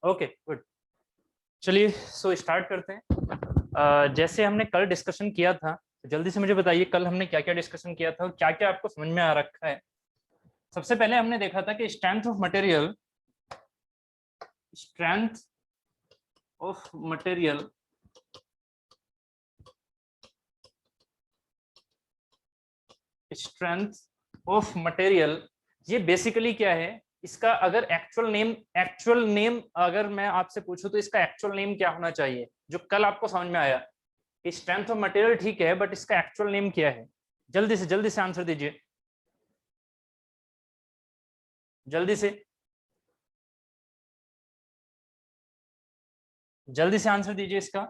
Okay good. चलिए so start करते हैं। जैसे हमने कल डिस्कशन किया था, जल्दी से मुझे बताइए कल हमने क्या क्या डिस्कशन किया था और क्या क्या आपको समझ में आ रखा है। सबसे पहले हमने देखा था कि स्ट्रेंथ ऑफ मटेरियल ये बेसिकली क्या है, इसका अगर एक्चुअल नेम अगर मैं आपसे पूछूं तो इसका एक्चुअल नेम क्या होना चाहिए, जो कल आपको समझ में आया। स्ट्रेंथ ऑफ मटेरियल ठीक है, बट इसका एक्चुअल नेम क्या है? जल्दी से आंसर दीजिए, जल्दी से आंसर दीजिए इसका।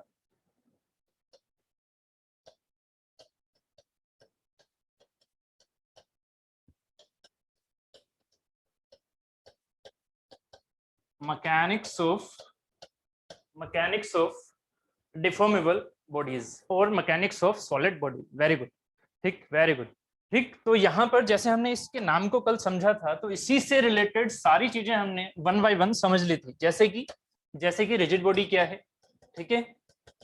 मैकेनिक्स ऑफ डिफॉर्मेबल बॉडीज और mechanics of solid body. Very good, ठीक, वेरी गुड, ठीक। तो यहाँ पर जैसे हमने इसके नाम को कल समझा था, तो इसी से रिलेटेड सारी चीजें हमने वन बाय वन समझ ली थी। जैसे कि रिजिड बॉडी क्या है, ठीक है,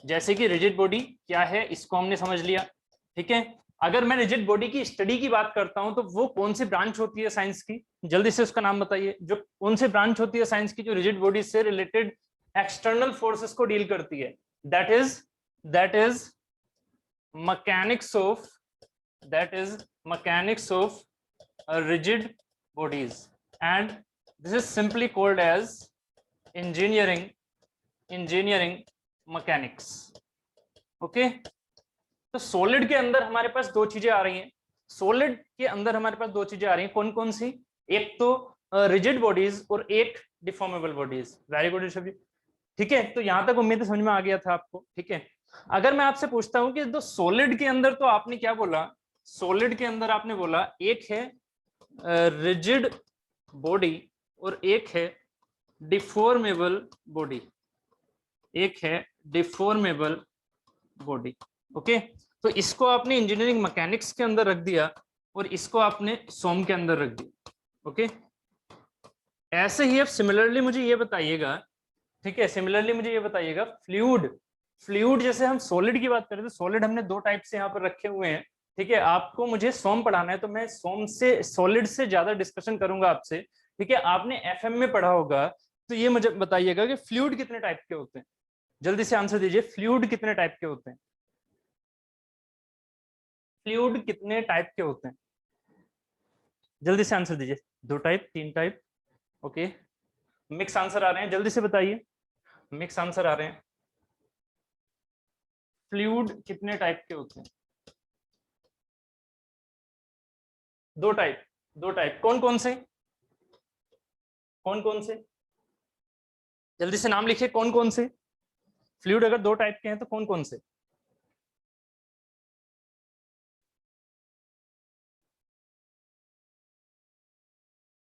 जैसे कि रिजिड बॉडी क्या है इसको हमने समझ लिया, ठीक है। अगर मैं रिजिड बॉडी की स्टडी की बात करता हूं तो वो कौन सी ब्रांच होती है साइंस की? जल्दी से उसका नाम बताइए, जो कौन सी ब्रांच होती है साइंस की जो रिजिड बॉडी से रिलेटेड एक्सटर्नल फोर्सेस को डील करती है? That is mechanics of rigid bodies, and this is simply called as engineering mechanics. Okay, तो सॉलिड के अंदर हमारे पास दो चीजें आ रही हैं। कौन कौन सी? एक तो रिजिड बॉडीज और एक deformable bodies. Very good Rishabh ji, ठीक है। तो यहां तक उम्मीद समझ में आ गया था आपको, ठीक है। अगर मैं आपसे पूछता हूं कि तो सॉलिड के अंदर, तो आपने क्या बोला? सॉलिड के अंदर आपने बोला एक है रिजिड बॉडी और एक है डिफॉर्मेबल बॉडी, ओके। तो इसको आपने इंजीनियरिंग मैकेनिक्स के अंदर रख दिया और इसको आपने सोम के अंदर रख दिया, ओके। ऐसे ही अब सिमिलरली मुझे ये बताइएगा, ठीक है, फ्लूइड जैसे हम सॉलिड की बात करें तो सॉलिड हमने दो टाइप से यहाँ पर रखे हुए हैं, ठीक है। आपको मुझे सोम पढ़ाना है तो मैं सोम से, सॉलिड से ज्यादा डिस्कशन करूंगा आपसे, ठीक है। आपने एफएम में पढ़ा होगा, तो ये मुझे बताइएगा कि फ्लूइड कितने टाइप के होते हैं। जल्दी से आंसर दीजिए, फ्लूइड कितने टाइप के होते हैं? जल्दी से आंसर दीजिए। दो टाइप, तीन टाइप, ओके। मिक्स आंसर आ रहे हैं, जल्दी से बताइए, मिक्स आंसर आ रहे हैं। फ्लूइड कितने टाइप के होते हैं? दो टाइप। कौन कौन से? जल्दी से नाम लिखिए, कौन कौन से फ्लूइड अगर दो टाइप के हैं तो कौन कौन से?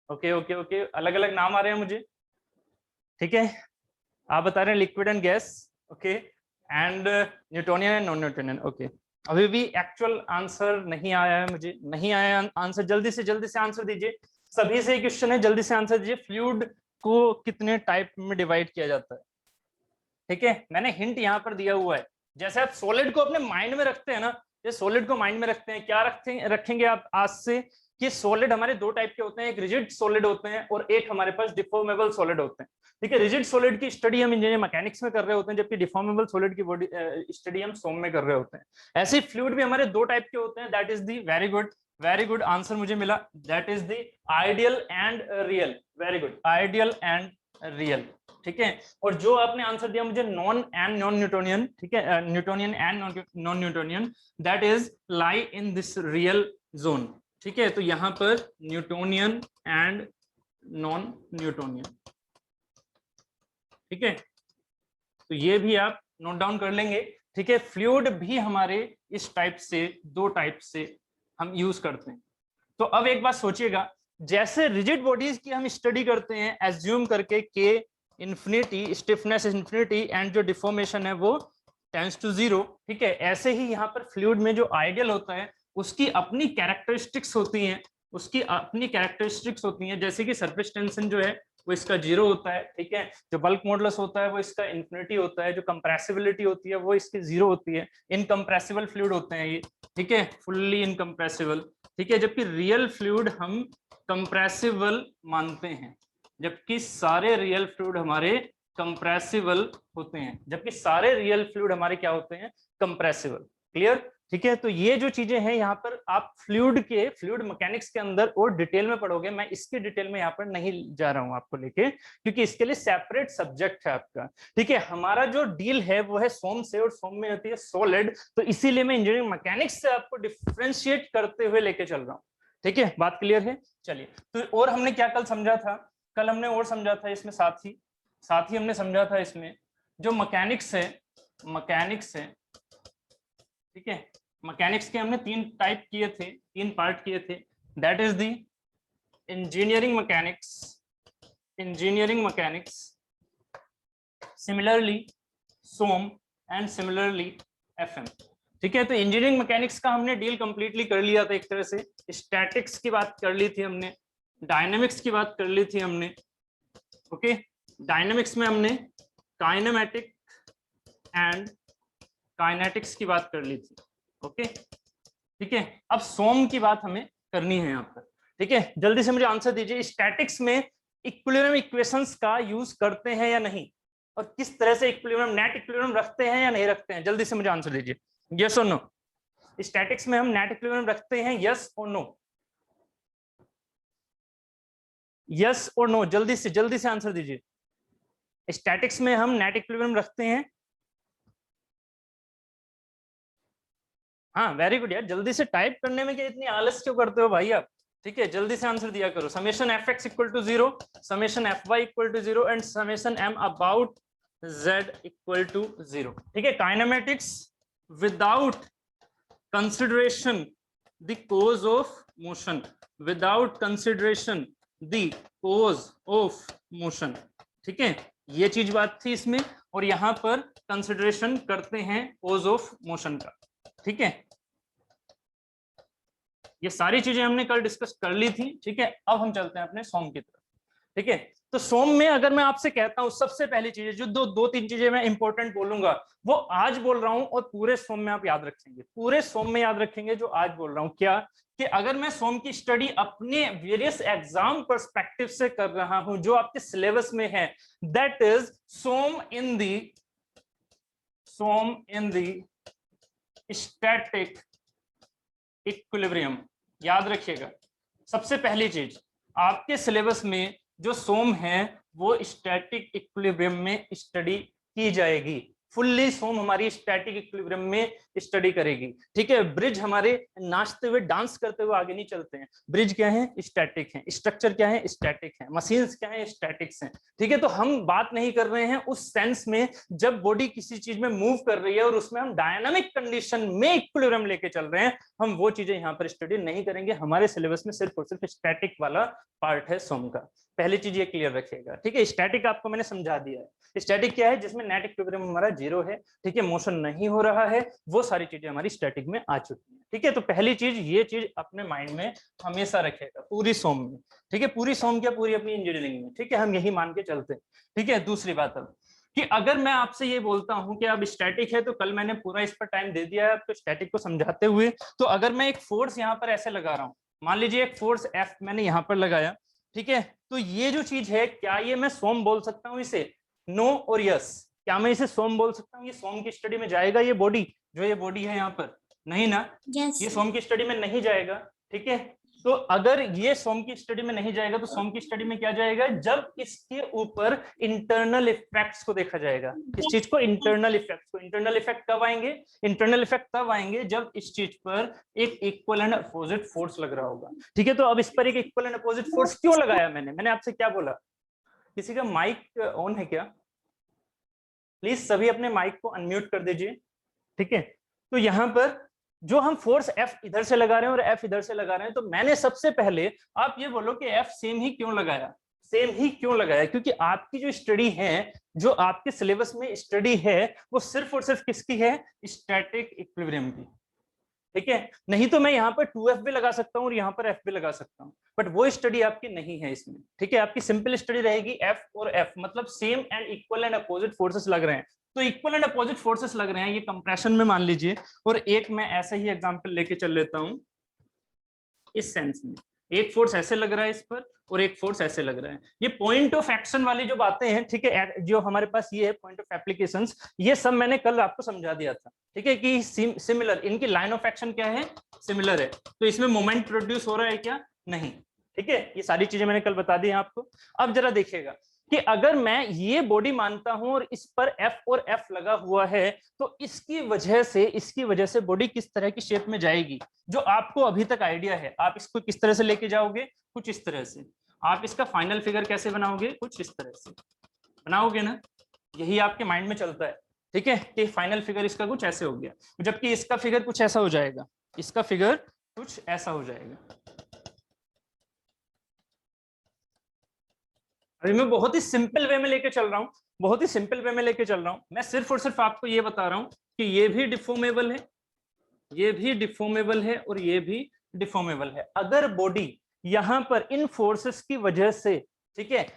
ओके, अलग अलग नाम आ रहे हैं मुझे, ठीक है। आप बता रहे हैं liquid and gas, okay, and Newtonian and non Newtonian, okay. अभी भी एक्चुअल आंसर नहीं आया है, मुझे नहीं आया आंसर। जल्दी से आंसर दीजिए, सभी से क्वेश्चन है, जल्दी से आंसर दीजिए। फ्लूइड को कितने टाइप में डिवाइड किया जाता है? ठीक है, मैंने हिंट यहाँ पर दिया हुआ है। जैसे आप सॉलिड को अपने माइंड में रखते हैं ना, ये सॉलिड को माइंड में रखते हैं, क्या रखेंगे आप आज से कि सॉलिड हमारे दो टाइप के होते हैं, एक रिजिड सॉलिड होते हैं और एक हमारे पास डिफॉर्मेबल सॉलिड होते हैं, ठीक है। रिजिड सॉलिड की स्टडी हम इंजीनियरिंग मैकेनिक्स में कर रहे होते हैं, जबकि डिफॉर्मेबल सॉलिड की बॉडी स्टडी हम सोम में कर रहे होते हैं। ऐसे फ्लूइड भी हमारे दो टाइप के होते हैं। That is the very good answer मुझे मिला। That is the ideal and real. Very good, ideal and real, ठीक है। और जो आपने आंसर दिया मुझे नॉन एंड नॉन न्यूटोनियन, ठीक है, Newtonian and non Newtonian, that is lie in this real zone, ठीक है। तो यहां पर न्यूटोनियन एंड नॉन न्यूटोनियन, ठीक है। तो ये भी आप नोट डाउन कर लेंगे, ठीक है। फ्लूइड भी हमारे इस टाइप से, दो टाइप से हम यूज करते हैं। तो अब एक बात सोचिएगा, जैसे रिजिड बॉडीज की हम स्टडी करते हैं एज्यूम करके के इंफिनिटी, स्टिफनेस इंफिनिटी, एंड जो डिफॉर्मेशन है वो टेंड्स टू जीरो, ठीक है। ऐसे ही यहाँ पर फ्लूइड में जो आइडियल होता है उसकी अपनी कैरेक्टरिस्टिक्स होती हैं, जैसे कि सरफेस टेंशन जो है वो इसका 0 होता है, ठीक है। जो बल्क मॉडुलस होता है वो इसका इन्फिनिटी होता है, जो कंप्रेसिबिलिटी होती है वो इसकी 0 होती है। इनकम्प्रेसिबल फ्लूइड होते हैं ये, ठीक है, फुल्ली इनकम्प्रेसिबल, ठीक है। जबकि रियल फ्लूइड हम कंप्रेसिबल मानते हैं, जबकि सारे रियल फ्लूइड हमारे कंप्रेसिबल होते हैं, जबकि सारे रियल फ्लूइड हमारे क्या होते हैं, कंप्रेसिबल। क्लियर, ठीक है। तो ये जो चीजें हैं यहाँ पर आप फ्लूइड मैकेनिक्स के अंदर और डिटेल में पढ़ोगे, मैं इसकी डिटेल में यहाँ पर नहीं जा रहा हूँ आपको लेके, क्योंकि इसके लिए सेपरेट सब्जेक्ट है आपका, ठीक है। हमारा जो डील है वो है सोम से, और सोम में होती है सॉलिड, तो इसीलिए मैं इंजीनियरिंग मैकेनिक्स से आपको डिफ्रेंशिएट करते हुए लेके चल रहा हूँ, ठीक है। बात क्लियर है। चलिए, तो और हमने क्या कल समझा था, कल हमने और समझा था इसमें साथ ही हमने समझा था इसमें जो मैकेनिक्स है, ठीक है। मैकेनिक्स के हमने 3 टाइप किए थे, 3 पार्ट किए थे, that is the engineering mechanics, similarly SOM and similarly FM, ठीक है। तो इंजीनियरिंग मैकेनिक्स का हमने डील कंप्लीटली कर लिया था एक तरह से। स्टैटिक्स की बात कर ली थी हमने, डायनेमिक्स की बात कर ली थी हमने, ओके। डायनेमिक्स में हमने काइनेमेटिक एंड काइनेटिक्स की बात कर ली थी, ओके, ठीक है। अब सोम की बात हमें करनी है यहाँ पर, ठीक है। जल्दी से मुझे आंसर दीजिए, स्टैटिक्स में इक्विलिब्रियम इक्वेशंस का यूज करते हैं या नहीं, और किस तरह से इक्विलिब्रियम, नेट इक्विलिब्रियम रखते हैं या नहीं रखते हैं, जल्दी से मुझे आंसर दीजिए, यस और नो। स्टैटिक्स में हम नेट इक्विलिब्रियम रखते हैं, यस और नो, यस और नो, जल्दी से आंसर दीजिए। स्टैटिक्स में हम नेट इक्विलिब्रियम रखते हैं, हाँ वेरी गुड यार, जल्दी से टाइप करने में क्या इतनी आलस क्यों करते हो भाई आप, ठीक है। जल्दी से आंसर दिया करो। Summation F x equal to 0, summation F y equal to 0 and summation M about z equal to 0, ठीक है। Kinematics without consideration the cause of motion, without consideration the cause of motion, ठीक है। ये चीज बात थी इसमें, और यहां पर कंसिडरेशन करते हैं कोज ऑफ मोशन का, ठीक है। ये सारी चीजें हमने कल डिस्कस कर ली थी, ठीक है। अब हम चलते हैं अपने सोम की तरफ, ठीक है। तो सोम में अगर मैं आपसे कहता हूं सबसे पहली चीज जो दो तीन चीजें मैं इंपॉर्टेंट बोलूंगा, वो आज बोल रहा हूं और पूरे सोम में आप याद रखेंगे, पूरे सोम में याद रखेंगे जो आज बोल रहा हूं। क्या कि अगर मैं सोम की स्टडी अपने वेरियस एग्जाम पर्सपेक्टिव से कर रहा हूं जो आपके सिलेबस में है, that is SOM in the static equilibrium. याद रखिएगा, सबसे पहली चीज आपके सिलेबस में जो सोम है वो स्टैटिक इक्विलिब्रियम में स्टडी की जाएगी। फुल्ली सोम हमारी स्टैटिक इक्विलिब्रियम में स्टडी करेगी, ठीक है। ब्रिज हमारे नाचते हुए डांस करते हुए आगे नहीं चलते हैं, ब्रिज क्या है, स्टैटिक है। स्ट्रक्चर क्या है, स्टैटिक है। मशीन्स क्या है, स्टैटिक्स हैं, ठीक है। तो हम बात नहीं कर रहे हैं उस सेंस में जब बॉडी किसी चीज में मूव कर रही है और उसमें हम डायनामिक कंडीशन में इक्विलिब्रियम लेके चल रहे हैं, हम वो चीजें यहाँ पर स्टडी नहीं करेंगे। हमारे सिलेबस में सिर्फ और सिर्फ स्टैटिक वाला पार्ट है सोम का। पहली चीज ये क्लियर रखिएगा, ठीक है। स्टैटिक आपको मैंने समझा दिया है। स्टैटिक क्या है, जिसमें नेट इक्विलिब्रियम हमारा 0 है, ठीक है, मोशन नहीं हो रहा है, वो सारी चीजें हमारी स्टैटिक में आ चुकी हैं, ठीक है। तो पहली चीज ये चीज अपने माइंड में हमेशा रखेगा पूरी सोम में, ठीक है। पूरी सोम क्या, पूरी अपनी इंजीनियरिंग में, ठीक है, हम यही मान के चलते हैं, ठीक है। दूसरी बात अब कि अगर मैं आपसे ये बोलता हूं कि अब स्टैटिक है, तो कल मैंने पूरा इस पर टाइम दे दिया है आपको स्टैटिक को समझाते हुए, तो अगर मैं एक फोर्स यहाँ पर ऐसे लगा रहा हूं, मान लीजिए एक फोर्स एफ मैंने यहाँ पर लगाया, ठीक है, तो ये जो चीज है, क्या ये मैं सोम बोल सकता हूँ इसे, नो और यस। क्या मैं इसे सोम बोल सकता हूँ, ये सोम की स्टडी में जाएगा, ये बॉडी जो ये बॉडी है यहाँ पर, नहीं ना, yes. ये सोम की स्टडी में नहीं जाएगा, ठीक है। तो अगर ये सोम की स्टडी में नहीं जाएगा तो सोम की स्टडी में क्या जाएगा, जब इसके ऊपर इंटरनल इफेक्ट्स को देखा जाएगा, इस चीज को इंटरनल इफेक्ट्स को। इंटरनल इफेक्ट कब आएंगे, इंटरनल इफेक्ट तब आएंगे जब इस चीज पर एक इक्वल एंड अपोजिट फोर्स लग रहा होगा, ठीक है। तो अब इस पर एक इक्वल एंड अपोजिट फोर्स क्यों लगाया मैंने आपसे क्या बोला, किसी का माइक ऑन है क्या, प्लीज सभी अपने माइक को अनम्यूट कर दीजिए, ठीक है। तो यहां पर जो हम फोर्स F इधर से लगा रहे हैं और F इधर से लगा रहे हैं, तो मैंने सबसे पहले आप ये बोलो कि F सेम ही क्यों लगाया, क्योंकि आपकी जो स्टडी है, जो आपके सिलेबस में स्टडी है, वो सिर्फ और सिर्फ किसकी है, स्टैटिक इक्विलिब्रियम की, ठीक है, नहीं तो मैं यहाँ पर 2f भी लगा सकता हूँ और यहाँ पर f भी लगा सकता हूँ, बट वो स्टडी आपकी नहीं है इसमें। ठीक है, आपकी सिंपल स्टडी रहेगी f और f, मतलब same and equal and opposite forces लग रहे हैं। तो इक्वल एंड अपोजिट फोर्सेस लग रहे हैं, ये कंप्रेशन में मान लीजिए, और एक मैं ऐसा ही एग्जांपल लेके चल लेता हूं इस सेंस में, एक फोर्स ऐसे लग रहा है इस पर और एक फोर्स ऐसे लग रहा है। ये पॉइंट ऑफ एक्शन वाली जो बातें हैं, ठीक है, जो हमारे पास ये है पॉइंट ऑफ एप्लीकेशंस, ये सब मैंने कल आपको समझा दिया था। ठीक है, कि सिमिलर, इनकी लाइन ऑफ एक्शन क्या है, सिमिलर है, तो इसमें मोमेंट प्रोड्यूस हो रहा है क्या, नहीं। ठीक है, ये सारी चीजें मैंने कल बता दी आपको। अब जरा देखिएगा कि अगर मैं ये बॉडी मानता हूं और इस पर F और F लगा हुआ है, तो इसकी वजह से बॉडी किस तरह की शेप में जाएगी, जो आपको अभी तक आइडिया है। आप इसको किस तरह से लेके जाओगे, कुछ इस तरह से। आप इसका फाइनल फिगर कैसे बनाओगे, कुछ इस तरह से बनाओगे ना, यही आपके माइंड में चलता है। ठीक है, कि फाइनल फिगर इसका कुछ ऐसे हो गया, जबकि इसका फिगर कुछ ऐसा हो जाएगा, इसका फिगर कुछ ऐसा हो जाएगा। अभी मैं बहुत ही सिंपल वे में लेके चल रहा हूं, बहुत ही सिंपल वे में लेके चल रहा हूं। मैं सिर्फ और सिर्फ आपको ये बता रहा हूं कि ये भी डिफॉर्मेबल है, ये भी डिफॉर्मेबल है और ये भी डिफॉर्मेबल है। अगर बॉडी यहां पर इन फोर्सेस की वजह से, ठीक है,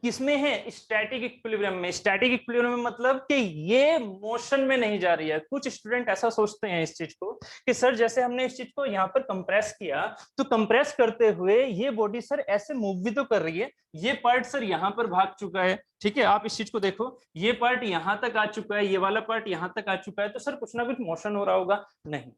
किसमें है, स्टैटिक इक्विलिब्रियम में। स्टैटिक इक्विलिब्रियम में मतलब कि ये मोशन में नहीं जा रही है। कुछ स्टूडेंट ऐसा सोचते हैं इस चीज को कि सर जैसे हमने इस चीज को यहाँ पर कंप्रेस किया, तो कंप्रेस करते हुए ये बॉडी सर ऐसे मूव भी तो कर रही है, ये पार्ट सर यहाँ पर भाग चुका है। ठीक है, आप इस चीज को देखो, ये पार्ट यहाँ तक आ चुका है, ये वाला पार्ट यहाँ तक आ चुका है, तो सर कुछ ना कुछ मोशन हो रहा होगा। नहीं,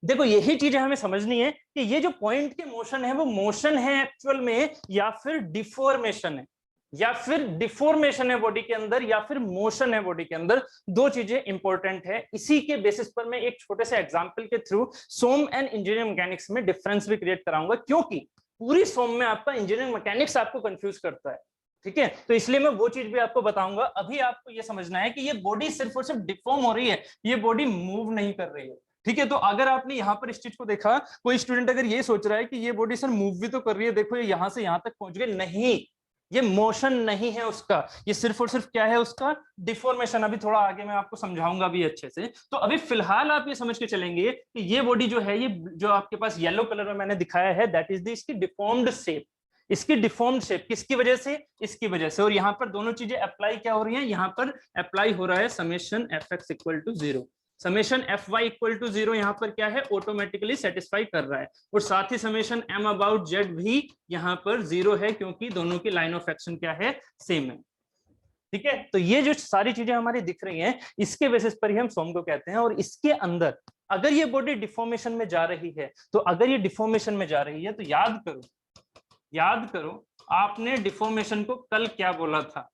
देखो यही चीजें हमें समझनी है कि ये जो पॉइंट के मोशन है वो मोशन है एक्चुअल में, या फिर डिफॉर्मेशन है, या फिर डिफॉर्मेशन है बॉडी के अंदर, या फिर मोशन है बॉडी के अंदर। दो चीजें इंपॉर्टेंट है। इसी के बेसिस पर मैं एक छोटे से एग्जांपल के through SOM and engineering mechanics में डिफरेंस भी क्रिएट कराऊंगा, क्योंकि पूरी सोम में आपका इंजीनियरिंग मैकेनिक्स आपको कंफ्यूज करता है। ठीक है, तो इसलिए मैं वो चीज भी आपको बताऊंगा। अभी आपको ये समझना है कि ये बॉडी सिर्फ और सिर्फ डिफॉर्म हो रही है, ये बॉडी मूव नहीं कर रही है। ठीक है, तो अगर आपने यहाँ पर इस चीज को देखा, कोई स्टूडेंट अगर ये सोच रहा है कि ये बॉडी सर मूव भी तो कर रही है, देखो ये यहां से यहां तक पहुंच गए, नहीं, ये मोशन नहीं है उसका, ये सिर्फ और सिर्फ क्या है, उसका डिफॉर्मेशन। अभी थोड़ा आगे मैं आपको समझाऊंगा भी अच्छे से। तो अभी फिलहाल आप ये समझ के चलेंगे कि ये बॉडी जो है, ये जो आपके पास येलो कलर में मैंने दिखाया है, दैट इज द इसकी डिफॉर्म्ड शेप। इसकी डिफॉर्म्ड शेप किसकी वजह से, इसकी वजह से। और यहाँ पर दोनों चीजें अप्लाई क्या हो रही हैं, यहाँ पर अप्लाई हो रहा है summation fx equal to 0, summation fy equal to 0 यहाँ पर क्या है, ऑटोमेटिकली सेटिस्फाई कर रहा है। और साथ ही समेशन m अबाउट z भी यहाँ पर 0 है, क्योंकि दोनों की लाइन ऑफ एक्शन क्या है, सेम है। ठीक है, तो ये जो सारी चीजें हमारी दिख रही हैं, इसके बेसिस पर ही हम सोम को कहते हैं। और इसके अंदर अगर ये बॉडी डिफॉर्मेशन में जा रही है, तो अगर ये डिफॉर्मेशन में जा रही है, तो याद करो आपने डिफॉर्मेशन को कल क्या बोला था।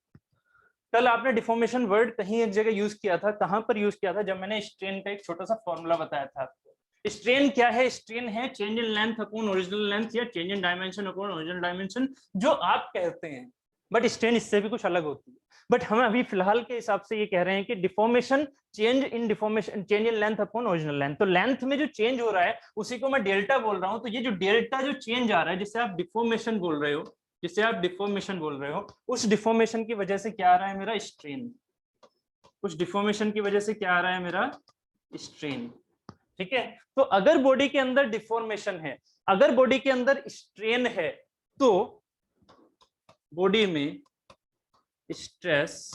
कल आपने डिफॉर्मेशन वर्ड कहीं एक जगह यूज किया था, कहां पर यूज किया था, जब मैंने स्ट्रेन का एक छोटा सा फॉर्मूला बताया था आपको। स्ट्रेन क्या है, स्ट्रेन है change in length upon original length, या change in dimension upon original dimension, जो आप कहते हैं। बट स्ट्रेन इससे भी कुछ अलग होती है। बट हम अभी फिलहाल के हिसाब से ये कह रहे हैं कि deformation change in length upon original length. तो लेंथ में जो चेंज हो रहा है उसी को मैं डेल्टा बोल रहा हूं। तो ये जो डेल्टा जो चेंज आ रहा है, जिसे आप डिफॉर्मेशन बोल रहे हो, उस डिफॉर्मेशन की वजह से क्या आ रहा है, मेरा स्ट्रेन। उस डिफॉर्मेशन की वजह से क्या आ रहा है, मेरा स्ट्रेन। ठीक है, तो अगर बॉडी के अंदर डिफॉर्मेशन है, अगर बॉडी के अंदर स्ट्रेन है, तो बॉडी में स्ट्रेस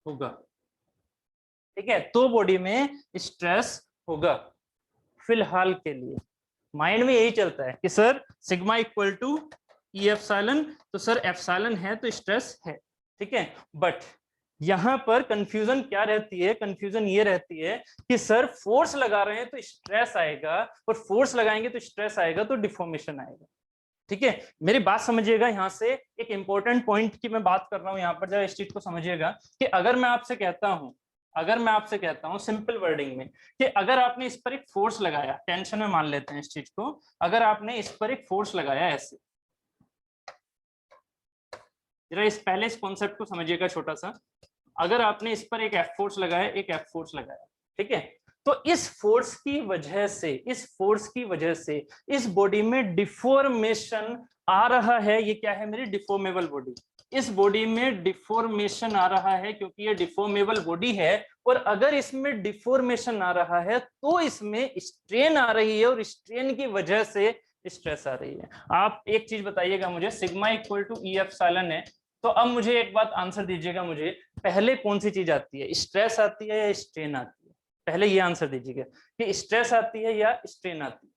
होगा। ठीक है, तो बॉडी में स्ट्रेस होगा। फिलहाल के लिए माइंड में यही चलता है कि sir sigma equal to E epsilon, तो सर एप्सिलॉन है तो स्ट्रेस है। ठीक है, बट यहां पर कंफ्यूजन क्या रहती है, कंफ्यूजन ये रहती है कि सर फोर्स लगा रहे हैं तो स्ट्रेस आएगा, और फोर्स लगाएंगे तो स्ट्रेस आएगा, तो डिफॉर्मेशन आएगा। ठीक है, मेरी बात समझिएगा। यहां से एक इंपॉर्टेंट पॉइंट की मैं बात कर रहा हूं, यहां पर जरा इस चीज को समझिएगा कि अगर मैं आपसे कहता हूं सिंपल वर्डिंग में कि अगर आपने इस पर एक फोर्स लगाया, टेंशन में मान लेते हैं इस चीज को, अगर आपने इस पर एक फोर्स लगाया ऐसे, जरा इस कॉन्सेप्ट को समझिएगा छोटा सा। अगर आपने इस पर एक एफ फोर्स लगाया, ठीक है, तो इस फोर्स की वजह से इस बॉडी में डिफॉर्मेशन आ रहा है। ये क्या है, मेरी डिफॉर्मेबल बॉडी। इस बॉडी में डिफॉर्मेशन आ रहा है क्योंकि ये डिफॉर्मेबल बॉडी है, और अगर इसमें डिफॉर्मेशन आ रहा है तो इसमें स्ट्रेन आ रही है और स्ट्रेन की वजह से स्ट्रेस आ रही है। आप एक चीज बताइएगा मुझे, sigma equal to E epsilon है, तो अब मुझे एक बात आंसर दीजिएगा, मुझे पहले कौन सी चीज आती है, स्ट्रेस आती है या स्ट्रेन आती है? पहले ये आंसर दीजिएगा कि स्ट्रेस आती है या स्ट्रेन आती है।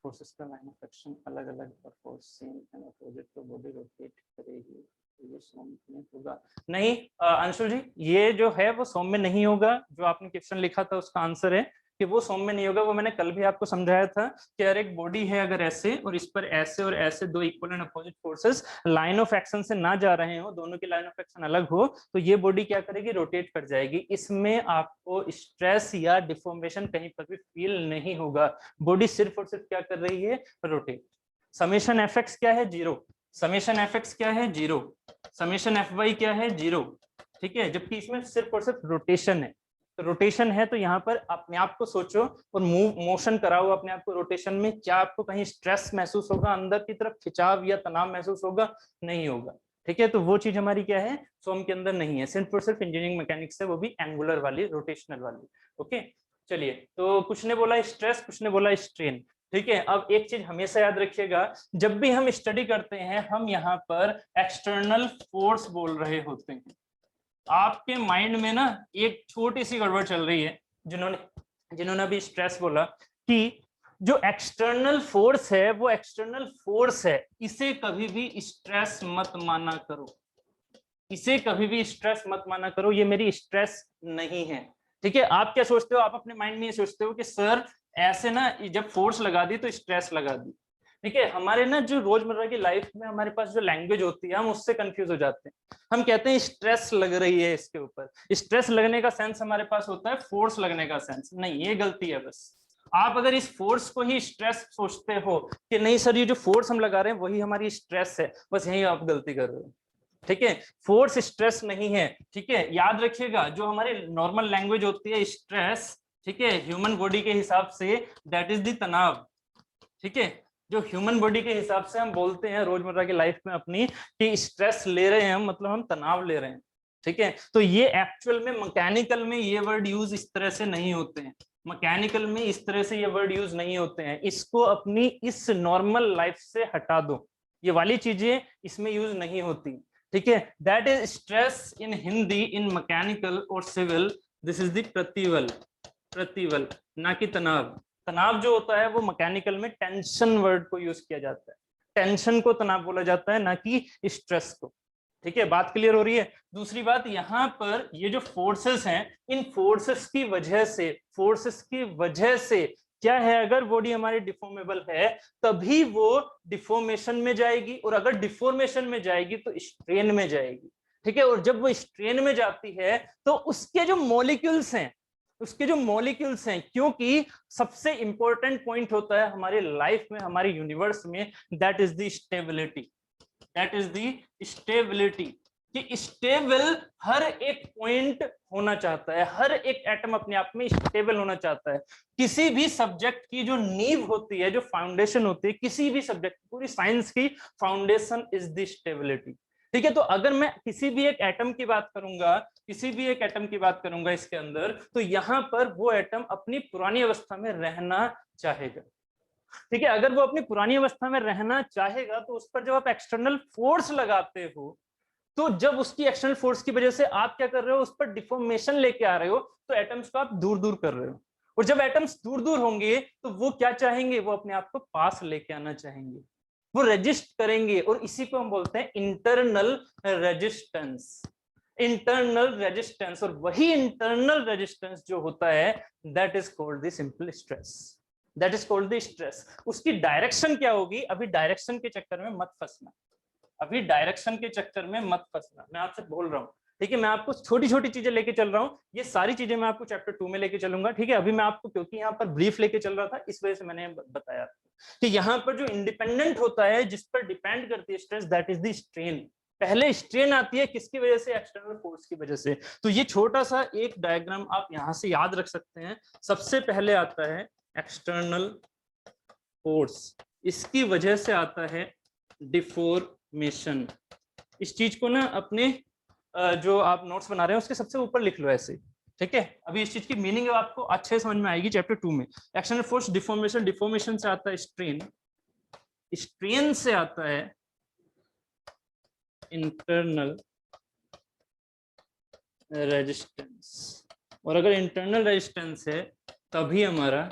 फोर्सेस का लाइन ऑफ एक्शन अलग अलग और फोर्स सेम एंड अपोजिट तो बॉडी रोटेट करेगी, ये सॉम में होगा नहीं? अंशुल जी, ये जो है वो सॉम में नहीं होगा, जो आपने क्वेश्चन लिखा था उसका आंसर है कि वो सॉम में नहीं होगा। वो मैंने कल भी आपको समझाया था कि अगर एक बॉडी है अगर ऐसे और इस पर ऐसे और ऐसे दो equal and opposite forces line of action से ना जा रहे हो, दोनों की लाइन ऑफ एक्शन अलग हो, तो ये बॉडी क्या करेगी, रोटेट कर जाएगी। इसमें आपको स्ट्रेस या डिफॉर्मेशन कहीं पर भी फील नहीं होगा, बॉडी सिर्फ और सिर्फ क्या कर रही है, रोटेट। समेशन एफ एक्स क्या है, 0। समेशन एफ एक्स क्या है, 0। समेशन एफ वाई क्या है, 0। ठीक है, जबकि इसमें सिर्फ और सिर्फ रोटेशन है। तो रोटेशन है तो यहाँ पर अपने आप को सोचो और मोशन कराओ अपने आप को रोटेशन में, क्या आपको कहीं स्ट्रेस महसूस होगा, अंदर की तरफ खिंचाव या तनाव महसूस होगा? नहीं होगा। ठीक है, तो वो चीज हमारी क्या है, सोम के अंदर नहीं है, सिर्फ और सिर्फ इंजीनियरिंग मैकेनिक्स है, वो भी एंगुलर वाली, रोटेशनल वाली। ओके, चलिए, तो कुछ ने बोला स्ट्रेस, कुछ ने बोला स्ट्रेन। ठीक है, अब एक चीज हमेशा याद रखिएगा, जब भी हम स्टडी करते हैं हम यहाँ पर एक्सटर्नल फोर्स बोल रहे होते हैं। आपके माइंड में ना एक छोटी सी गड़बड़ चल रही है, जिन्होंने अभी स्ट्रेस बोला, कि जो एक्सटर्नल फोर्स है वो एक्सटर्नल फोर्स है, इसे कभी भी स्ट्रेस मत माना करो, इसे कभी भी स्ट्रेस मत माना करो, ये मेरी स्ट्रेस नहीं है। ठीक है, आप क्या सोचते हो, आप अपने माइंड में ये सोचते हो कि सर ऐसे ना जब फोर्स लगा दी तो स्ट्रेस लगा दी। ठीक है, हमारे ना जो रोजमर्रा की लाइफ में हमारे पास जो लैंग्वेज होती है हम उससे कंफ्यूज हो जाते हैं। हम कहते हैं स्ट्रेस लग रही है इसके ऊपर, स्ट्रेस लगने का सेंस हमारे पास होता है फोर्स लगने का सेंस नहीं, ये गलती है। बस आप अगर इस फोर्स को ही स्ट्रेस सोचते हो कि नहीं सर ये जो फोर्स हम लगा रहे हैं वही हमारी स्ट्रेस है, बस यही आप गलती कर रहे हो। ठीक है, फोर्स स्ट्रेस नहीं है। ठीक है, याद रखिएगा जो हमारी नॉर्मल लैंग्वेज होती है स्ट्रेस, ठीक है, ह्यूमन बॉडी के हिसाब से दैट इज द तनाव। ठीक है, जो ह्यूमन बॉडी के हिसाब से हम बोलते हैं रोजमर्रा की लाइफ में अपनी कि स्ट्रेस ले रहे हैं, मतलब हम तनाव ले रहे हैं। ठीक है, तो ये एक्चुअल में मैकेनिकल में ये वर्ड यूज इस तरह से नहीं होते हैं, मैकेनिकल में इस तरह से ये वर्ड यूज नहीं होते हैं, इसको अपनी इस नॉर्मल लाइफ से हटा दो, ये वाली चीजें इसमें यूज नहीं होती। ठीक है, that is stress in Hindi, in mechanical और सिविल दिस इज द प्रतिबल, प्रतिबल ना कि तनाव। तनाव जो होता है वो मैकेनिकल में टेंशन वर्ड को यूज किया जाता है, टेंशन को तनाव बोला जाता है ना कि स्ट्रेस को। ठीक है, बात क्लियर हो रही है? दूसरी बात, यहाँ पर ये जो फोर्सेस हैं, इन फोर्सेस की वजह से, फोर्सेस की वजह से क्या है, अगर बॉडी हमारी डिफॉर्मेबल है तभी वो डिफॉर्मेशन में जाएगी, और अगर डिफॉर्मेशन में जाएगी तो स्ट्रेन में जाएगी। ठीक है, और जब वो स्ट्रेन में जाती है तो उसके जो मॉलिक्यूल्स हैं, उसके जो मॉलिक्यूल्स हैं, क्योंकि सबसे इंपॉर्टेंट पॉइंट होता है हमारी लाइफ में, हमारे यूनिवर्स में, that is the stability, that is the stability, कि स्टेबल हर एक पॉइंट होना चाहता है, हर एक एटम अपने आप में स्टेबल होना चाहता है। किसी भी सब्जेक्ट की जो नींव होती है, जो फाउंडेशन होती है किसी भी सब्जेक्ट, पूरी साइंस की फाउंडेशन इज द स्टेबिलिटी। ठीक है, तो अगर मैं किसी भी एक एटम की बात करूंगा, किसी भी एक एटम की बात करूंगा इसके अंदर, तो यहां पर वो एटम अपनी पुरानी अवस्था में रहना चाहेगा। ठीक है, अगर वो अपनी पुरानी अवस्था में रहना चाहेगा तो उस पर जब आप एक्सटर्नल फोर्स लगाते हो, तो जब उसकी एक्सटर्नल फोर्स की वजह से आप क्या कर रहे हो, उस पर डिफॉर्मेशन लेके आ रहे हो, तो एटम्स को आप दूर दूर कर रहे हो, और जब एटम्स दूर दूर होंगे तो वो क्या चाहेंगे, वो अपने आप को पास लेके आना चाहेंगे, वो रेजिस्ट करेंगे, और इसी को हम बोलते हैं इंटरनल रेजिस्टेंस, इंटरनल रेजिस्टेंस। और वही इंटरनल रेजिस्टेंस जो होता है that is called the simple stress, that is called the stress. उसकी डायरेक्शन क्या होगी, अभी डायरेक्शन के चक्कर में मत फंसना, अभी डायरेक्शन के चक्कर में मत फंसना, मैं आपसे बोल रहा हूँ। ठीक है, मैं आपको छोटी छोटी चीजें लेके चल रहा हूँ, ये सारी चीजें मैं आपको चैप्टर 2 में लेके चलूंगा। ठीक है, अभी मैं आपको क्योंकि यहाँ पर ब्रीफ लेके चल रहा था इस वजह से मैंने बताया कि यहाँ पर जो इंडिपेंडेंट होता है, जिस पर डिपेंड करती है stress, that is the strain. पहले स्ट्रेन आती है किसकी वजह से, एक्सटर्नल फोर्स की वजह से। तो ये छोटा सा एक डायग्राम आप यहाँ से याद रख सकते हैं। सबसे पहले आता है एक्सटर्नल फोर्स, इसकी वजह से आता है डिफॉर्मेशन, डिफॉर्मेशन, इस चीज को ना अपने जो आप नोट्स बना रहे हैं उसके सबसे ऊपर लिख लो ऐसे, ठीक है। अभी इस चीज की मीनिंग आपको अच्छे समझ में आएगी चैप्टर 2 में। एक्सटर्नल फोर्स डिफॉर्मेशन, डिफॉर्मेशन से आता है स्ट्रेन, स्ट्रेन से आता है इंटरनल रेजिस्टेंस, और अगर इंटरनल रेजिस्टेंस है तभी हमारा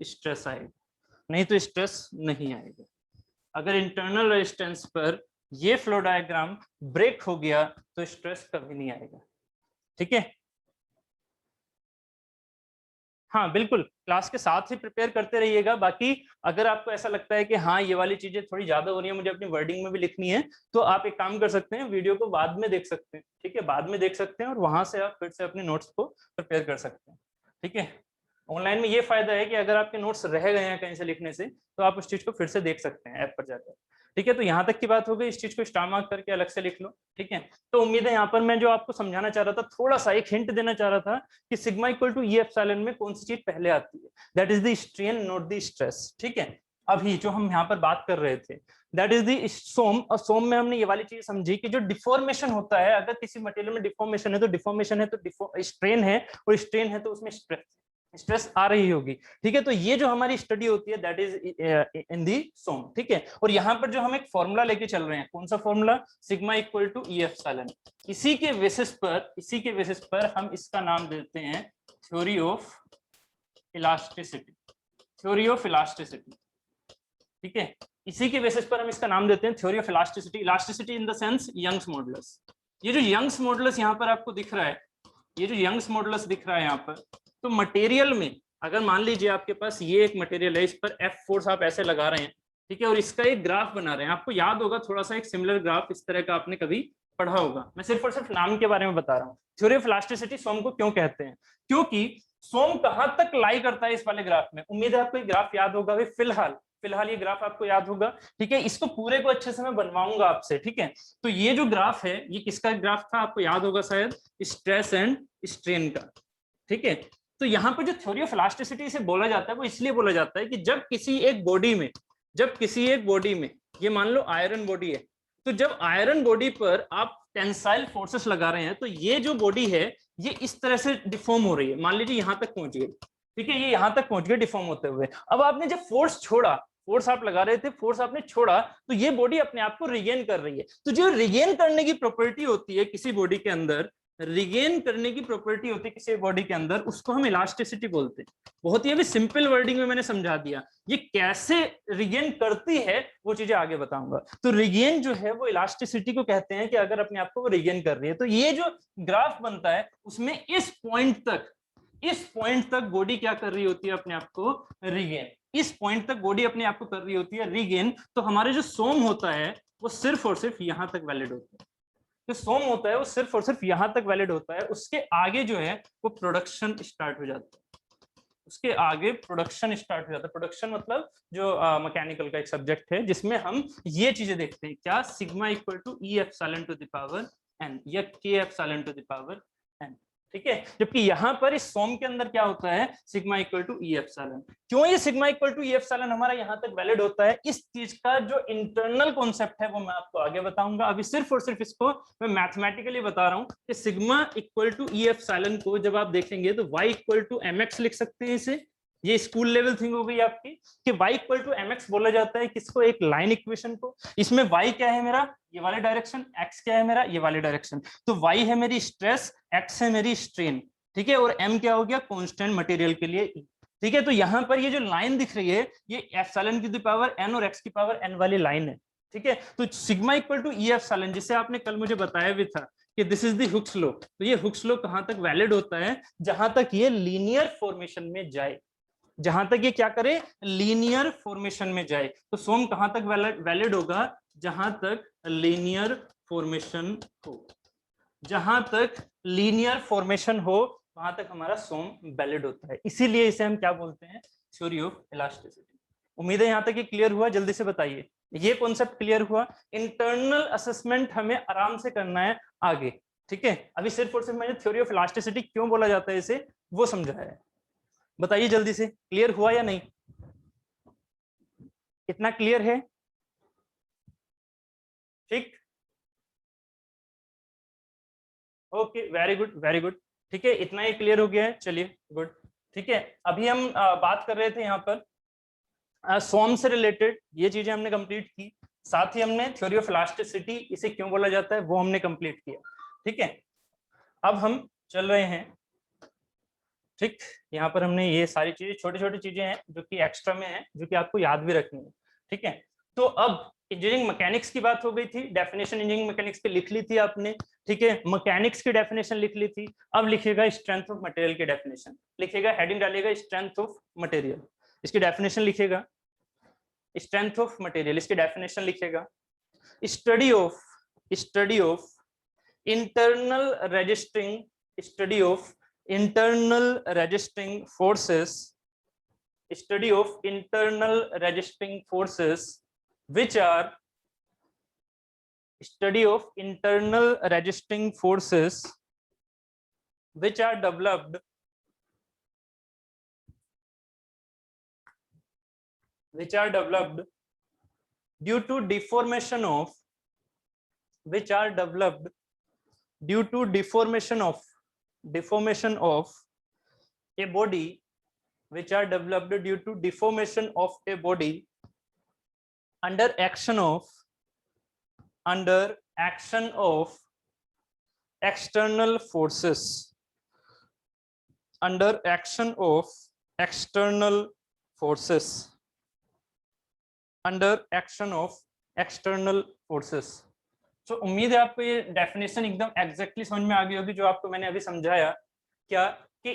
स्ट्रेस आएगा, नहीं तो स्ट्रेस नहीं आएगा। अगर इंटरनल रेजिस्टेंस पर ये फ्लो डायग्राम ब्रेक हो गया तो स्ट्रेस कभी नहीं आएगा, ठीक है। हाँ बिल्कुल, क्लास के साथ ही प्रिपेयर करते रहिएगा। बाकी अगर आपको ऐसा लगता है कि हाँ ये वाली चीजें थोड़ी ज्यादा हो रही है, मुझे अपनी वर्डिंग में भी लिखनी है, तो आप एक काम कर सकते हैं, वीडियो को बाद में देख सकते हैं, ठीक है, बाद में देख सकते हैं और वहां से आप फिर से अपने नोट्स को प्रिपेयर कर सकते हैं, ठीक है। ऑनलाइन में ये फायदा है कि अगर आपके नोट्स रह गए हैं कहीं से लिखने से तो आप उस चीज को फिर से देख सकते हैं ऐप पर जाकर, ठीक है। तो यहाँ तक की बात हो गई, इस चीज को स्टार मार्क करके अलग से लिख लो, ठीक है। तो उम्मीद है यहाँ पर मैं जो आपको समझाना चाह रहा था, थोड़ा सा एक हिंट देना चाह रहा था कि sigma equal to E epsilon में कौन सी चीज पहले आती है, that is the strain not the stress, ठीक है। अभी जो हम यहाँ पर बात कर रहे थे दैट इज द सोम, और सोम में हमने ये वाली चीज समझी कि जो डिफॉर्मेशन होता है, अगर किसी मटेरियल में डिफॉर्मेशन है तो डिफॉर्मेशन है तो स्ट्रेन है, और स्ट्रेन है तो उसमें स्ट्रेस आ रही होगी, ठीक है। तो ये जो हमारी स्टडी होती है दैट इज इन दी सोम, ठीक है। और यहाँ पर जो हम एक फॉर्मूला लेके चल रहे हैं, कौन सा formula, sigma equal to E epsilon, इसी के बेसिस पर हम इसका नाम देते हैं theory of elasticity, theory of elasticity, ठीक है। इसी के बेसिस पर हम इसका नाम देते हैं theory of elasticity, elasticity in the sense Young's modulus. ये जो यंग्स मॉडुलस यहाँ पर आपको दिख रहा है, ये जो यंग्स मॉडुलस दिख रहा है यहाँ पर, तो मटेरियल में अगर मान लीजिए आपके पास ये एक मटेरियल है, इस पर एफ फोर्स आप ऐसे लगा रहे हैं, ठीक है, और इसका एक ग्राफ बना रहे हैं, आपको याद होगा थोड़ा सा एक सिमिलर ग्राफ इस तरह का आपने कभी पढ़ा होगा, मैं सिर्फ और सिर्फ नाम के बारे में बता रहा हूँ। थ्योरी ऑफ इलास्टिसिटी सोम को क्यों कहते हैं, क्योंकि सोम कहां तक लाई करता है इस वाले ग्राफ में, उम्मीद है आपको ये ग्राफ याद होगा, फिलहाल ये ग्राफ आपको याद होगा, ठीक है। इसको पूरे को अच्छे से मैं बनवाऊंगा आपसे, ठीक है। तो ये जो ग्राफ है ये किसका ग्राफ था, आपको याद होगा शायद, स्ट्रेस एंड स्ट्रेन का, ठीक है। तो यहाँ पर जो थ्योरी ऑफ इलास्टिसिटी से बोला जाता है वो इसलिए बोला जाता है कि जब किसी एक बॉडी में ये मान लो आयरन बॉडी है, तो जब आयरन बॉडी पर आप टेंसाइल फोर्सेस लगा रहे हैं तो ये जो बॉडी है ये इस तरह से डिफॉर्म हो रही है, मान लीजिए यहां तक पहुंच गई, ठीक है, ये यहां तक पहुंच गए डिफॉर्म होते हुए। अब आपने जब फोर्स छोड़ा, फोर्स आप लगा रहे थे, फोर्स आपने छोड़ा, तो ये बॉडी अपने आप को रिगेन कर रही है। तो जो रिगेन करने की प्रॉपर्टी होती है किसी बॉडी के अंदर, रिगेन करने की प्रॉपर्टी होती है किसी बॉडी के अंदर, उसको हम इलास्टिसिटी बोलते हैं। बहुत ही अभी सिंपल वर्डिंग में मैंने समझा दिया, ये कैसे रिगेन करती है वो चीजें आगे बताऊंगा। तो रिगेन जो है वो इलास्टिसिटी को कहते हैं कि अगर अपने आप को वो रिगेन कर रही है। तो ये जो ग्राफ बनता है उसमें इस पॉइंट तक बॉडी क्या कर रही होती है, अपने आप को रिगेन, इस पॉइंट तक बॉडी अपने आप को कर रही होती है रिगेन। तो हमारे जो सोम होता है वो सिर्फ और सिर्फ यहां तक वैलिड होता है, जो सोम होता है वो सिर्फ और सिर्फ यहां तक वैलिड होता है, उसके आगे जो है वो प्रोडक्शन स्टार्ट हो जाता है, उसके आगे प्रोडक्शन स्टार्ट हो जाता है। प्रोडक्शन मतलब जो मैकेनिकल का एक सब्जेक्ट है जिसमें हम ये चीजें देखते हैं, क्या, sigma equal to E epsilon to the power n या K epsilon to the power n, ठीक है। जबकि यहां पर इस सोम के अंदर क्या होता है, sigma equal to E epsilon. क्यों ये sigma equal to E epsilon हमारा यहां तक वैलिड होता है, इस चीज का जो इंटरनल कॉन्सेप्ट है वो मैं आपको आगे बताऊंगा। अभी सिर्फ और सिर्फ इसको मैं मैथमेटिकली बता रहा हूं कि sigma equal to E epsilon को जब आप देखेंगे तो y इक्वल टू mx लिख सकते हैं इसे, ये स्कूल लेवल थिंग हो गई आपकी कि y इक्वल टू mx बोला जाता है किसको, एक लाइन इक्वेशन को। इसमें y क्या है मेरा, ये वाले डायरेक्शन, x क्या है मेरा, ये वाले डायरेक्शन। तो y है मेरी स्ट्रेस, x है मेरी स्ट्रेन, ठीक है, और m क्या हो गया, कांस्टेंट मटेरियल के लिए E, ठीक है। तो यहाँ पर ये जो लाइन दिख रही है ये एप्सिलॉन की पावर n और x की पावर n वाली लाइन है, ठीक है। तो sigma equal to E epsilon, जिसे आपने कल मुझे बताया भी था कि this is the Hooke's law, तो ये हुक्स लॉ कहां तक वैलिड होता है, जहां तक ये लीनियर फॉर्मेशन में जाए, जहां तक ये क्या करे, लीनियर फॉर्मेशन में जाए। तो सोम कहां तक वैलिड होगा, जहां तक लीनियर फॉर्मेशन हो, जहां तक लीनियर फॉर्मेशन हो वहां तक हमारा सोम वैलिड होता है। इसीलिए इसे हम क्या बोलते हैं, थ्योरी ऑफ इलास्टिसिटी। उम्मीद है यहां तक ये क्लियर हुआ, जल्दी से बताइए, ये कॉन्सेप्ट क्लियर हुआ। इंटरनल असेसमेंट हमें आराम से करना है आगे, ठीक है। अभी सिर्फ और सिर्फ मैंने थ्योरी ऑफ इलास्टिसिटी क्यों बोला जाता है इसे वो समझाया है। बताइए जल्दी से, क्लियर हुआ या नहीं, कितना क्लियर है, ठीक, okay, very good very good. ठीक है, इतना ही क्लियर हो गया है, चलिए गुड। ठीक है, अभी हम बात कर रहे थे यहाँ पर सोम से रिलेटेड, ये चीजें हमने कंप्लीट की। साथ ही हमने थ्योरी ऑफ इलास्टिसिटी, इसे क्यों बोला जाता है, वो हमने कंप्लीट किया। ठीक है, अब हम चल रहे हैं। ठीक, यहाँ पर हमने ये सारी चीजें, छोटी छोटी चीजें हैं जो कि एक्स्ट्रा में है, जो कि आपको याद भी रखनी है। ठीक है, तो अब इंजीनियरिंग मैकेनिक्स की बात हो गई थी, डेफिनेशन इंजीनियरिंग मैकेनिक्स की लिख ली थी आपने। ठीक है, मैकेनिक्स की डेफिनेशन लिख ली थी। अब लिखिएगा स्ट्रेंथ ऑफ मटेरियल की डेफिनेशन, लिखिएगा, हेडिंग डालिएगा स्ट्रेंथ ऑफ मटेरियल, इसकी डेफिनेशन लिखिएगा। स्ट्रेंथ ऑफ मटेरियल, इसकी डेफिनेशन लिखिएगा। Study of internal registering study of internal registering forces, study of internal registering forces which are study of internal registering forces which are developed due to deformation of which are developed due to deformation of a body, which are developed due to deformation of a body under action of external forces, under action of external forces, under action of external forces। तो उम्मीद है आपको ये definition एकदम exactly समझ में आ गई होगी, जो आपको मैंने अभी समझाया। क्या कि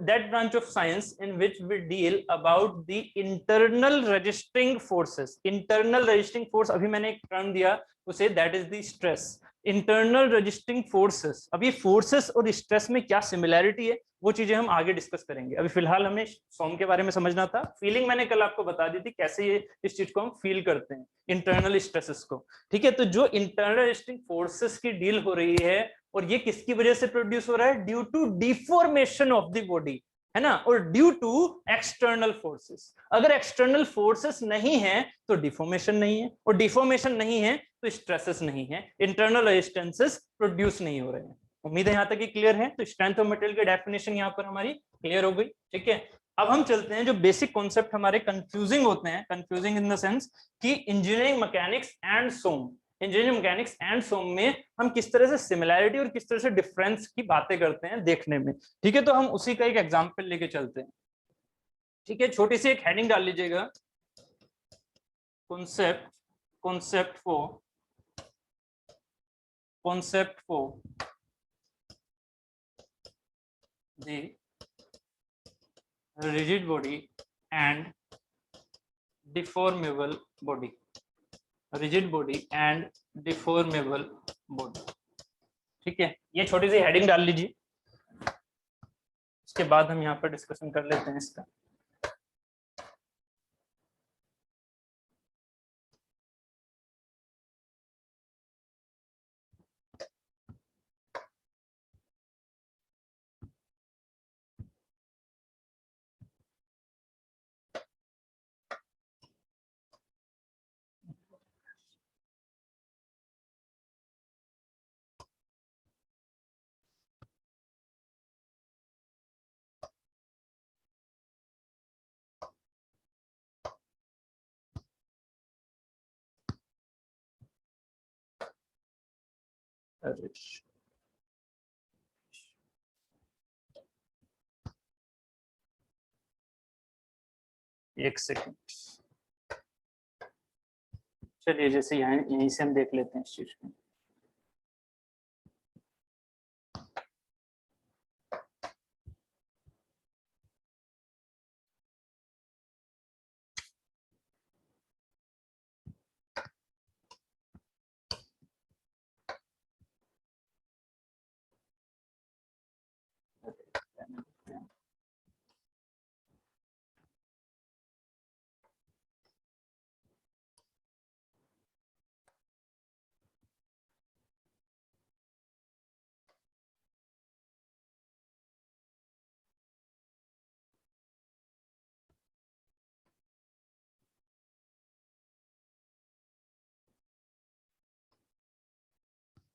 that branch of science in which we deal about the internal registering forces, internal registering force, अभी मैंने एक टर्म दिया उसे, that is the stress, internal registering forces. अब ये फोर्सेस और स्ट्रेस में क्या सिमिलैरिटी है, वो चीजें हम आगे डिस्कस करेंगे। अभी फिलहाल हमें सोम के बारे में समझना था। फीलिंग मैंने कल आपको बता दी थी, कैसे ये इस चीज को हम फील करते हैं, इंटरनल स्ट्रेसेस को। ठीक है, तो जो इंटरनल रजिस्टरिंग फोर्सेस की डील हो रही है, और ये किसकी वजह से प्रोड्यूस हो रहा है, due to deformation of the body, है ना, और ड्यू टू एक्सटर्नल फोर्सेस। अगर एक्सटर्नल फोर्सेस नहीं है तो डिफॉर्मेशन नहीं है, और डिफॉर्मेशन नहीं है तो स्ट्रेसेस नहीं है, इंटरनल रेजिस्टेंसेस प्रोड्यूस नहीं हो रहे हैं। उम्मीद है यहां तक ये क्लियर है। तो स्ट्रेंथ ऑफ मटेरियल की डेफिनेशन यहां पर हमारी क्लियर हो गई। ठीक है, अब हम चलते हैं, जो बेसिक कॉन्सेप्ट हमारे कंफ्यूजिंग होते हैं, कंफ्यूजिंग इन द सेंस कि engineering mechanics and SOM, engineering mechanics and SOM में हम किस तरह से सिमिलैरिटी और किस तरह से डिफरेंस की बातें करते हैं देखने में। ठीक है, तो हम उसी का एक एग्जांपल लेके चलते हैं। ठीक है, छोटी सी एक हेडिंग डाल लीजिएगा, concept for the rigid body and deformable body, rigid body and deformable body। ठीक है, ये छोटी सी हेडिंग डाल लीजिए, उसके बाद हम यहाँ पर डिस्कशन कर लेते हैं इसका। एक सेकंड, चलिए, जैसे यहाँ यहीं से हम देख लेते हैं इस चीज को।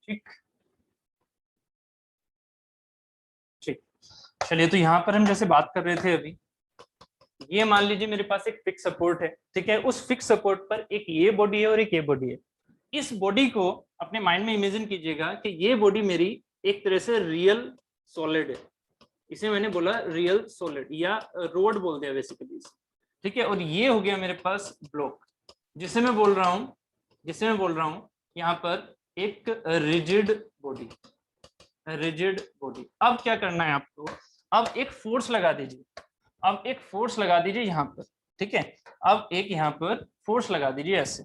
ठीक ठीक, चलिए तो यहाँ पर हम जैसे बात कर रहे थे अभी, ये मान लीजिए मेरे पास एक फिक्स सपोर्ट है, ठीक है, उस फिक्स सपोर्ट पर एक ये बॉडी है और एक ये बॉडी है। इस बॉडी को अपने माइंड में इमेजिन कीजिएगा कि ये बॉडी मेरी एक तरह से रियल सॉलिड है, इसे मैंने बोला रियल सॉलिड या रोड बोल दिया बेसिकली, ठीक है, और ये हो गया मेरे पास ब्लॉक, जिसे मैं बोल रहा हूं यहाँ पर एक रिजिड बॉडी, रिजिड बॉडी। अब क्या करना है आपको, अब एक फोर्स लगा दीजिए, अब एक फोर्स लगा दीजिए यहाँ पर, ठीक है, अब एक यहाँ पर फोर्स लगा दीजिए ऐसे,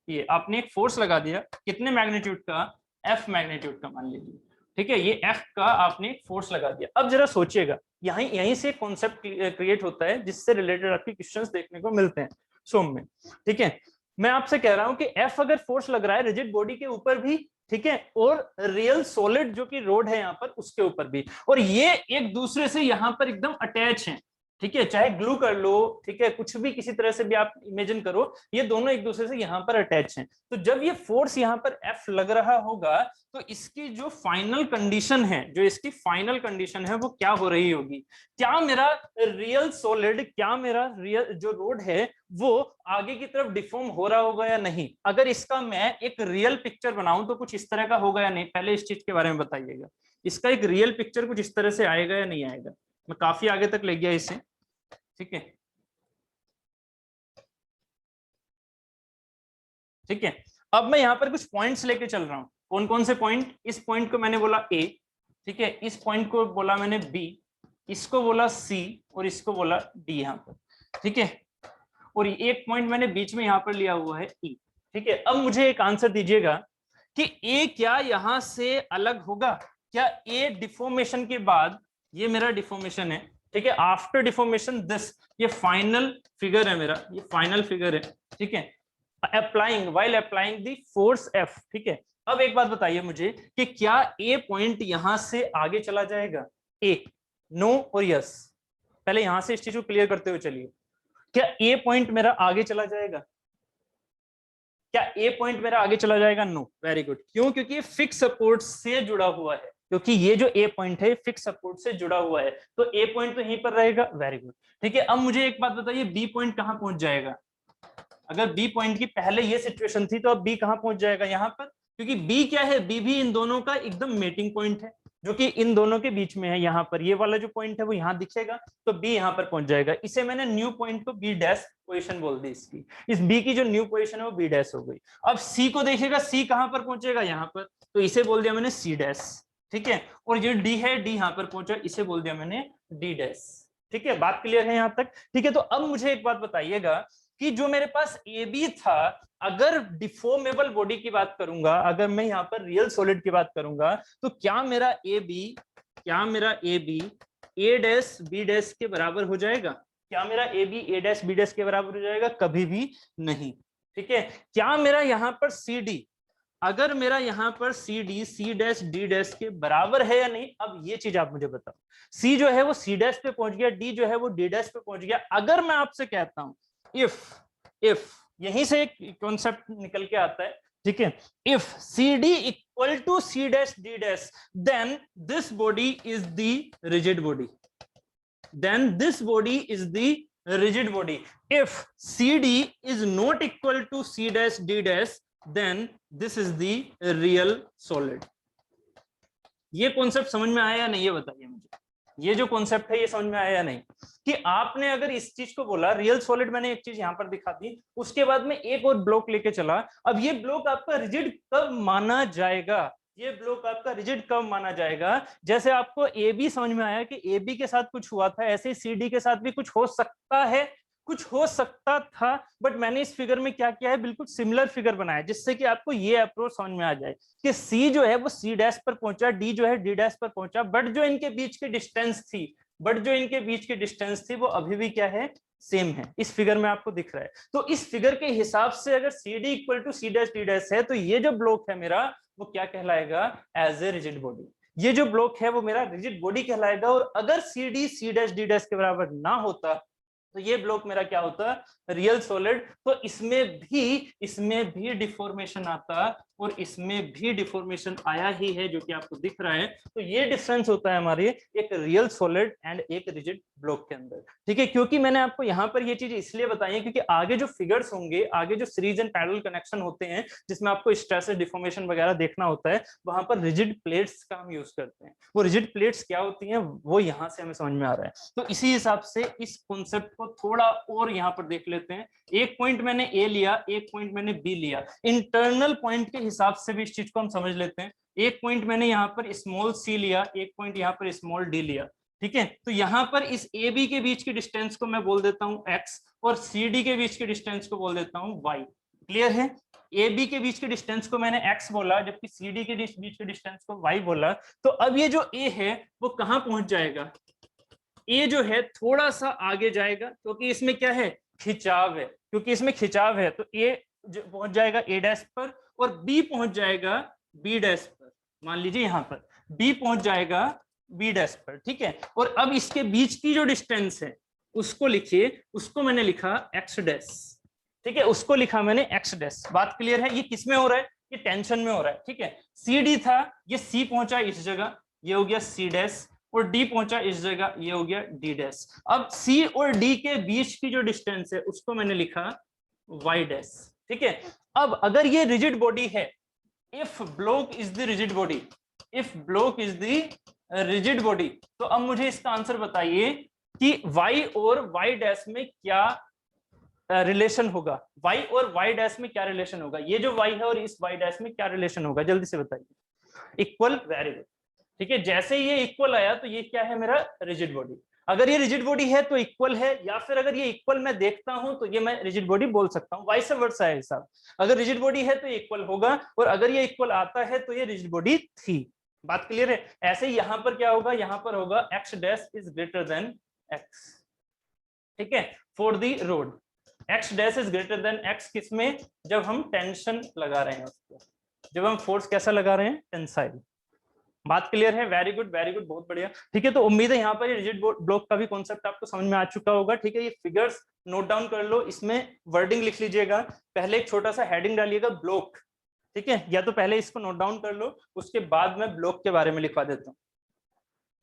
ये आपने एक फोर्स लगा दिया, कितने मैग्नीट्यूड का, एफ मैग्नीट्यूड का मान लीजिए, ठीक है, ये एफ का आपने एक फोर्स लगा दिया। अब जरा सोचिएगा, यहीं से कॉन्सेप्ट क्रिएट होता है जिससे रिलेटेड आपके क्वेश्चंस देखने को मिलते हैं सोम में, ठीक है। मैं आपसे कह रहा हूं कि एफ अगर फोर्स लग रहा है रिजिड बॉडी के ऊपर भी, ठीक है, और रियल सॉलिड जो कि रोड है यहाँ पर उसके ऊपर भी, और ये एक दूसरे से यहाँ पर एकदम अटैच हैं, ठीक है, चाहे ग्लू कर लो, ठीक है, कुछ भी किसी तरह से भी आप इमेजिन करो, ये दोनों एक दूसरे से यहाँ पर अटैच हैं। तो जब ये फोर्स यहाँ पर एफ लग रहा होगा तो इसकी जो फाइनल कंडीशन है, जो इसकी फाइनल कंडीशन है वो क्या हो रही होगी, क्या मेरा रियल सॉलिड, क्या मेरा रियल जो रोड है वो आगे की तरफ डिफॉर्म हो रहा होगा या नहीं। अगर इसका मैं एक रियल पिक्चर बनाऊं तो कुछ इस तरह का होगा या नहीं, पहले इस चीज के बारे में बताइएगा, इसका एक रियल पिक्चर कुछ इस तरह से आएगा या नहीं आएगा। मैं काफी आगे तक ले गया इसे, ठीक है, ठीक है। अब मैं यहाँ पर कुछ पॉइंट्स लेके चल रहा हूँ, कौन कौन से पॉइंट, इस पॉइंट को मैंने बोला ए, ठीक है, इस पॉइंट को बोला मैंने बी, इसको बोला सी और इसको बोला डी यहाँ पर, ठीक है, और एक पॉइंट मैंने बीच में यहाँ पर लिया हुआ है ई, ठीक है। अब मुझे एक आंसर दीजिएगा कि ए क्या यहाँ से अलग होगा, क्या ए डिफॉर्मेशन के बाद, ये मेरा डिफॉर्मेशन है, ठीक है, आफ्टर डिफॉर्मेशन दिस, ये फाइनल फिगर है मेरा, ये फाइनल फिगर है, ठीक है, applying while applying the force F, ठीक है। अब एक बात बताइए मुझे कि क्या ए पॉइंट यहां से आगे चला जाएगा, ए, नो और यस। पहले यहां से इस चीज को क्लियर करते हुए चलिए, क्या ए पॉइंट मेरा आगे चला जाएगा, क्या ए पॉइंट मेरा आगे चला जाएगा, नो, वेरी गुड। क्यों, क्योंकि ये फिक्स सपोर्ट से जुड़ा हुआ है, क्योंकि ये जो ए पॉइंट है फिक्स सपोर्ट से जुड़ा हुआ है, तो ए पॉइंट तो यहीं पर रहेगा, वेरी गुड, ठीक है। अब मुझे एक बात बताइए, बी पॉइंट कहां पहुंच जाएगा, अगर बी पॉइंट की पहले ये सिचुएशन थी तो अब बी कहां पहुंच जाएगा, यहां पर, क्योंकि बी क्या है, बी भी इन दोनों का एकदम मेटिंग पॉइंट है, जो कि इन दोनों के बीच में है, यहाँ पर ये वाला जो पॉइंट है वो यहाँ दिखेगा, तो बी यहाँ पर पहुंच जाएगा। इसे मैंने न्यू पॉइंट को बी डैश पोजीशन बोल दी इसकी, इस बी की जो न्यू पोजीशन है वो बी डैश हो गई। अब सी को देखिएगा, सी कहां पर पहुंचेगा, यहाँ पर, तो इसे बोल दिया मैंने सी डैश, ठीक है, और जो डी है, डी यहाँ पर पहुंचा, इसे बोल दिया मैंने डी डैश, ठीक है, बात क्लियर है यहाँ तक, ठीक है। तो अब मुझे एक बात बताइएगा कि जो मेरे पास ए बी था, अगर डिफॉर्मेबल बॉडी की बात करूंगा, अगर मैं यहाँ पर रियल सॉलिड की बात करूंगा, तो क्या मेरा A B A dash B dash के बराबर हो जाएगा, क्या मेरा A B A dash B dash के बराबर हो जाएगा, कभी भी नहीं, ठीक है। क्या मेरा यहाँ पर सी डी, अगर मेरा यहाँ पर C D C dash D dash के बराबर है या नहीं, अब ये चीज आप मुझे बताओ। सी जो है वो सी डैश पे पहुंच गया, डी जो है वो डी डैश पे पहुंच गया। अगर मैं आपसे कहता हूं इफ यहीं से एक कॉन्सेप्ट निकल के आता है, ठीक है, if C D equal to C dash D dash, then this body is the rigid body, then this body is the rigid body. If CD is not equal to C dash D dash, then this is the real solid. ये concept समझ में आया या नहीं, ये बताइए मुझे, ये जो कॉन्सेप्ट है ये समझ में आया या नहीं, कि आपने अगर इस चीज को बोला रियल सॉलिड, मैंने एक चीज यहां पर दिखा दी, उसके बाद में एक और ब्लॉक लेके चला, अब ये ब्लॉक आपका रिजिड कब माना जाएगा, ये ब्लॉक आपका रिजिड कब माना जाएगा, जैसे आपको ए बी समझ में आया कि ए बी के साथ कुछ हुआ था, ऐसे ही सी डी के साथ भी कुछ हो सकता है, कुछ हो सकता था, बट मैंने इस फिगर में क्या किया है, बिल्कुल सिमिलर फिगर बनाया, जिससे कि आपको ये अप्रोच समझ में आ जाए कि सी जो है वो सी डैश पर पहुंचा, डी जो है डी डैश पर पहुंचा, बट जो इनके बीच की डिस्टेंस थी वो अभी भी क्या है, सेम है, इस फिगर में आपको दिख रहा है। तो इस फिगर के हिसाब से अगर C D equal to C dash D dash है, तो ये जो ब्लॉक है मेरा वो क्या कहलाएगा, एज ए रिजिड बॉडी, ये जो ब्लॉक है वो मेरा रिजिड बॉडी कहलाएगा। और अगर C D C dash D dash के बराबर ना होता तो ये ब्लॉक मेरा क्या होता है, रियल सॉलिड। तो इसमें भी डिफॉर्मेशन आता और इसमें भी डिफॉर्मेशन आया ही है, जो कि आपको दिख रहा है। तो ये डिफरेंस होता है हमारे एक रियल सॉलिड एंड एक रिजिड ब्लॉक के अंदर, ठीक है। क्योंकि मैंने आपको यहाँ पर ये चीज इसलिए बताई है क्योंकि आगे जो फिगर्स होंगे, आगे जो सीरीज एंड पैरेलल कनेक्शन होते हैं जिसमें आपको स्ट्रेस डिफॉर्मेशन वगैरह देखना होता है, वहां पर रिजिड प्लेट्स का हम यूज करते हैं। वो रिजिड प्लेट्स क्या होती हैं वो यहाँ से हमें समझ में आ रहा है। तो इसी हिसाब से इस कॉन्सेप्ट को थोड़ा और यहाँ पर देख लेते हैं। एक पॉइंट मैंने ए लिया, एक पॉइंट मैंने बी लिया, इंटरनल पॉइंट के हिसाब से भी इस चीज को हम समझ लेते हैं। एक पॉइंट मैंने यहाँ पर स्मॉल सी लिया, एक पॉइंट यहाँ पर स्मॉल डी लिया, ठीक है। तो यहाँ पर इस ए बी के बीच की डिस्टेंस को मैं बोल देता हूँ एक्स और सी डी के बीच की डिस्टेंस को बोल देता हूँ वाई। क्लियर है? ए बी के बीच के डिस्टेंस को मैंने एक्स बोला, जबकि सी डी के बीच के डिस्टेंस को वाई बोला। तो अब ये जो ए है वो कहाँ पहुंच जाएगा, ए जो है थोड़ा सा आगे जाएगा, क्योंकि इसमें क्या है, खिंचाव है। क्योंकि इसमें खिंचाव है तो ए पहुंच जाएगा ए डैश पर और बी पहुंच जाएगा बी डैश पर। मान लीजिए यहाँ पर बी पहुंच जाएगा बी डैश पर, ठीक है। और अब इसके बीच की जो डिस्टेंस है उसको लिखिए, उसको मैंने लिखा एक्स डैश, ठीक है, उसको लिखा मैंने एक्स डैश। बात क्लियर है? ये किस में हो रहा है, ये टेंशन में हो रहा है, ठीक है। सी डी था, ये सी पहुंचा इस जगह, ये हो गया सी डैश, और डी पहुंचा इस जगह, ये हो गया डी डैश। अब सी और डी के बीच की जो डिस्टेंस है उसको मैंने लिखा वाई डैश, ठीक है। अब अगर ये रिजिड बॉडी है, if block is the rigid body, if block is the rigid body, तो अब मुझे इसका आंसर बताइए कि y और y डैश में क्या रिलेशन होगा, y और y डैश में क्या रिलेशन होगा, ये जो y है और इस y डैश में क्या रिलेशन होगा, जल्दी से बताइए। इक्वल, वेरी गुड, ठीक है। जैसे ये इक्वल आया तो ये क्या है, मेरा रिजिड बॉडी। अगर ये रिजिड बॉडी है तो इक्वल है, या फिर अगर ये इक्वल मैं देखता हूं तो ये मैं रिजिड बॉडी बोल सकता हूं। वाइस वर्सा है हिसाब, अगर रिजिड बॉडी है तो ये इक्वल होगा, और अगर ये इक्वल आता है तो ये रिजिड बॉडी थी। बात क्लियर है? ऐसे ही यहां पर क्या होगा, यहां पर होगा x dash is greater than x, ठीक है, for the road. X dash is greater than x किसमें, जब हम टेंशन लगा रहे हैं उसको, जब हम फोर्स कैसा लगा रहे हैं, टेंसाइल। बात क्लियर है? वेरी गुड, वेरी गुड, बहुत बढ़िया, ठीक है। तो उम्मीद है यहाँ पर रिजिड ब्लॉक का भी कॉन्सेप्ट आपको समझ में आ चुका होगा, ठीक है। ये फिगर्स नोट डाउन कर लो, इसमें वर्डिंग लिख लीजिएगा, पहले एक छोटा सा हेडिंग डालिएगा ब्लॉक, ठीक है। या तो पहले इसको नोट डाउन कर लो, उसके बाद मैं ब्लॉक के बारे में लिखवा देता हूँ,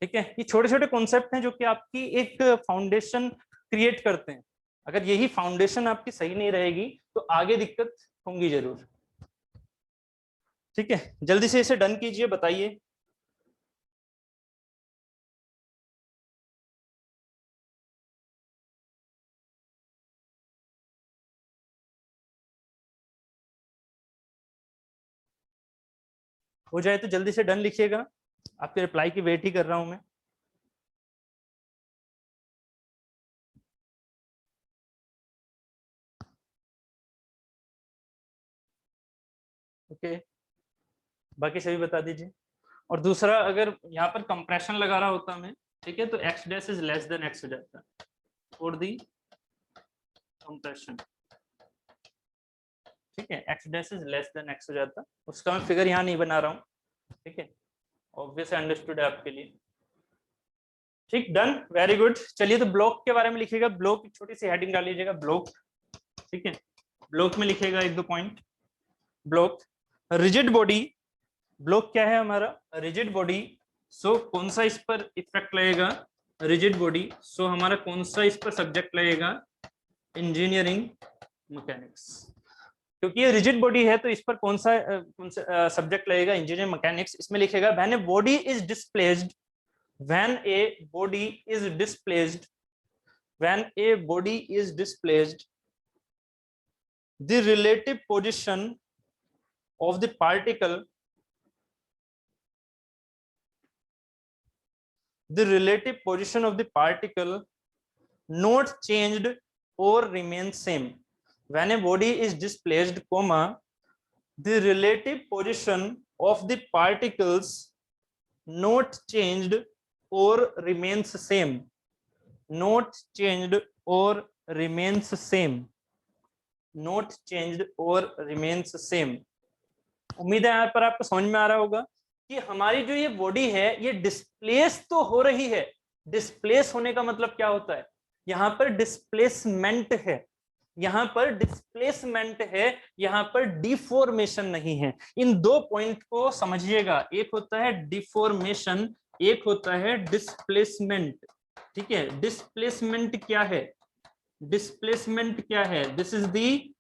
ठीक है। ये छोटे छोटे कॉन्सेप्ट हैं जो कि आपकी एक फाउंडेशन क्रिएट करते हैं। अगर यही फाउंडेशन आपकी सही नहीं रहेगी तो आगे दिक्कत होंगी जरूर, ठीक है। जल्दी से इसे डन कीजिए, बताइए। हो जाए तो जल्दी से डन लिखिएगा, आपके रिप्लाई की वेट ही कर रहा हूं मैं। ओके, बाकी सभी बता दीजिए। और दूसरा, अगर यहाँ पर कंप्रेशन लगा रहा होता मैं, ठीक है, तो x dash is less than x हो जाता फॉर दी कंप्रेशन, ठीक है, x dash is less than x हो जाता। उसका मैं फिगर यहाँ नहीं बना रहा हूँ, ठीक है, ऑब्वियस अंडरस्टूड है आपके लिए, ठीक, डन, वेरी गुड। चलिए तो ब्लॉक के बारे में लिखिएगा, ब्लॉक की छोटी सी हेडिंग डाल लीजिएगा, ब्लॉक, ठीक है। ब्लॉक में लिखिएगा एक दो point. Block rigid body, block क्या है हमारा, रिजिड बॉडी। सो कौन सा इस पर इफेक्ट लगेगा, रिजिड बॉडी। सो हमारा कौन सा इस पर सब्जेक्ट लगेगा, इंजीनियरिंग मैकेनिक्स। क्योंकि ये रिजिड बॉडी है तो इस पर कौन सा सब्जेक्ट लगेगा, इंजीनियरिंग मैकेनिक्स। इसमें लिखेगा when a body is displaced, when a body is displaced, when a body is displaced, the relative position of the particle, the relative position of the particle not changed or remains same. When a body is displaced, comma, the relative position of the particles not changed or remains same, not changed or remains same, not changed or remains same। उम्मीद है यहाँ पर आपको समझ में आ रहा होगा कि हमारी जो ये बॉडी है ये डिस्प्लेस तो हो रही है। डिस्प्लेस होने का मतलब क्या होता है, यहाँ पर डिस्प्लेसमेंट है, यहाँ पर डिस्प्लेसमेंट है, यहाँ पर डिफॉर्मेशन नहीं है। इन दो पॉइंट को समझिएगा, एक होता है डिफॉर्मेशन, एक होता है डिस्प्लेसमेंट। ठीक है, डिस्प्लेसमेंट क्या है, डिस्प्लेसमेंट क्या है, this is the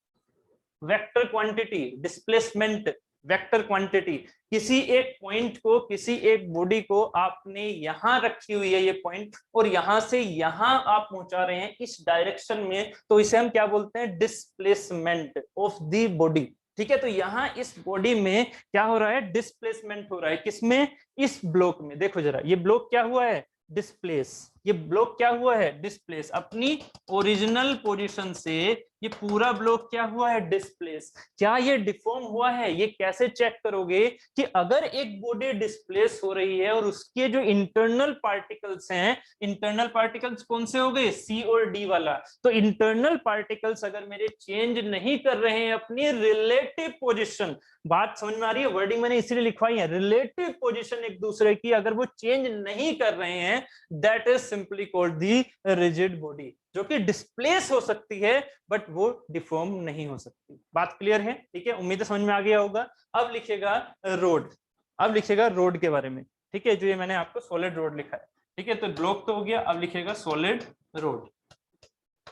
vector quantity, displacement vector quantity. किसी एक पॉइंट को, किसी एक बॉडी को आपने यहां रखी हुई है ये पॉइंट, और यहां से यहां आप पहुंचा रहे हैं इस डायरेक्शन में, तो इसे हम क्या बोलते हैं, डिस्प्लेसमेंट ऑफ द बॉडी। ठीक है, तो यहां इस बॉडी में क्या हो रहा है, डिस्प्लेसमेंट हो रहा है। किसमें, इस ब्लॉक में। देखो जरा, ये ब्लॉक क्या हुआ है, डिस्प्लेस। ये ब्लॉक क्या हुआ है, डिस्प्लेस। अपनी ओरिजिनल पोजीशन से ये पूरा ब्लॉक क्या हुआ है, डिस्प्लेस। क्या ये डिफॉर्म हुआ है, ये कैसे चेक करोगे कि अगर एक बॉडी डिस्प्लेस हो रही है और उसके जो इंटरनल पार्टिकल्स हैं, इंटरनल पार्टिकल्स कौन से हो गए, सी और डी वाला, तो इंटरनल पार्टिकल्स अगर मेरे चेंज नहीं कर रहे हैं अपनी रिलेटिव पोजीशन, बात समझ में आ रही है, वर्डिंग मैंने इसीलिए लिखवाई है, रिलेटिव पोजीशन एक दूसरे की अगर वो चेंज नहीं कर रहे हैं, that is simply called the rigid body, जो कि डिस्प्लेस हो सकती है बट वो डिफॉर्म नहीं हो सकती। बात क्लियर है, ठीक है, उम्मीद है समझ में आ गया होगा। अब लिखेगा रोड, अब लिखेगा रोड के बारे में। ठीक है, जो ये मैंने आपको सॉलिड रोड लिखा है। ठीक है, तो ब्लॉक तो हो गया, अब लिखेगा सॉलिड रोड।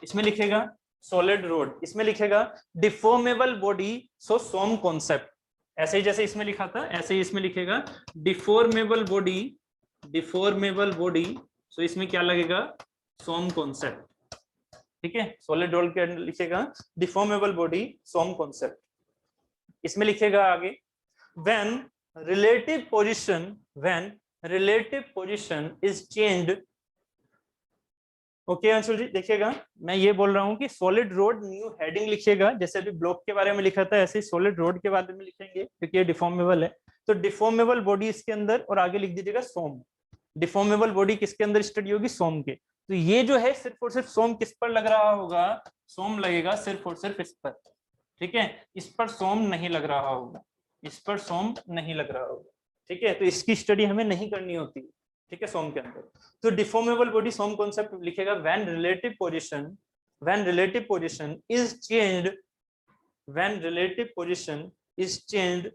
इसमें लिखेगा सॉलिड रोड, इसमें लिखेगा डिफॉर्मेबल बॉडी, सो सोम कॉन्सेप्ट। ऐसे ही जैसे इसमें लिखा था ऐसे ही इसमें लिखेगा डिफॉर्मेबल बॉडी, डिफॉर्मेबल बॉडी, सो इसमें क्या लगेगा, सोम कॉन्सेप्ट। ठीक है, सॉलिड रोड के अंदर लिखेगा डिफॉर्मेबल बॉडी, सोम कॉन्सेप्ट। इसमें लिखेगा आगे when relative position, when relative position is changed. Okay Anshul ji, देखिएगा मैं ये बोल रहा हूँ कि सॉलिड रोड न्यू हेडिंग लिखिएगा, जैसे अभी ब्लॉक के बारे में लिखा था ऐसे ही सॉलिड रोड के बारे में लिखेंगे, क्योंकि ये डिफॉर्मेबल है। तो डिफॉर्मेबल बॉडी इसके अंदर, और आगे लिख दीजिएगा सोम। डिफॉर्मेबल बॉडी किसके अंदर स्टडी होगी, सोम के। तो ये जो है सिर्फ और सिर्फ सोम किस पर लग रहा होगा, सोम लगेगा सिर्फ और सिर्फ इस पर। ठीक है, इस पर सोम नहीं लग रहा होगा, इस पर सोम नहीं लग रहा होगा। ठीक है, तो इसकी स्टडी हमें नहीं करनी होती। ठीक है, सोम के अंदर। तो डिफॉर्मेबल बॉडी सोम कॉन्सेप्ट लिखेगा when relative position, when relative position is changed, when relative position is changed,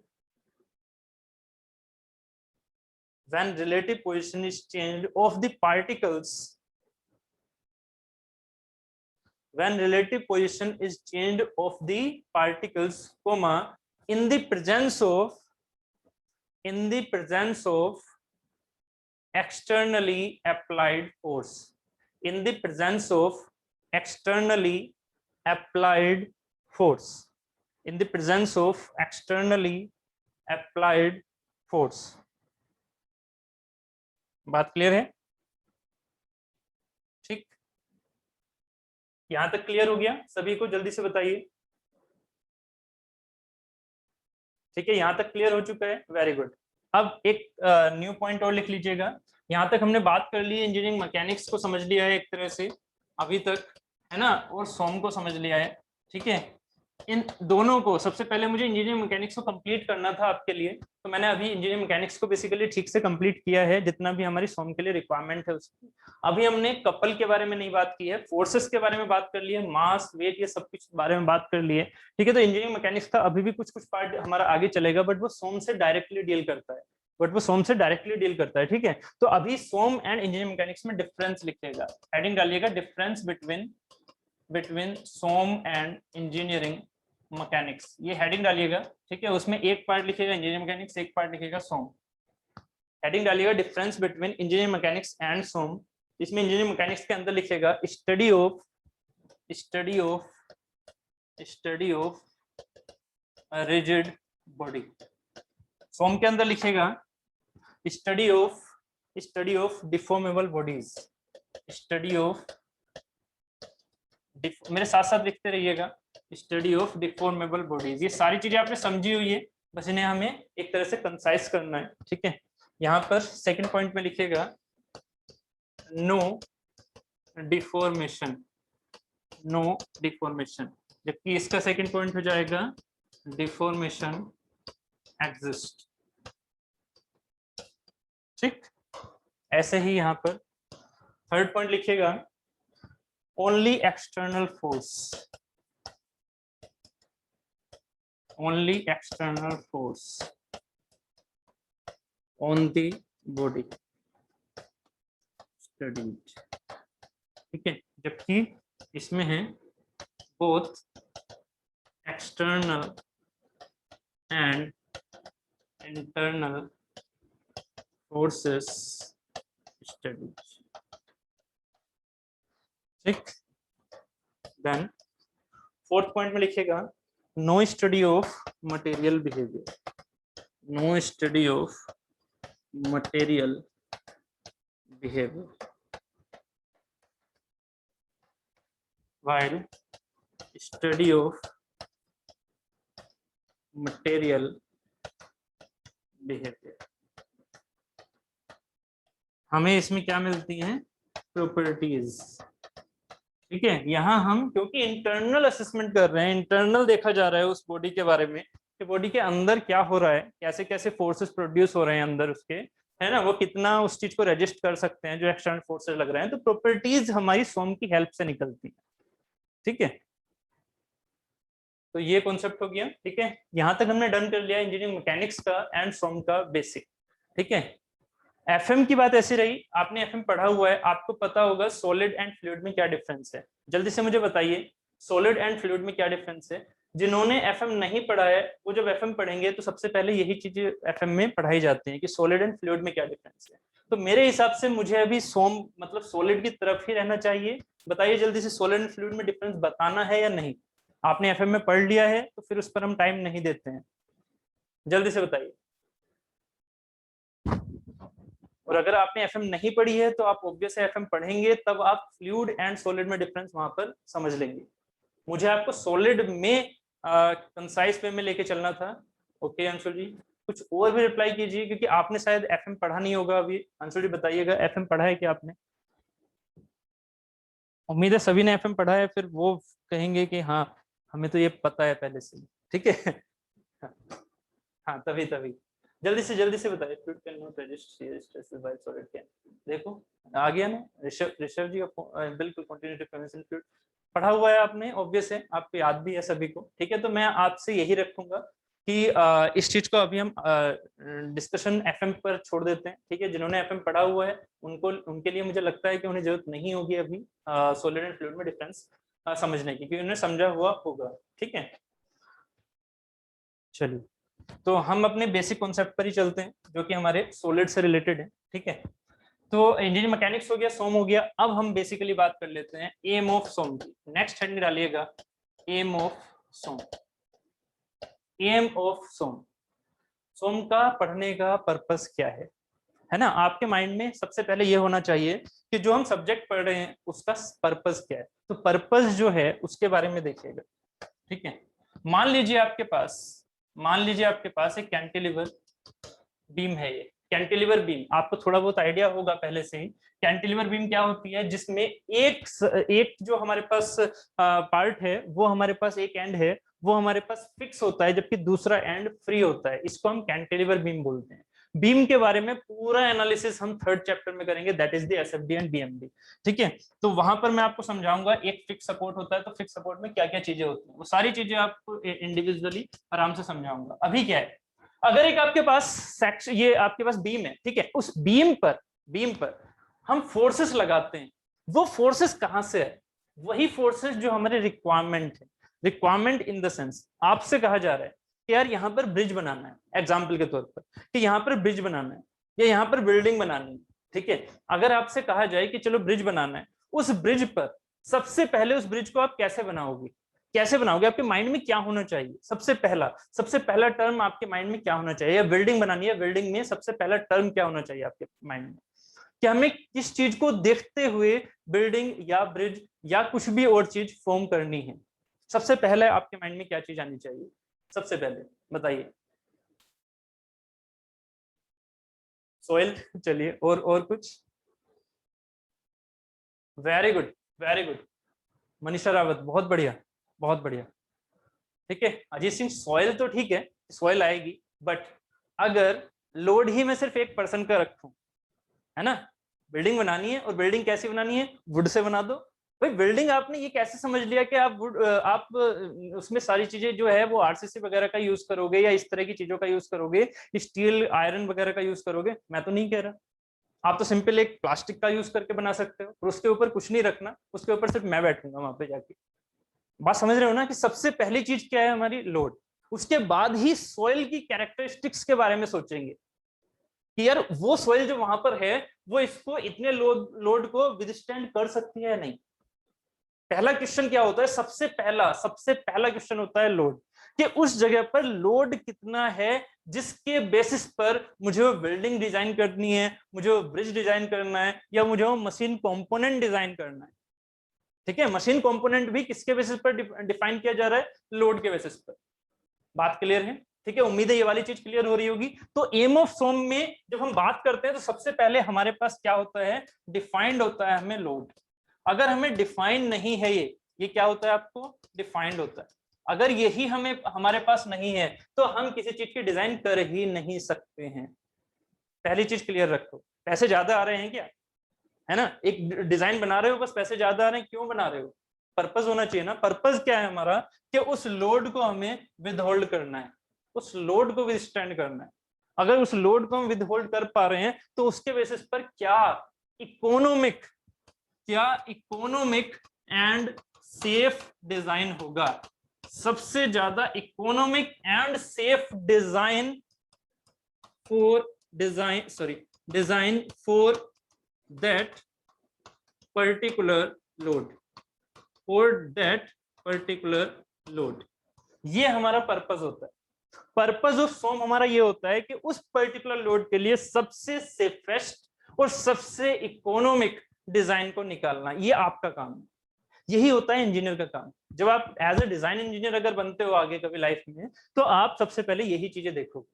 when relative position is changed of the particles, when relative position is changed of the particles, comma, in the presence of, in the presence of externally applied force, in the presence of externally applied force, in the presence of externally applied force। बात clear है, ठीक, यहां तक clear हो गया सभी को, जल्दी से बताइए। ठीक है, यहां तक क्लियर हो चुका है, वेरी गुड। अब एक न्यू पॉइंट और लिख लीजिएगा। यहां तक हमने बात कर ली, इंजीनियरिंग मैकेनिक्स को समझ लिया है एक तरह से अभी तक, है ना, और सोम को समझ लिया है। ठीक है, इन दोनों को सबसे पहले मुझे इंजीनियरिंग मैकेनिक्स को कंप्लीट करना था आपके लिए, तो मैंने अभी इंजीनियरिंग मैकेनिक्स को बेसिकली ठीक से कंप्लीट किया है, जितना भी हमारी सोम के लिए रिक्वायरमेंट है उसकी। अभी हमने कपल के बारे में नहीं बात की है, फोर्सेस के बारे में बात कर ली है, मास, वेट, ये सब कुछ बारे में बात कर ली है। ठीक है, तो इंजीनियरिंग मैकेनिक्स का अभी भी कुछ कुछ पार्ट हमारा आगे चलेगा, बट वो सोम से डायरेक्टली डील करता है, बट वो सोम से डायरेक्टली डील करता है। ठीक है, तो अभी सोम एंड इंजीनियरिंग मैकेनिक्स में डिफरेंस लिखिएगा, हेडिंग डालिएगा difference between SOM and engineering mechanics, ये हेडिंग डालिएगा। ठीक है, उसमें एक पार्ट लिखिएगा इंजीनियरिंग मैकेनिक्स, एक पार्ट लिखिएगा सोम। हेडिंग डालिएगा difference between engineering mechanics and SOM. इसमें इंजीनियरिंग मैकेनिक्स के अंदर लिखिएगा study of rigid body. SOM के अंदर लिखिएगा study of deformable bodies, study of, मेरे साथ साथ लिखते रहिएगा, स्टडी ऑफ डिफॉर्मेबल बॉडीज। ये सारी चीजें आपने समझी हुई है, बस इन्हें हमें एक तरह से कंसाइज करना है। ठीक है, यहाँ पर सेकंड पॉइंट में लिखिएगा नो डिफॉर्मेशन, नो डिफॉर्मेशन, जबकि इसका सेकंड पॉइंट हो जाएगा डिफॉर्मेशन एग्जिस्ट। ठीक, ऐसे ही यहाँ पर थर्ड पॉइंट लिखिएगा only external force, only external force on the body studied, ठीक है। जबकि इसमें है both external and internal forces studied, ठीक। देन फोर्थ पॉइंट में लिखिएगा no study of material behaviour, no study of material behaviour while study of material behavior, हमें इसमें क्या मिलती हैं, प्रॉपर्टीज, ठीक है। यहाँ हम क्योंकि इंटरनल असेसमेंट कर रहे हैं, इंटरनल देखा जा रहा है उस बॉडी के बारे में कि बॉडी के अंदर क्या हो रहा है, कैसे कैसे फोर्सेस प्रोड्यूस हो रहे हैं अंदर उसके, है ना, वो कितना उस चीज को रजिस्ट कर सकते हैं जो एक्सटर्नल फोर्सेस लग रहे हैं, तो प्रॉपर्टीज हमारी सोम की हेल्प से निकलती है, ठीक है। तो ये कॉन्सेप्ट हो गया, ठीक है। यहां तक हमने डन कर लिया इंजीनियरिंग मैकेनिक्स का एंड सोम का बेसिक, ठीक है। एफएम की बात ऐसी रही, आपने एफएम पढ़ा हुआ है, आपको पता होगा सॉलिड एंड फ्लूइड में क्या डिफरेंस है। जल्दी से मुझे बताइए सॉलिड एंड फ्लूइड में क्या डिफरेंस है। जिन्होंने एफएम नहीं पढ़ा है वो जब एफएम पढ़ेंगे तो सबसे पहले यही चीजें एफएम में पढ़ाई जाती हैं कि सॉलिड एंड फ्लूइड में क्या डिफरेंस है। तो मेरे हिसाब से मुझे अभी सोम मतलब सॉलिड की तरफ ही रहना चाहिए। बताइए जल्दी से, सॉलिड एंड फ्लूइड में डिफरेंस बताना है या नहीं। आपने एफएम में पढ़ लिया है तो फिर उस पर हम टाइम नहीं देते हैं, जल्दी से बताइए। और अगर आपने एफएम नहीं पढ़ी है तो आप ऑब्वियस एफएम पढ़ेंगे, तब आप फ्लूइड एंड सॉलिड में डिफरेंस वहां पर समझ लेंगे। मुझे आपको सॉलिड में कंसाइज वे में लेके चलना था। ओके अंशुल जी, कुछ और भी रिप्लाई कीजिए क्योंकि आपने शायद एफएम पढ़ा नहीं होगा अभी। अंशुल जी बताइएगा एफएम पढ़ा है क्या आपने। उम्मीद है सभी ने एफएम पढ़ा है, फिर वो कहेंगे कि हाँ हमें तो ये पता है पहले से, ठीक है। हाँ तभी तभी जल्दी से बताइए। Fluid can not resist shear stresses while solid can. देखो आ गया ना ऋषभ जी का, बिल्कुल कंटिन्यू डिफॉर्मेशन फ्लूइड पढ़ा हुआ है आपने, ऑब्वियस है आपको याद भी है सभी को, ठीक है। तो मैं आपसे यही रखूंगा कि इस चीज को अभी हम डिस्कशन एफएम पर छोड़ देते हैं, ठीक है। जिन्होंने एफएम पढ़ा हुआ है उनको, उनके लिए मुझे लगता है कि उन्हें जरूरत नहीं होगी अभी सॉलिड एंड फ्लूइड में डिफरेंस समझने की, क्योंकि उन्हें समझा हुआ होगा, ठीक है। चलिए तो हम अपने बेसिक कॉन्सेप्ट पर ही चलते हैं जो कि हमारे सॉलिड से रिलेटेड है, ठीक है। तो इंजीनियरिंग मैकेनिक्स हो गया, सोम हो गया। अब हम बेसिकली बात कर लेते हैं एम ऑफ सोम की। नेक्स्ट हेड में डालिएगा aim of SOM, aim of SOM. SOM का पढ़ने का पर्पस क्या है ना। आपके माइंड में सबसे पहले ये होना चाहिए कि जो हम सब्जेक्ट पढ़ रहे हैं उसका पर्पस क्या है। तो पर्पस जो है उसके बारे में देखिएगा, ठीक है। मान लीजिए आपके पास एक कैंटिलीवर बीम है। ये कैंटिलीवर बीम आपको थोड़ा बहुत आइडिया होगा पहले से ही। कैंटिलीवर बीम क्या होती है, जिसमें एक जो हमारे पास पार्ट है, वो हमारे पास एक एंड है, वो हमारे पास फिक्स होता है, जबकि दूसरा एंड फ्री होता है। इसको हम कैंटिलीवर बीम बोलते हैं। बीम के बारे में पूरा एनालिसिस हम थर्ड चैप्टर में करेंगे, that is the SFD and BMD, ठीक है। तो वहां पर मैं आपको समझाऊंगा एक फिक्स सपोर्ट होता है तो फिक्स सपोर्ट में क्या क्या चीजें होती हैं, वो सारी चीजें आपको इंडिविजुअली आराम से समझाऊंगा। अभी क्या है, अगर एक आपके पास सेक्शन, ये आपके पास बीम है, ठीक है, उस बीम पर हम फोर्सेस लगाते हैं। वो फोर्सेस कहां से है, वही फोर्सेस जो हमारे रिक्वायरमेंट है। रिक्वायरमेंट इन द सेंस आपसे कहा जा रहा है कि यार यहाँ पर ब्रिज बनाना है, एग्जाम्पल के तौर पर कि यहाँ पर ब्रिज बनाना है या यहाँ पर बिल्डिंग बनानी है, ठीक है। अगर आपसे कहा जाए कि चलो ब्रिज बनाना है, उस ब्रिज पर सबसे पहले उस ब्रिज को आप कैसे बनाओगे, आपके माइंड में क्या होना चाहिए। सबसे पहला टर्म आपके माइंड में क्या होना चाहिए। या बिल्डिंग बनानी है, बिल्डिंग में सबसे पहला टर्म क्या होना चाहिए आपके माइंड में, कि हमें किस चीज को देखते हुए बिल्डिंग या ब्रिज या कुछ भी और चीज फॉर्म करनी है। सबसे पहले आपके माइंड में क्या चीज आनी चाहिए, सबसे पहले बताइए। सोइल, चलिए और कुछ। वेरी गुड मनीषा रावत, बहुत बढ़िया, ठीक है। अजीत सिंह, सॉइल तो ठीक है, सॉइल आएगी, बट अगर लोड ही मैं सिर्फ एक पर्सन का रखूं, है ना, बिल्डिंग बनानी है और बिल्डिंग कैसी बनानी है, वुड से बना दो, भाई बिल्डिंग आपने ये कैसे समझ लिया कि आप उसमें सारी चीजें जो है वो आरसीसी वगैरह का यूज करोगे या इस तरह की चीजों का यूज करोगे, स्टील आयरन वगैरह का यूज करोगे? मैं तो नहीं कह रहा। आप तो सिंपल एक प्लास्टिक का यूज करके बना सकते हो और उसके ऊपर कुछ नहीं रखना, उसके ऊपर सिर्फ मैं बैठूंगा वहां पे जाके। बात समझ रहे हो ना कि सबसे पहली चीज क्या है हमारी? लोड। उसके बाद ही सॉइल की कैरेक्टरिस्टिक्स के बारे में सोचेंगे कि यार वो सॉइल जो वहां पर है वो इसको इतने लोड को विदस्टैंड कर सकती है या नहीं। पहला क्वेश्चन क्या होता है? सबसे पहला क्वेश्चन होता है लोड, कि उस जगह पर लोड कितना है जिसके बेसिस पर मुझे वो बिल्डिंग डिजाइन करनी है, मुझे वो ब्रिज डिजाइन करना है, या मुझे वो मशीन कंपोनेंट डिजाइन करना है। ठीक है, मशीन कंपोनेंट भी किसके बेसिस पर डिफाइन किया जा रहा है? लोड के बेसिस पर। बात क्लियर है? ठीक है, उम्मीद है ये वाली चीज क्लियर हो रही होगी। तो एम ऑफ सोम में जब हम बात करते हैं तो सबसे पहले हमारे पास क्या होता है? डिफाइंड होता है हमें लोड। अगर हमें डिफाइन नहीं है ये क्या होता है आपको? डिफाइंड होता है। अगर यही हमें हमारे पास नहीं है तो हम किसी चीज की डिजाइन कर ही नहीं सकते हैं। पहली चीज क्लियर रखो। पैसे ज्यादा आ रहे हैं क्या? है ना, एक डिजाइन बना रहे हो, बस पैसे ज्यादा आ रहे हैं, क्यों बना रहे हो? पर्पस होना चाहिए ना। पर्पस क्या है हमारा? कि उस लोड को हमें विदहोल्ड करना है, उस लोड को विदस्टैंड करना है। अगर उस लोड को हम विदहोल्ड कर पा रहे हैं तो उसके बेसिस पर economic economic and safe design होगा। सबसे ज्यादा economic and safe design for that particular load, ये हमारा पर्पस होता है। पर्पस ऑफ सोम हमारा ये होता है कि उस पर्टिकुलर लोड के लिए सबसे सेफेस्ट और सबसे इकोनॉमिक डिजाइन को निकालना, ये आपका काम है। यही होता है इंजीनियर का काम। जब आप एज ए डिजाइन इंजीनियर अगर बनते हो आगे कभी लाइफ में, तो आप सबसे पहले यही चीजें देखोगे।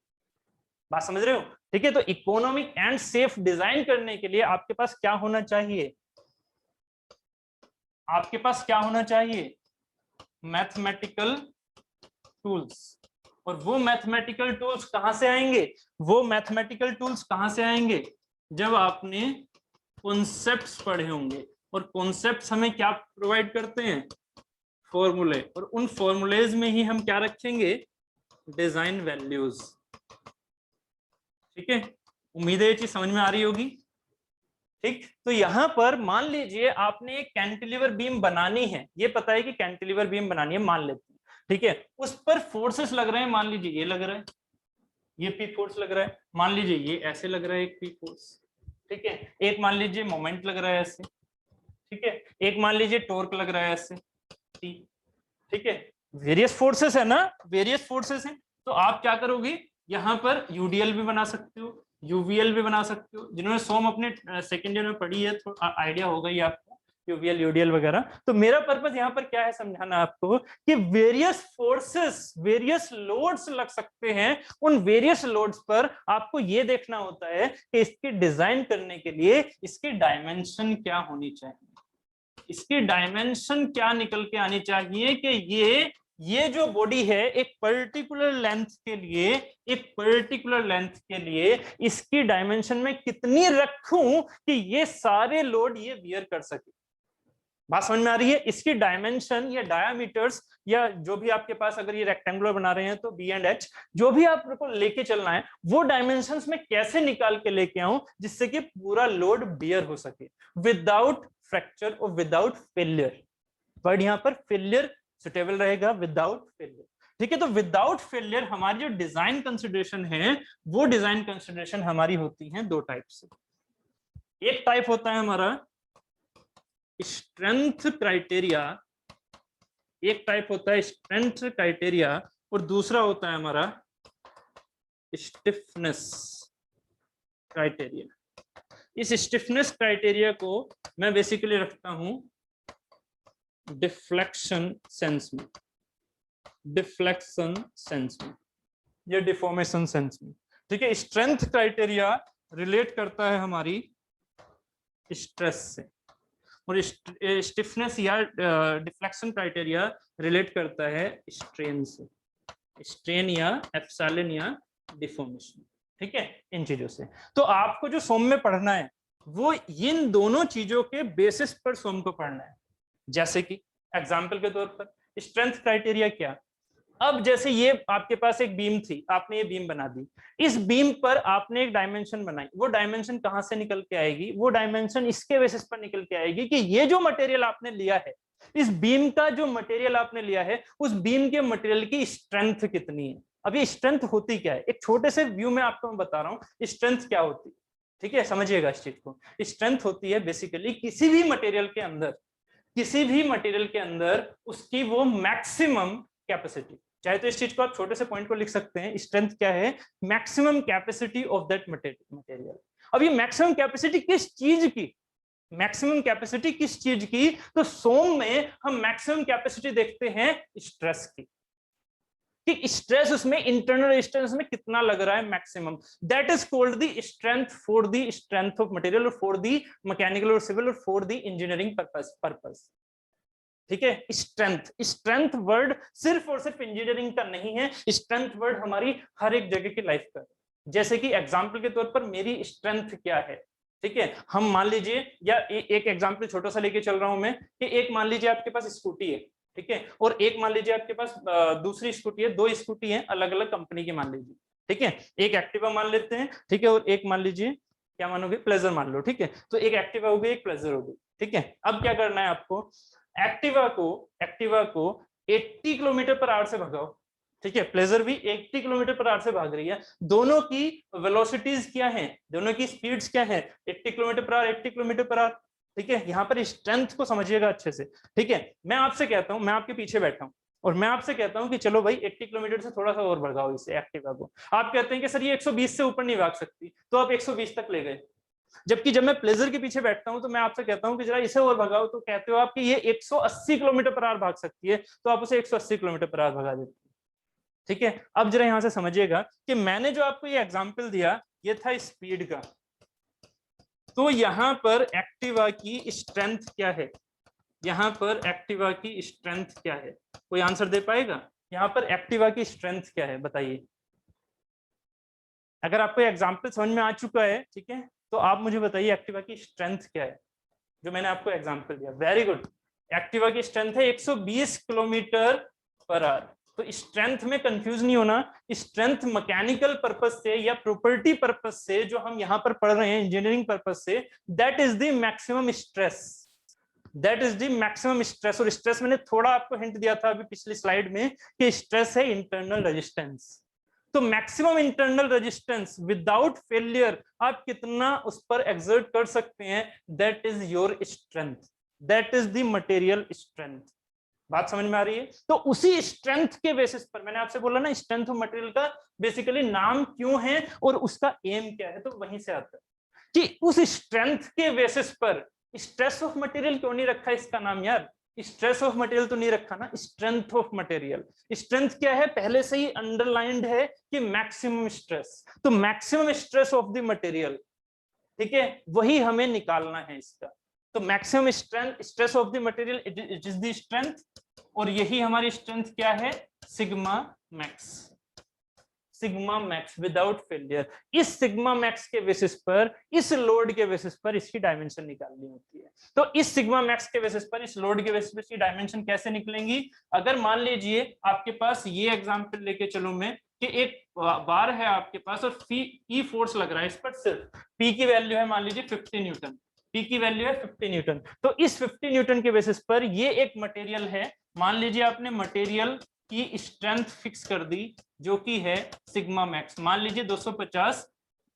बात समझ रहे हो? ठीक है, तो इकोनॉमिक एंड सेफ डिजाइन करने के लिए आपके पास क्या होना चाहिए? आपके पास क्या होना चाहिए? Mathematical tools. और वो मैथमेटिकल टूल्स कहां से आएंगे? वो मैथमेटिकल टूल्स कहां से आएंगे? जब आपने कॉन्सेप्ट्स पढ़े होंगे। और कॉन्सेप्ट्स हमें क्या प्रोवाइड करते हैं? फॉर्मूले। और उन फॉर्मूलेज में ही हम क्या रखेंगे? Design values. ठीक है, उम्मीद है ये चीज समझ में आ रही होगी। ठीक, तो यहां पर मान लीजिए आपने एक कैंटिलीवर बीम बनानी है, ये पता है कि कैंटिलीवर बीम बनानी है, मान लेते हैं। ठीक है, उस पर फोर्सेस लग रहे हैं, मान लीजिए ये लग रहा है, ये पी फोर्स लग रहा है, मान लीजिए ये ऐसे लग रहा है एक पी फोर्स। ठीक है, एक मान लीजिए मोमेंट लग रहा है ऐसे। ठीक है, एक मान लीजिए टॉर्क लग रहा है ऐसे टी। ठीक है, वेरियस फोर्सेस है ना, वेरियस फोर्सेस हैं। तो आप क्या करोगे? यहाँ पर यूडीएल भी बना सकते हो, यूवीएल भी बना सकते हो। जिन्होंने सोम अपने सेकेंड ईयर में पढ़ी है तो आइडिया होगा ही आपको, यूवीएल यूडीएल वगैरह। तो मेरा पर्पस यहाँ पर क्या है समझाना आपको कि वेरियस फोर्सेस, वेरियस लोड्स लग सकते हैं। उन वेरियस लोड्स पर आपको ये देखना होता है कि इसकी डिजाइन करने के लिए इसकी डायमेंशन क्या होनी चाहिए, इसकी डायमेंशन क्या निकल के आनी चाहिए कि ये जो बॉडी है एक पर्टिकुलर लेंथ के लिए इसकी डायमेंशन में कितनी रखूं कि ये सारे लोड ये बियर कर सके। बात समझ में आ रही है? इसकी डायमेंशन या डायामीटर्स या जो भी आपके पास, अगर ये रेक्टेंगुलर बना रहे हैं तो बी एंड एच, जो भी आपको लेके चलना है वो डायमेंशंस में कैसे निकाल के लेके आऊं जिससे कि पूरा लोड बियर हो सके विदाउट फ्रैक्चर और विदाउट फेलियर। बट यहां पर फेलियर सुटेबल रहेगा, विदाउट फेलियर। ठीक है, तो विदाउट फेलियर हमारी जो डिजाइन कंसिडरेशन है वो डिजाइन कंसिडरेशन हमारी होती है दो टाइप से। एक टाइप होता है हमारा स्ट्रेंथ क्राइटेरिया, एक टाइप होता है स्ट्रेंथ क्राइटेरिया, और दूसरा होता है हमारा स्टिफनेस क्राइटेरिया। इस स्टिफनेस क्राइटेरिया को मैं बेसिकली रखता हूं डिफ्लेक्शन सेंस में, डिफ्लेक्शन सेंस में या डिफॉर्मेशन सेंस में। ठीक है, स्ट्रेंथ क्राइटेरिया रिलेट करता है हमारी स्ट्रेस से, और स्टिफनेस या डिफ्लेक्शन क्राइटेरिया रिलेट करता है स्ट्रेन से, स्ट्रेन या एप्सिलॉन या डिफॉर्मेशन। ठीक है, इन चीजों से। तो आपको जो सोम में पढ़ना है वो इन दोनों चीजों के बेसिस पर सोम को पढ़ना है। जैसे कि एग्जाम्पल के तौर पर स्ट्रेंथ क्राइटेरिया क्या, अब जैसे ये आपके पास एक बीम थी, आपने ये बीम बना दी, इस बीम पर आपने एक डायमेंशन बनाई, वो डायमेंशन कहां से निकल के आएगी, वो डायमेंशन इसके बेसिस पर निकल के आएगी कि ये जो मटेरियल आपने लिया है, इस बीम का जो मटेरियल आपने लिया है, उस बीम के मटेरियल की स्ट्रेंथ कितनी है। अब ये स्ट्रेंथ होती क्या है, एक छोटे से व्यू में आपको मैं बता रहा हूं स्ट्रेंथ क्या होती है, ठीक है, समझिएगा इस चीज को। स्ट्रेंथ होती है बेसिकली किसी भी मटेरियल के अंदर, किसी भी मटेरियल के अंदर उसकी वो मैक्सिमम कैपेसिटी, चाहे तो इस चीज को आप छोटे से पॉइंट को लिख सकते हैं, स्ट्रेंथ क्या है, maximum capacity of that material. अब ये मैक्सिमम कैपेसिटी किस चीज की, मैक्सिमम कैपेसिटी किस चीज की, तो सोम में हम मैक्सिमम कैपेसिटी देखते हैं स्ट्रेस की, कि स्ट्रेस उसमें, इंटरनल स्ट्रेस में कितना लग रहा है maximum, that is called the strength for the strength of material और फॉर द मैकेनिकल और सिविल और फॉर द इंजीनियरिंग पर्पस। ठीक है, स्ट्रेंथ, स्ट्रेंथ वर्ड सिर्फ और सिर्फ इंजीनियरिंग का नहीं है, स्ट्रेंथ वर्ड हमारी हर एक जगह की लाइफ का। जैसे कि एग्जांपल के तौर पर मेरी स्ट्रेंथ क्या है, ठीक है, हम मान लीजिए, या एक एग्जांपल छोटा सा लेके चल रहा हूं मैं, कि एक मान लीजिए आपके पास स्कूटी है, ठीक है, और एक मान लीजिए आपके पास दूसरी स्कूटी है, दो स्कूटी है अलग अलग कंपनी की मान लीजिए, ठीक है, एक एक्टिवा मान लेते हैं, ठीक है, और एक मान लीजिए क्या मानोगे, प्लेजर मान लो, ठीक है, तो एक एक्टिवा हो गई, एक प्लेजर हो गई, ठीक है। अब क्या करना है आपको, एक्टिवा को 80 किलोमीटर पर आवर से भगाओ, ठीक है, प्लेजर भी 80 किलोमीटर पर आवर से भाग रही है, दोनों की वेलोसिटीज क्या है, दोनों की स्पीड्स क्या है, 80 kilometre per hour, 80 kilometre per hour, ठीक है। यहाँ पर स्ट्रेंथ को समझिएगा अच्छे से, ठीक है। मैं आपसे कहता हूं, मैं आपके पीछे बैठा हूं और मैं आपसे कहता हूं कि चलो भाई 80 किलोमीटर से थोड़ा सा और भगाओ इसे एक्टिवा को, आप कहते हैं कि सर ये 120 से ऊपर नहीं भाग सकती, तो आप 120 तक ले गए। जबकि जब मैं प्लेजर के पीछे बैठता हूं तो मैं आपसे कहता हूं कि जरा इसे और भगाओ, तो कहते हो आप कि ये 180 किलोमीटर पर आवर भाग सकती है, तो आप उसे 180 किलोमीटर पर आवर भगा देते हैं, ठीक है। अब जरा यहां से समझिएगा कि मैंने जो आपको ये एग्जांपल दिया, ये था स्पीड का, तो यहां पर एक्टिवा की स्ट्रेंथ क्या है, यहां पर एक्टिवा की स्ट्रेंथ क्या है, कोई आंसर दे पाएगा, यहां पर एक्टिवा की स्ट्रेंथ क्या है बताइए। अगर आपको एग्जांपल समझ में आ चुका है, ठीक है, तो आप मुझे बताइए एक्टिवा की स्ट्रेंथ क्या है, जो मैंने आपको एग्जांपल दिया। वेरी गुड, एक्टिवा की स्ट्रेंथ है 120 किलोमीटर पर आवर। तो स्ट्रेंथ में कंफ्यूज नहीं होना, स्ट्रेंथ मैकेनिकल पर्पस से या प्रॉपर्टी पर्पस से जो हम यहां पर पढ़ रहे हैं इंजीनियरिंग पर्पस से, that is the maximum stress, that is the maximum stress. और स्ट्रेस मैंने थोड़ा आपको हिंट दिया था अभी पिछली स्लाइड में कि स्ट्रेस है इंटरनल रेजिस्टेंस। तो maximum internal resistance without failure आप कितना उस पर एक्सर्ट कर सकते हैं, that is your strength, that is the material strength. बात समझ में आ रही है। तो उसी स्ट्रेंथ के बेसिस पर मैंने आपसे बोला ना, स्ट्रेंथ ऑफ मटेरियल का बेसिकली नाम क्यों है और उसका एम क्या है, तो वहीं से आता है कि उस स्ट्रेंथ के बेसिस पर स्ट्रेस ऑफ मटेरियल क्यों नहीं रखा इसका नाम यार, स्ट्रेस ऑफ मटेरियल तो नहीं रखा ना, स्ट्रेंथ ऑफ मटेरियल। स्ट्रेंथ क्या है, पहले से ही अंडरलाइंड है कि मैक्सिमम स्ट्रेस, तो maximum stress of the material, ठीक है, वही हमें निकालना है इसका। तो maximum strength, stress of the material, it is the strength, और यही हमारी स्ट्रेंथ क्या है, sigma max, sigma max without failure. इस सिग्मा मैक्स के बेसिस पर, इस लोड के बेसिस पर इसकी डायमेंशन निकालनी होती है। तो इस सिग्मा मैक्स के बेसिस पर, इस लोड के बेसिस पर इसकी डायमेंशन कैसे निकलेंगी, अगर मान लीजिए आपके पास ये एग्जांपल लेके चलो मैं, कि एक बार है आपके पास और पी फोर्स लग रहा है इस पर, सिर्फ पी की वैल्यू है मान लीजिए 50 न्यूटन, पी की वैल्यू है 50 न्यूटन। तो इस 50 न्यूटन के बेसिस पर ये एक मटेरियल है, मान लीजिए आपने मटेरियल की स्ट्रेंथ फिक्स कर दी जो कि है सिग्मा मैक्स, मान लीजिए 250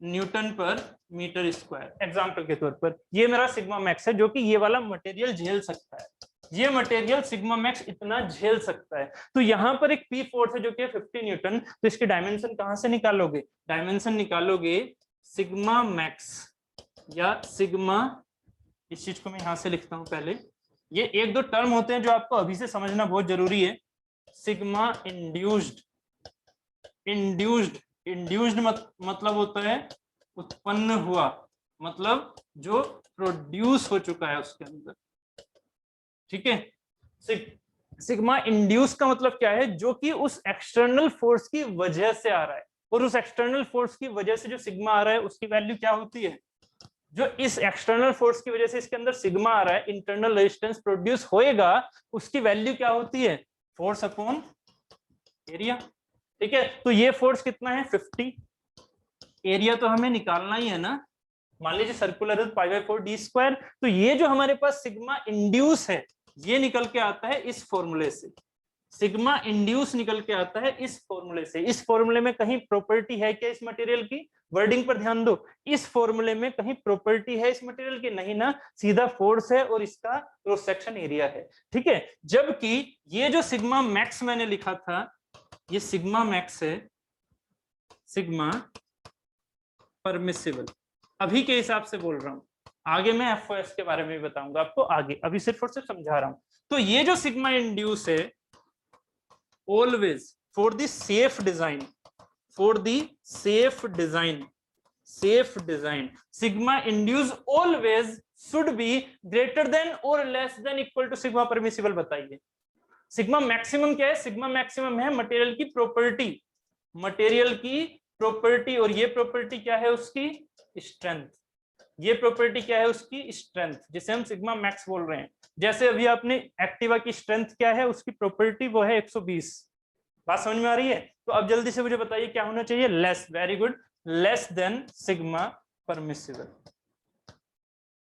न्यूटन पर मीटर स्क्वायर एग्जांपल के तौर पर, ये मेरा सिग्मा मैक्स है जो कि ये वाला मटेरियल झेल सकता है, ये मटेरियल सिग्मा मैक्स इतना झेल सकता है। तो यहां पर एक पी फोर्स है जो कि 50 न्यूटन, तो इसके डायमेंशन कहां से निकालोगे, डायमेंशन निकालोगे सिग्मा मैक्स या सिग्मा, इस चीज को मैं यहां से लिखता हूं पहले, ये एक दो टर्म होते हैं जो आपको अभी से समझना बहुत जरूरी है। सिग्मा इंड्यूस्ड, इंड्यूस्ड मतलब होता है उत्पन्न हुआ, मतलब जो प्रोड्यूस हो चुका है उसके अंदर, ठीक है। सिग्मा इंड्यूस का मतलब क्या है, जो कि उस एक्सटर्नल फोर्स की वजह से आ रहा है, और उस एक्सटर्नल फोर्स की वजह से जो सिग्मा आ रहा है उसकी वैल्यू क्या होती है, जो इस एक्सटर्नल फोर्स की वजह से इसके अंदर सिग्मा आ रहा है, इंटरनल रेजिस्टेंस प्रोड्यूस होएगा, उसकी वैल्यू क्या होती है, फोर्स अपॉन एरिया। ठीक है, तो ये फोर्स कितना है 50, एरिया तो हमें निकालना ही है ना, मान लीजिए सर्कुलर है पाई बाय 4 डी स्क्वायर, तो ये जो हमारे पास सिग्मा इंड्यूस है ये निकल के आता है इस फॉर्मूले से, सिग्मा इंड्यूस निकल के आता है इस फॉर्मूले से। इस फॉर्मूले में कहीं प्रॉपर्टी है क्या इस मटेरियल की, वर्डिंग पर ध्यान दो, इस फॉर्मूले में कहीं प्रॉपर्टी है इस मटेरियल की, नहीं ना, सीधा फोर्स है और इसका क्रॉस सेक्शन एरिया है। ठीक है, जबकि ये जो सिग्मा मैक्स मैंने लिखा था, ये सिग्मा मैक्स है, सिग्मा परमिसिबल, अभी के हिसाब से बोल रहा हूं, आगे मैं एफओएस के बारे में भी बताऊंगा आपको आगे, अभी सिर्फ और सिर्फ समझा रहा हूं। तो ये जो सिग्मा इंड्यूस है, always for the safe design, for the safe design sigma induce always should be greater than or less than equal to sigma permissible। बताइए सिग्मा मैक्सिमम क्या है, सिग्मा मैक्सिमम है मटेरियल की प्रॉपर्टी, मटेरियल की property, और ये property क्या है उसकी स्ट्रेंथ, ये प्रॉपर्टी क्या है उसकी स्ट्रेंथ, जिसे हम सिग्मा मैक्स बोल रहे हैं। जैसे अभी आपने एक्टिवा की स्ट्रेंथ क्या है, उसकी प्रॉपर्टी वो है 120, बात समझ में आ रही है। तो अब जल्दी से मुझे बताइए क्या होना चाहिए, less, very good, less than sigma permissible.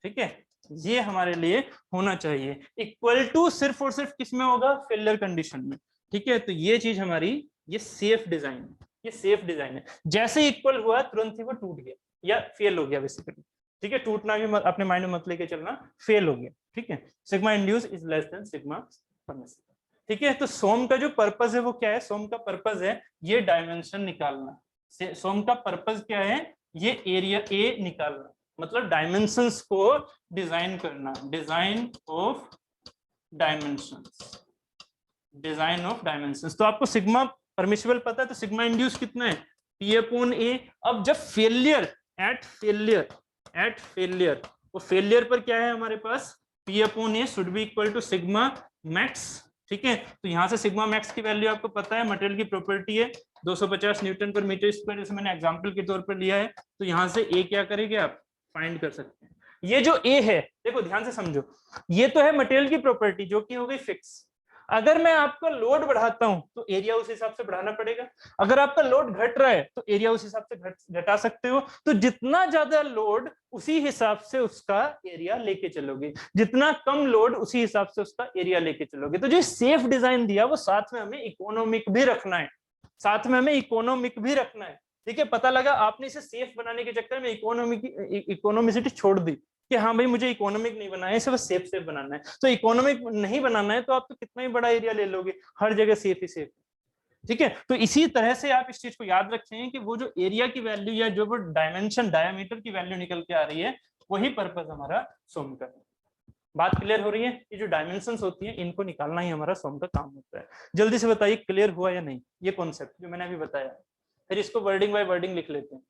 ठीक है, ये हमारे लिए होना चाहिए, इक्वल टू सिर्फ और सिर्फ किसमें होगा, फेलियर कंडीशन में। ठीक है, तो ये चीज हमारी, ये सेफ डिजाइन, ये सेफ डिजाइन है, जैसे इक्वल हुआ तुरंत ही वो टूट गया या फेल हो गया बेसिकली। ठीक है, टूटना भी अपने माइंड में मत लेके चलना, फेल हो गया। ठीक है, sigma induce is less than sigma permissible. ठीक है, तो सोम का जो पर्पस है वो क्या है, सोम का पर्पस है ये डायमेंशन निकालना, सोम का पर्पस क्या है, ये एरिया ए निकालना, मतलब डायमेंशंस को डिजाइन करना, design of dimensions, design of dimensions. तो आपको सिग्मा परमिसिबल पता है, तो सिग्मा इंड्यूस कितना है, पी अपॉन ए। अब जब फेलियर, एट फेलियर, वो फेलियर पर क्या है हमारे पास, P upon A should be equal to sigma max. ठीक है, तो यहां से सिग्मा मैक्स की वैल्यू आपको पता है, मटेरियल की प्रॉपर्टी है 250 न्यूटन पर मीटर स्क्वायर, जैसे मैंने एग्जांपल के तौर पर लिया है। तो यहां से ए क्या करेंगे आप, फाइंड कर सकते हैं। ये जो ए है, देखो ध्यान से समझो, ये तो है मटेरियल की प्रॉपर्टी जो कि हो गई फिक्स। अगर मैं आपका लोड बढ़ाता हूं तो एरिया उस हिसाब से बढ़ाना पड़ेगा, अगर आपका लोड घट रहा है तो एरिया उस हिसाब से घटा सकते हो। तो जितना ज्यादा लोड उसी हिसाब से उसका एरिया लेके चलोगे, जितना कम लोड उसी हिसाब से उसका एरिया लेके चलोगे। तो जो सेफ डिजाइन दिया वो साथ में हमें इकोनॉमिक भी रखना है, साथ में हमें इकोनॉमिक भी रखना है। ठीक है, पता लगा आपने इसे सेफ बनाने के चक्कर में इकोनॉमिसिटी छोड़ दी कि हाँ भाई मुझे इकोनॉमिक नहीं बनाना है, सिर्फ सेफ बनाना है। तो इकोनॉमिक नहीं बनाना है तो आप तो कितना ही बड़ा एरिया ले लोगे, हर जगह सेफ ही सेफ। ठीक है, तो इसी तरह से आप इस चीज को याद रखें कि वो जो एरिया की वैल्यू या जो वो डायमेंशन, डायमीटर की वैल्यू निकल के आ रही है, वही पर्पस हमारा सोम का। बात क्लियर हो रही है, ये जो डायमेंशंस होती हैं इनको निकालना ही हमारा सोम का काम होता है। जल्दी से बताइए क्लियर हुआ या नहीं ये कॉन्सेप्ट जो मैंने अभी बताया, फिर इसको वर्डिंग बाय वर्डिंग लिख लेते हैं।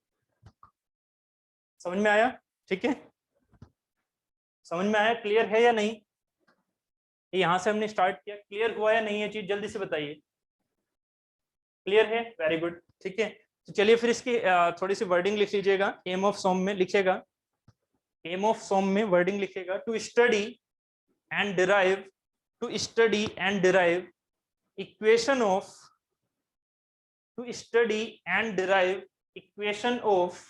समझ में आया, ठीक है, समझ में आया, क्लियर है या नहीं, यहां से हमने स्टार्ट किया, क्लियर हुआ या नहीं ये चीज, जल्दी से बताइए। क्लियर है, वेरी गुड। ठीक है, तो चलिए फिर इसकी थोड़ी सी वर्डिंग लिख लीजिएगा, एम ऑफ सोम में लिखेगा, एम ऑफ सोम में वर्डिंग लिखेगा, to study and derive, to study and derive equation of, to study and derive equation of,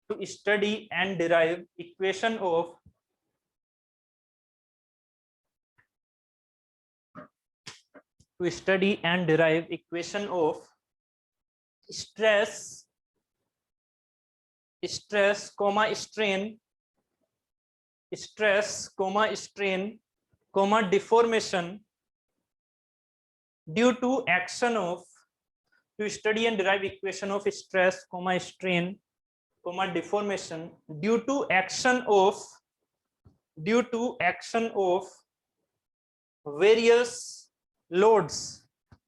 to study and derive equation of to study and derive equation of stress, comma strain, stress comma strain comma deformation due to action of, to study and derive equation of stress comma strain comma deformation due to action of, due to action of various loads,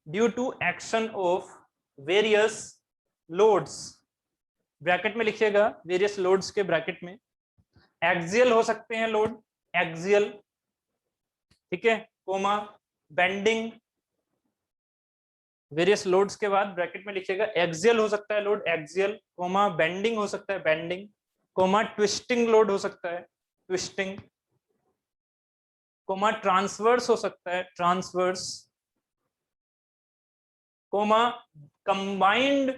due to action of various loads, bracket में लिखिएगा various loads के bracket में, axial हो सकते हैं load, axial, ठीक है, coma bending, various loads के बाद ब्रैकेट में लिखिएगा एक्सियल हो सकता है लोड, एक्सियल, कोमा बेंडिंग हो सकता है बेंडिंग, कोमा ट्विस्टिंग लोड हो सकता है, ट्विस्टिंग, कोमा ट्रांसवर्स हो सकता है, transverse, comma combined,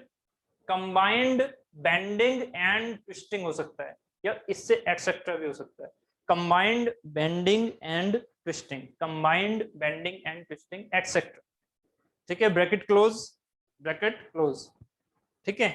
combined bending and twisting हो सकता है, या इससे एक्सेट्रा भी हो सकता है, combined bending and twisting, combined bending and twisting etcetera. ठीक है, ब्रैकेट क्लोज, ब्रैकेट क्लोज। ठीक है,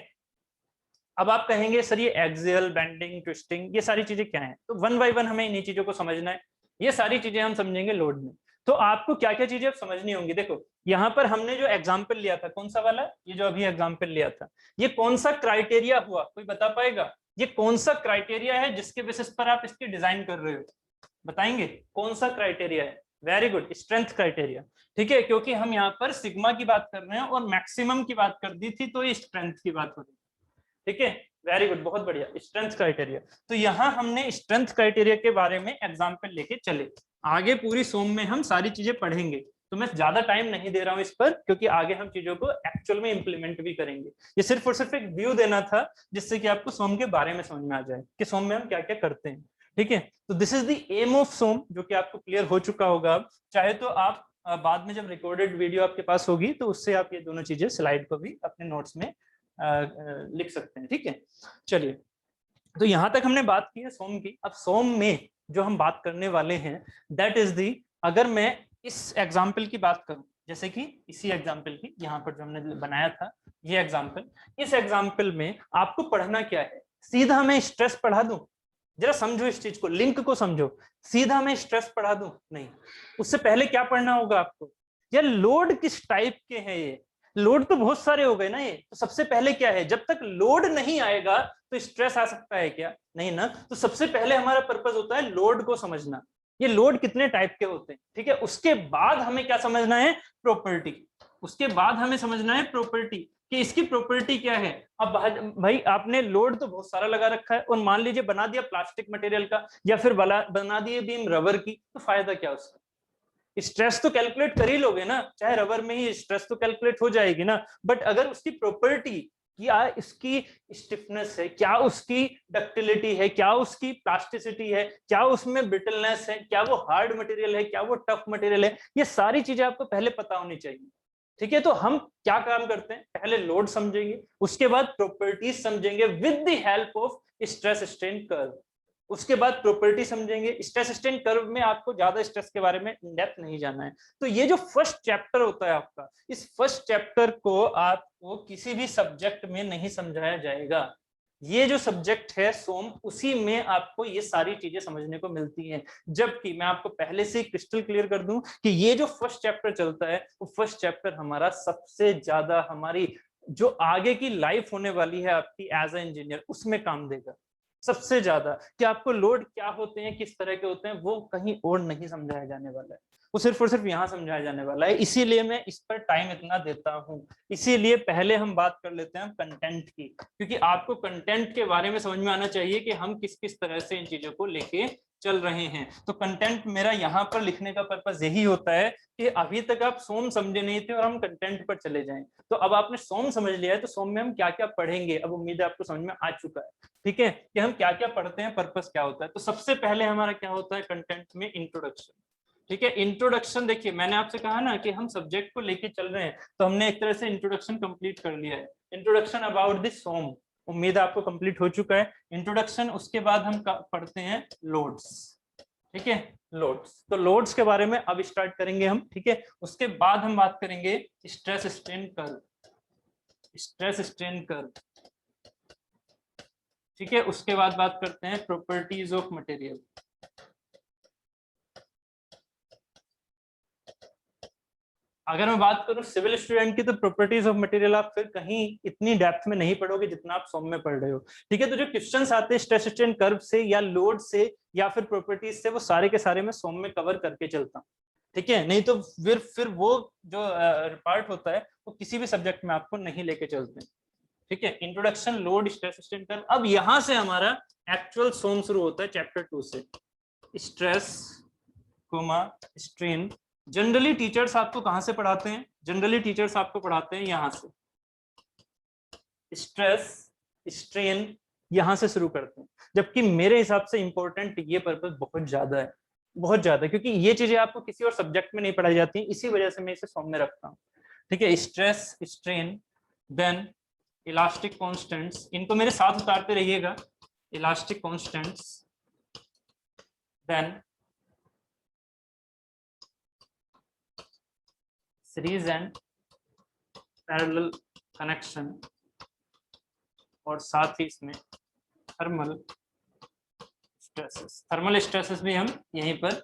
अब आप कहेंगे सर ये एक्सियल बेंडिंग ट्विस्टिंग ये सारी चीजें क्या हैं, तो वन बाय वन हमें इन्हीं चीजों को समझना है। ये सारी चीजें हम समझेंगे लोड में। तो आपको क्या क्या चीजें अब समझनी होंगी। देखो यहाँ पर हमने जो एग्जाम्पल लिया था, कौन सा वाला, ये जो अभी एग्जाम्पल लिया था, ये कौन सा क्राइटेरिया हुआ, कोई बता पाएगा? ये कौन सा क्राइटेरिया है जिसके बेसिस पर आप इसकी डिजाइन कर रहे हो, बताएंगे कौन सा क्राइटेरिया है? Very good, strength criteria. ठीक है, क्योंकि हम यहाँ पर सिग्मा की बात कर रहे हैं और मैक्सिमम की बात कर दी थी, तो ये स्ट्रेंथ की बात हो रही है। ठीक है, वेरी गुड, बहुत बढ़िया, स्ट्रेंथ क्राइटेरिया। तो यहाँ हमने स्ट्रेंथ क्राइटेरिया के बारे में एग्जांपल लेके चले, आगे पूरी सोम में हम सारी चीजें पढ़ेंगे, तो मैं ज्यादा टाइम नहीं दे रहा हूं इस पर, क्योंकि आगे हम चीजों को एक्चुअल में इंप्लीमेंट भी करेंगे। ये सिर्फ और सिर्फ एक व्यू देना था, जिससे कि आपको सोम के बारे में समझ में आ जाए कि सोम में हम क्या क्या करते हैं। ठीक है, तो this is the aim of SOM, जो कि आपको क्लियर हो चुका होगा। अब चाहे तो आप बाद में जब रिकॉर्डेड वीडियो आपके पास होगी, तो उससे आप ये दोनों चीजें स्लाइड को भी अपने नोट्स में लिख सकते हैं। ठीक है, चलिए, तो यहां तक हमने बात की है सोम की। अब सोम में जो हम बात करने वाले हैं, दैट इज दी, अगर मैं इस एग्जाम्पल की बात करूं, जैसे कि इसी एग्जाम्पल की, यहाँ पर जो हमने बनाया था ये एग्जाम्पल, इस एग्जाम्पल में आपको पढ़ना क्या है? सीधा मैं स्ट्रेस पढ़ा दूं? जरा समझो इस चीज को, लिंक को समझो। सीधा मैं स्ट्रेस पढ़ा दूं? नहीं, उससे पहले क्या पढ़ना होगा आपको, यार लोड किस टाइप के हैं ये। लोड तो बहुत सारे हो गए ना ये, तो सबसे पहले क्या है, जब तक लोड नहीं आएगा तो स्ट्रेस आ सकता है क्या? नहीं ना। तो सबसे पहले हमारा पर्पस होता है लोड को समझना, ये लोड कितने टाइप के होते हैं। ठीक है, उसके बाद हमें क्या समझना है, प्रॉपर्टी। उसके बाद हमें समझना है प्रॉपर्टी, कि इसकी प्रॉपर्टी क्या है। अब भाई आपने लोड तो बहुत सारा लगा रखा है, और मान लीजिए बना दिया प्लास्टिक मटेरियल का, या फिर बना दिए बीम रबर की, तो फायदा क्या उसका? स्ट्रेस तो कैलकुलेट कर ही लोगे ना, चाहे रबर में ही स्ट्रेस तो कैलकुलेट हो जाएगी ना। बट अगर उसकी प्रॉपर्टी, क्या इसकी स्टिफनेस है, क्या उसकी डक्टिलिटी है, क्या उसकी प्लास्टिसिटी है, क्या उसमें ब्रिटलनेस है, क्या वो हार्ड मटेरियल है, क्या वो टफ मटेरियल है, ये सारी चीजें आपको पहले पता होनी चाहिए। ठीक है, तो हम क्या काम करते हैं, पहले लोड समझेंगे, उसके बाद प्रॉपर्टीज समझेंगे with the help of stress strain curve, उसके बाद प्रॉपर्टी समझेंगे। स्ट्रेस स्ट्रेन कर्व में आपको ज्यादा स्ट्रेस के बारे में इन डेप्थ नहीं जाना है। तो ये जो फर्स्ट चैप्टर होता है आपका, इस फर्स्ट चैप्टर को आपको किसी भी सब्जेक्ट में नहीं समझाया जाएगा। ये जो सब्जेक्ट है सोम, उसी में आपको ये सारी चीजें समझने को मिलती हैं। जबकि मैं आपको पहले से क्रिस्टल क्लियर कर दूं कि ये जो फर्स्ट चैप्टर चलता है, वो फर्स्ट चैप्टर हमारा सबसे ज्यादा हमारी जो आगे की लाइफ होने वाली है आपकी एज ए इंजीनियर, उसमें काम देगा सबसे ज्यादा। कि आपको लोड क्या होते हैं, किस तरह के होते हैं, वो कहीं और नहीं समझाया जाने वाला है, वो सिर्फ और सिर्फ यहाँ समझाया जाने वाला है। इसीलिए मैं इस पर टाइम इतना देता हूँ। इसीलिए पहले हम बात कर लेते हैं कंटेंट की, क्योंकि आपको कंटेंट के बारे में समझ में आना चाहिए कि हम किस किस तरह से इन चीजों को लेके चल रहे हैं। तो कंटेंट मेरा यहाँ पर लिखने का पर्पस यही होता है कि अभी तक आप सोम समझे नहीं थे और हम कंटेंट पर चले जाएं। तो अब आपने सोम समझ लिया है, तो सोम में हम क्या क्या पढ़ेंगे, अब उम्मीद है आपको समझ में आ चुका है। ठीक है, कि हम क्या क्या पढ़ते हैं, पर्पस क्या होता है। तो सबसे पहले हमारा क्या होता है कंटेंट में, इंट्रोडक्शन। ठीक है, इंट्रोडक्शन, देखिए मैंने आपसे कहा ना कि हम सब्जेक्ट को लेके चल रहे हैं, तो हमने एक तरह से इंट्रोडक्शन कंप्लीट कर लिया है। इंट्रोडक्शन अबाउट दिस सोम, उम्मीद है आपको कंप्लीट हो चुका है इंट्रोडक्शन। उसके बाद हम पढ़ते हैं लोड्स। ठीक है, लोड्स, तो लोड्स के बारे में अब स्टार्ट करेंगे हम। ठीक है, उसके बाद हम बात करेंगे stress strain curve, stress strain curve. ठीक है, उसके बाद बात करते हैं प्रॉपर्टीज ऑफ मटेरियल। अगर मैं बात करूं सिविल स्टूडेंट की, तो प्रॉपर्टीज ऑफ मटेरियल आप फिर कहीं इतनी डेप्थ में नहीं पढ़ोगे जितना आप सोम में पढ़ रहे हो। ठीक है, तो जो क्वेश्चंस आते हैं स्ट्रेस स्ट्रेन कर्व से या लोड से या फिर प्रॉपर्टीज से, वो सारे के सारे मैं सोम में कवर करके चलता हूँ। ठीक है, नहीं तो फिर वो जो पार्ट होता है वो किसी भी सब्जेक्ट में आपको नहीं लेके चलते। ठीक है, introduction, load, stress strain curve. अब यहां से हमारा एक्चुअल सोम शुरू होता है चैप्टर 2 से, stress comma strain. Generally teachers आपको कहां से पढ़ाते हैं, जनरली टीचर्स आपको पढ़ाते हैं यहां से, स्ट्रेस स्ट्रेन यहाँ से शुरू करते हैं, जबकि मेरे हिसाब से इंपॉर्टेंट ये पर्पस बहुत ज्यादा है, बहुत ज्यादा, क्योंकि ये चीजें आपको किसी और सब्जेक्ट में नहीं पढ़ाई जाती हैं, इसी वजह से मैं इसे सॉम में रखता हूँ। ठीक है, stress, strain, then elastic constants, इनको मेरे साथ उतारते रहिएगा, elastic constants, then series and parallel connection, और साथ ही इसमें थर्मल स्ट्रेसेस। थर्मल स्ट्रेसेस भी हम यहीं पर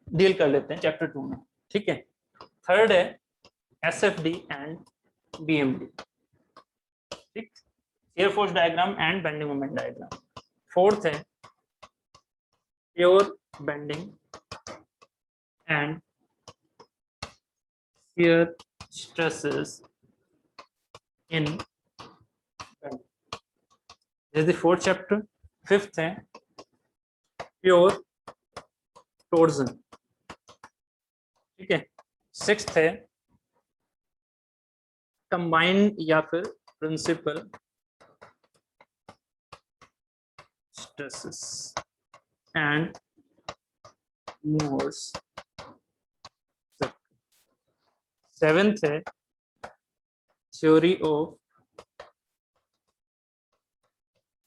डील कर लेते हैं चैप्टर 2 में। ठीक है, थर्ड है एसएफडी एंड बीएमडी, ठीक, shear force diagram and bending moment diagram. Fourth है pure bending and shear stresses in bending, this is the fourth chapter. Fifth है प्योर टोर्जन, ठीक है। सिक्स्थ है कंबाइंड या फिर principal stresses and Mohr's. Seventh है theory of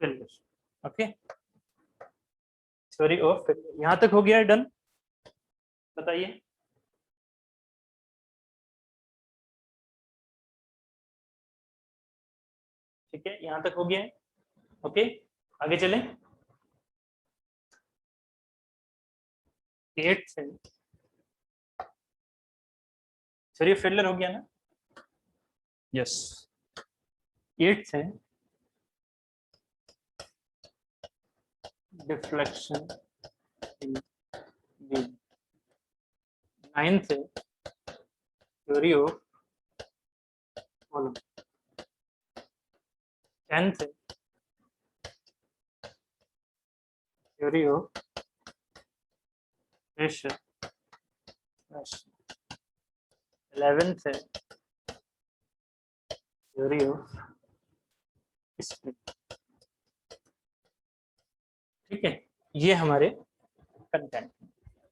failure, okay, theory of failure. यहां तक हो गया है, डन? बताइए। ठीक है, यहां तक हो गया है, ओके, आगे चलें। एट्थ है थ्योरी ऑफ फेलियर, हो गया ना? यस। एट्थ है डिफ्लेक्शन इन बीम। नाइन्थ है थ्योरी ऑफ कॉलम। टेंथ है थ्योरी ऑफ प्रेशर। 11th है थ्योरी ऑफ स्प्रिंग। ठीक है, ये हमारे कंटेंट,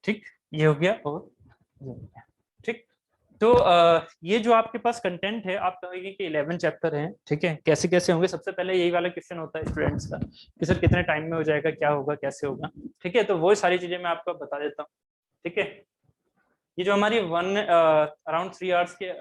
ठीक, ये हो गया और ये हो गया। ठीक, तो ये जो आपके पास कंटेंट है, आप कहेंगे कि 11 चैप्टर हैं, ठीक है, कैसे कैसे होंगे। सबसे पहले यही वाला क्वेश्चन होता है स्टूडेंट्स का कि सर कितने टाइम में हो जाएगा, क्या होगा, कैसे होगा। ठीक है, तो वो सारी चीजें मैं आपको बता देता हूँ। ठीक है, ये जो हमारी अराउंड 3 आवर्स के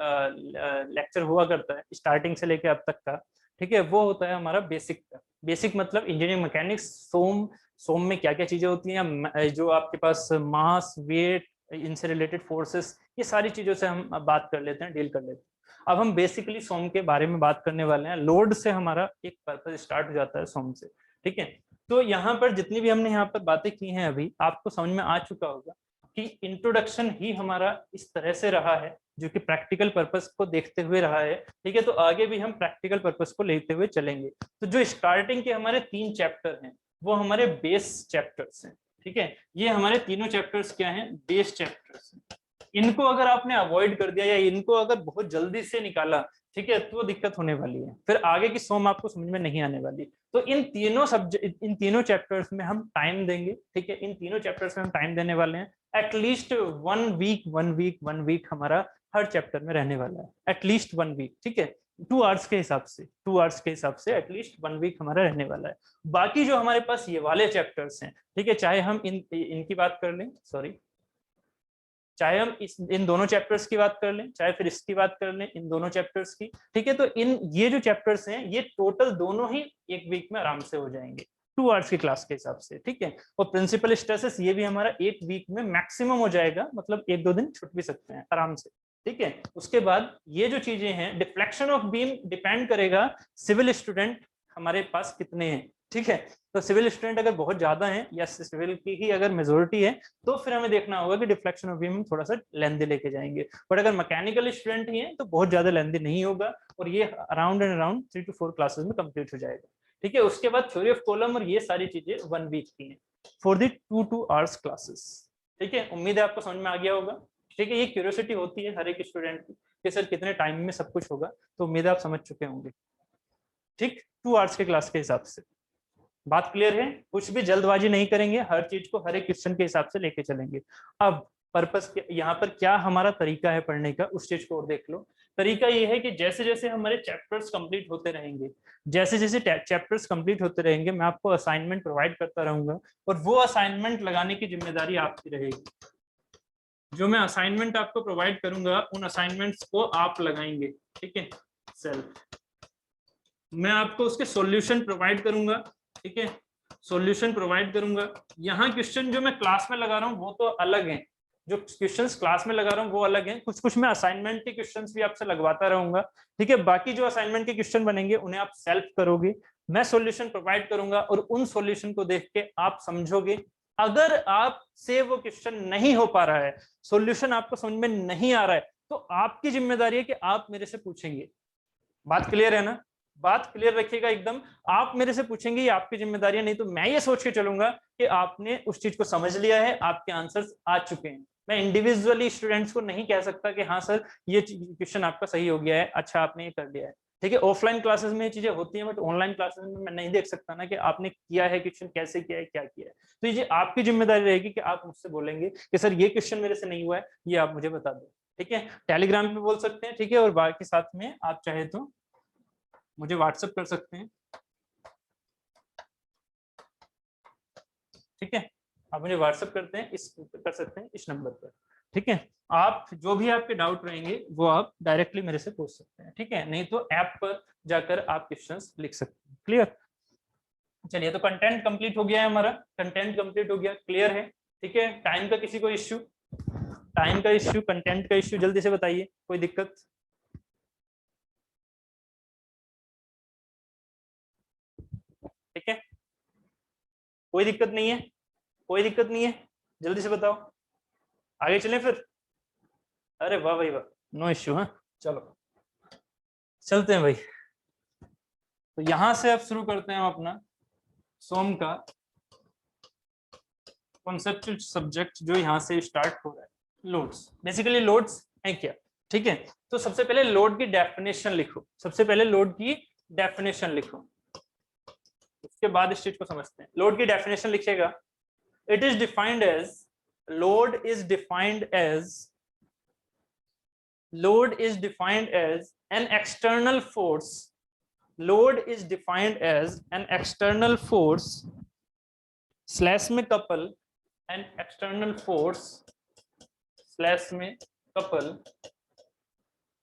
लेक्चर हुआ करता है स्टार्टिंग से लेके अब तक का, ठीक है, वो होता है हमारा बेसिक का। बेसिक मतलब इंजीनियरिंग मैकेनिक्स, सोम, सोम में क्या क्या चीजें होती हैं, जो आपके पास मास, वेट, इनसे रिलेटेड फोर्सेस, ये सारी चीजों से हम बात कर लेते हैं, डील कर लेते हैं। अब हम बेसिकली सोम के बारे में बात करने वाले हैं। लोड से हमारा एक पर्पज स्टार्ट हो जाता है सोम से। ठीक है, तो यहाँ पर जितनी भी हमने यहाँ पर बातें की हैं अभी, आपको समझ में आ चुका होगा कि इंट्रोडक्शन ही हमारा इस तरह से रहा है, जो कि प्रैक्टिकल पर्पस को देखते हुए रहा है। ठीक है, तो आगे भी हम प्रैक्टिकल पर्पस को लेते हुए चलेंगे। तो जो स्टार्टिंग के हमारे 3 चैप्टर हैं, वो हमारे बेस चैप्टर्स हैं। ठीक है, ये हमारे तीनों चैप्टर्स क्या हैं? बेस चैप्टर्स हैं। इनको अगर आपने अवॉइड कर दिया या इनको अगर बहुत जल्दी से निकाला, ठीक है, तो दिक्कत होने वाली है, फिर आगे की सोम आपको समझ में नहीं आने वाली। तो इन तीनों चैप्टर्स में हम टाइम देंगे। ठीक है, इन तीनों चैप्टर्स में हम टाइम देने वाले हैं। एटलीस्ट 1 वीक हमारा हर चैप्टर में रहने वाला है, एटलीस्ट 1 वीक। ठीक है, 2 आवर्स के हिसाब से, 2 आवर्स के हिसाब से एटलीस्ट 1 वीक हमारा रहने वाला है। बाकी जो हमारे पास ये वाले चैप्टर्स हैं, ठीक है, चाहे हम इनकी बात कर लें, सॉरी, चाहे हम इन दोनों चैप्टर्स की बात कर लें, चाहे फिर इसकी बात कर लें, इन दोनों चैप्टर्स की। ठीक है, तो ये जो चैप्टर्स हैं, ये टोटल दोनों ही 1 वीक में आराम से हो जाएंगे, 2 आवर्स की क्लास के हिसाब से। ठीक है, और प्रिंसिपल स्ट्रेसेस ये भी हमारा 1 वीक में मैक्सिमम हो जाएगा, मतलब 1-2 दिन छुट भी सकते हैं आराम से। ठीक है, उसके बाद ये जो चीजें हैं, डिफ्लेक्शन ऑफ बीम डिपेंड करेगा सिविल स्टूडेंट हमारे पास कितने हैं। ठीक है, तो सिविल स्टूडेंट अगर बहुत ज्यादा हैं या सिविल की ही अगर मेजोरिटी है, तो फिर हमें देखना होगा कि डिफ्लेक्शन ऑफ बीम थोड़ा सा लेंदी लेके जाएंगे। बट अगर मैकेनिकल स्टूडेंट ही है तो बहुत ज्यादा लेंदी नहीं होगा, और ये around and around 3 to 4 classes में कंप्लीट हो जाएगा। ठीक है, उसके बाद थ्योरी ऑफ कॉलम और ये सारी चीजें 1 वीक की हैं फॉर द 2 आवर्स क्लासेस। ठीक है, उम्मीद है आपको समझ में आ गया होगा। ठीक है, ये क्यूरियोसिटी होती है हर एक स्टूडेंट की कि सर कितने टाइम में सब कुछ होगा, तो उम्मीद है आप समझ चुके होंगे। ठीक, 2 आवर्स के क्लास के हिसाब से। बात क्लियर है? कुछ भी जल्दबाजी नहीं करेंगे, हर चीज को हर एक क्वेश्चन के हिसाब से लेके चलेंगे। अब पर्पस यहाँ पर क्या हमारा तरीका है पढ़ने का, उस चीज को और देख लो। तरीका ये है कि जैसे जैसे हमारे चैप्टर्स कंप्लीट होते रहेंगे, जैसे जैसे चैप्टर्स कंप्लीट होते रहेंगे, मैं आपको असाइनमेंट प्रोवाइड करता रहूंगा, और वो असाइनमेंट लगाने की जिम्मेदारी आपकी रहेगी। जो मैं असाइनमेंट आपको प्रोवाइड करूंगा, उन असाइनमेंट्स को आप लगाएंगे, ठीक है। सेल्फ मैं आपको उसके सॉल्यूशन प्रोवाइड करूंगा, ठीक है, सॉल्यूशन प्रोवाइड करूंगा। यहाँ क्वेश्चन जो मैं क्लास में लगा रहा हूँ वो तो अलग है, जो क्वेश्चंस क्लास में लगा रहा हूँ वो अलग है, कुछ कुछ मैं असाइनमेंट के क्वेश्चंस भी आपसे लगवाता रहूंगा, ठीक है। बाकी जो असाइनमेंट के क्वेश्चन बनेंगे उन्हें आप सेल्फ करोगे, मैं सॉल्यूशन प्रोवाइड करूंगा, और उन सॉल्यूशन को देख के आप समझोगे। अगर आपसे वो क्वेश्चन नहीं हो पा रहा है, सॉल्यूशन आपको समझ में नहीं आ रहा है, तो आपकी जिम्मेदारी है कि आप मेरे से पूछेंगे। बात क्लियर है ना? बात क्लियर रखिएगा एकदम। आप मेरे से पूछेंगे, ये आपकी जिम्मेदारी है, नहीं तो मैं ये सोच के चलूंगा कि आपने उस चीज को समझ लिया है, आपके आंसर्स आ चुके हैं। मैं इंडिविजुअली स्टूडेंट्स को नहीं कह सकता कि हाँ सर ये क्वेश्चन आपका सही हो गया है, अच्छा आपने ये कर लिया है, ठीक है। ऑफलाइन क्लासेस में ये चीजें होती हैं, बट ऑनलाइन क्लासेस में मैं नहीं देख सकता ना कि आपने किया है क्वेश्चन, कैसे किया है, क्या किया है। तो ये आपकी जिम्मेदारी रहेगी कि आप मुझसे बोलेंगे कि सर ये क्वेश्चन मेरे से नहीं हुआ है, ये आप मुझे बता दो, ठीक है। टेलीग्राम पे बोल सकते हैं, ठीक है, और बाकी साथ में आप चाहे तो मुझे व्हाट्सएप कर सकते हैं, ठीक है। आप मुझे व्हाट्सएप करते हैं, इस कर सकते हैं इस नंबर पर, ठीक है। आप जो भी आपके डाउट रहेंगे वो आप डायरेक्टली मेरे से पूछ सकते हैं, ठीक है, नहीं तो ऐप पर जाकर आप क्वेश्चंस लिख सकते हैं। क्लियर? चलिए, तो कंटेंट कंप्लीट हो गया है हमारा, कंटेंट कंप्लीट हो गया, क्लियर है, ठीक है। टाइम का किसी को इश्यू, टाइम का इश्यू, कंटेंट का इश्यू, जल्दी से बताइए, कोई दिक्कत? ठीक है, कोई दिक्कत नहीं है, कोई दिक्कत नहीं है, जल्दी से बताओ, आगे चलें फिर। अरे वाह भाई वाह, नो इश्यू। हाँ चलो चलते हैं भाई। तो यहां से अब शुरू करते हैं हम अपना सोम का कॉन्सेप्चुअल सब्जेक्ट, जो यहाँ से स्टार्ट हो रहा है, लोड्स। बेसिकली लोड्स है क्या, ठीक है। तो सबसे पहले लोड की डेफिनेशन लिखो, सबसे पहले लोड की डेफिनेशन लिखो, उसके बाद इस चीज को समझते हैं। लोड की डेफिनेशन लिखिएगा, it is defined as, load is defined as, load is defined as an external force, load is defined as an external force slash में couple, an external force slash में couple,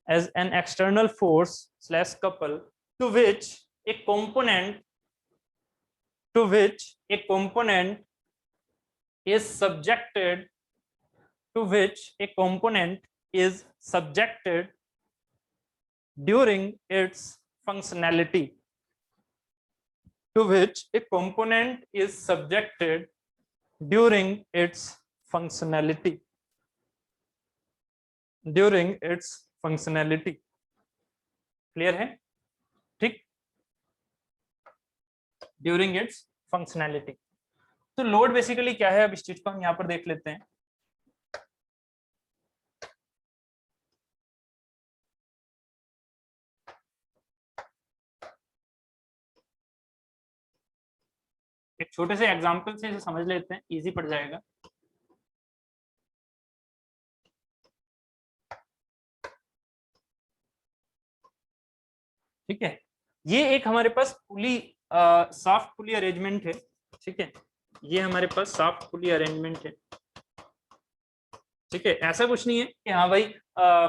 as an external force slash couple to which a component, to which a component is subjected, to which a component is subjected during its functionality, to which a component is subjected during its functionality, during its functionality। Clear है? ठीक, during its functionality. तो load basically क्या है, अब इस चीज को हम यहाँ पर देख लेते हैं। एक छोटे से एग्जांपल से इसे समझ लेते हैं, इजी पड़ जाएगा। ठीक है, ये एक हमारे पास पुली, सॉफ्ट पुली अरेंजमेंट है, ठीक है, ये हमारे पास सॉफ्ट पुली अरेंजमेंट है, ठीक है। ऐसा कुछ नहीं है कि हाँ भाई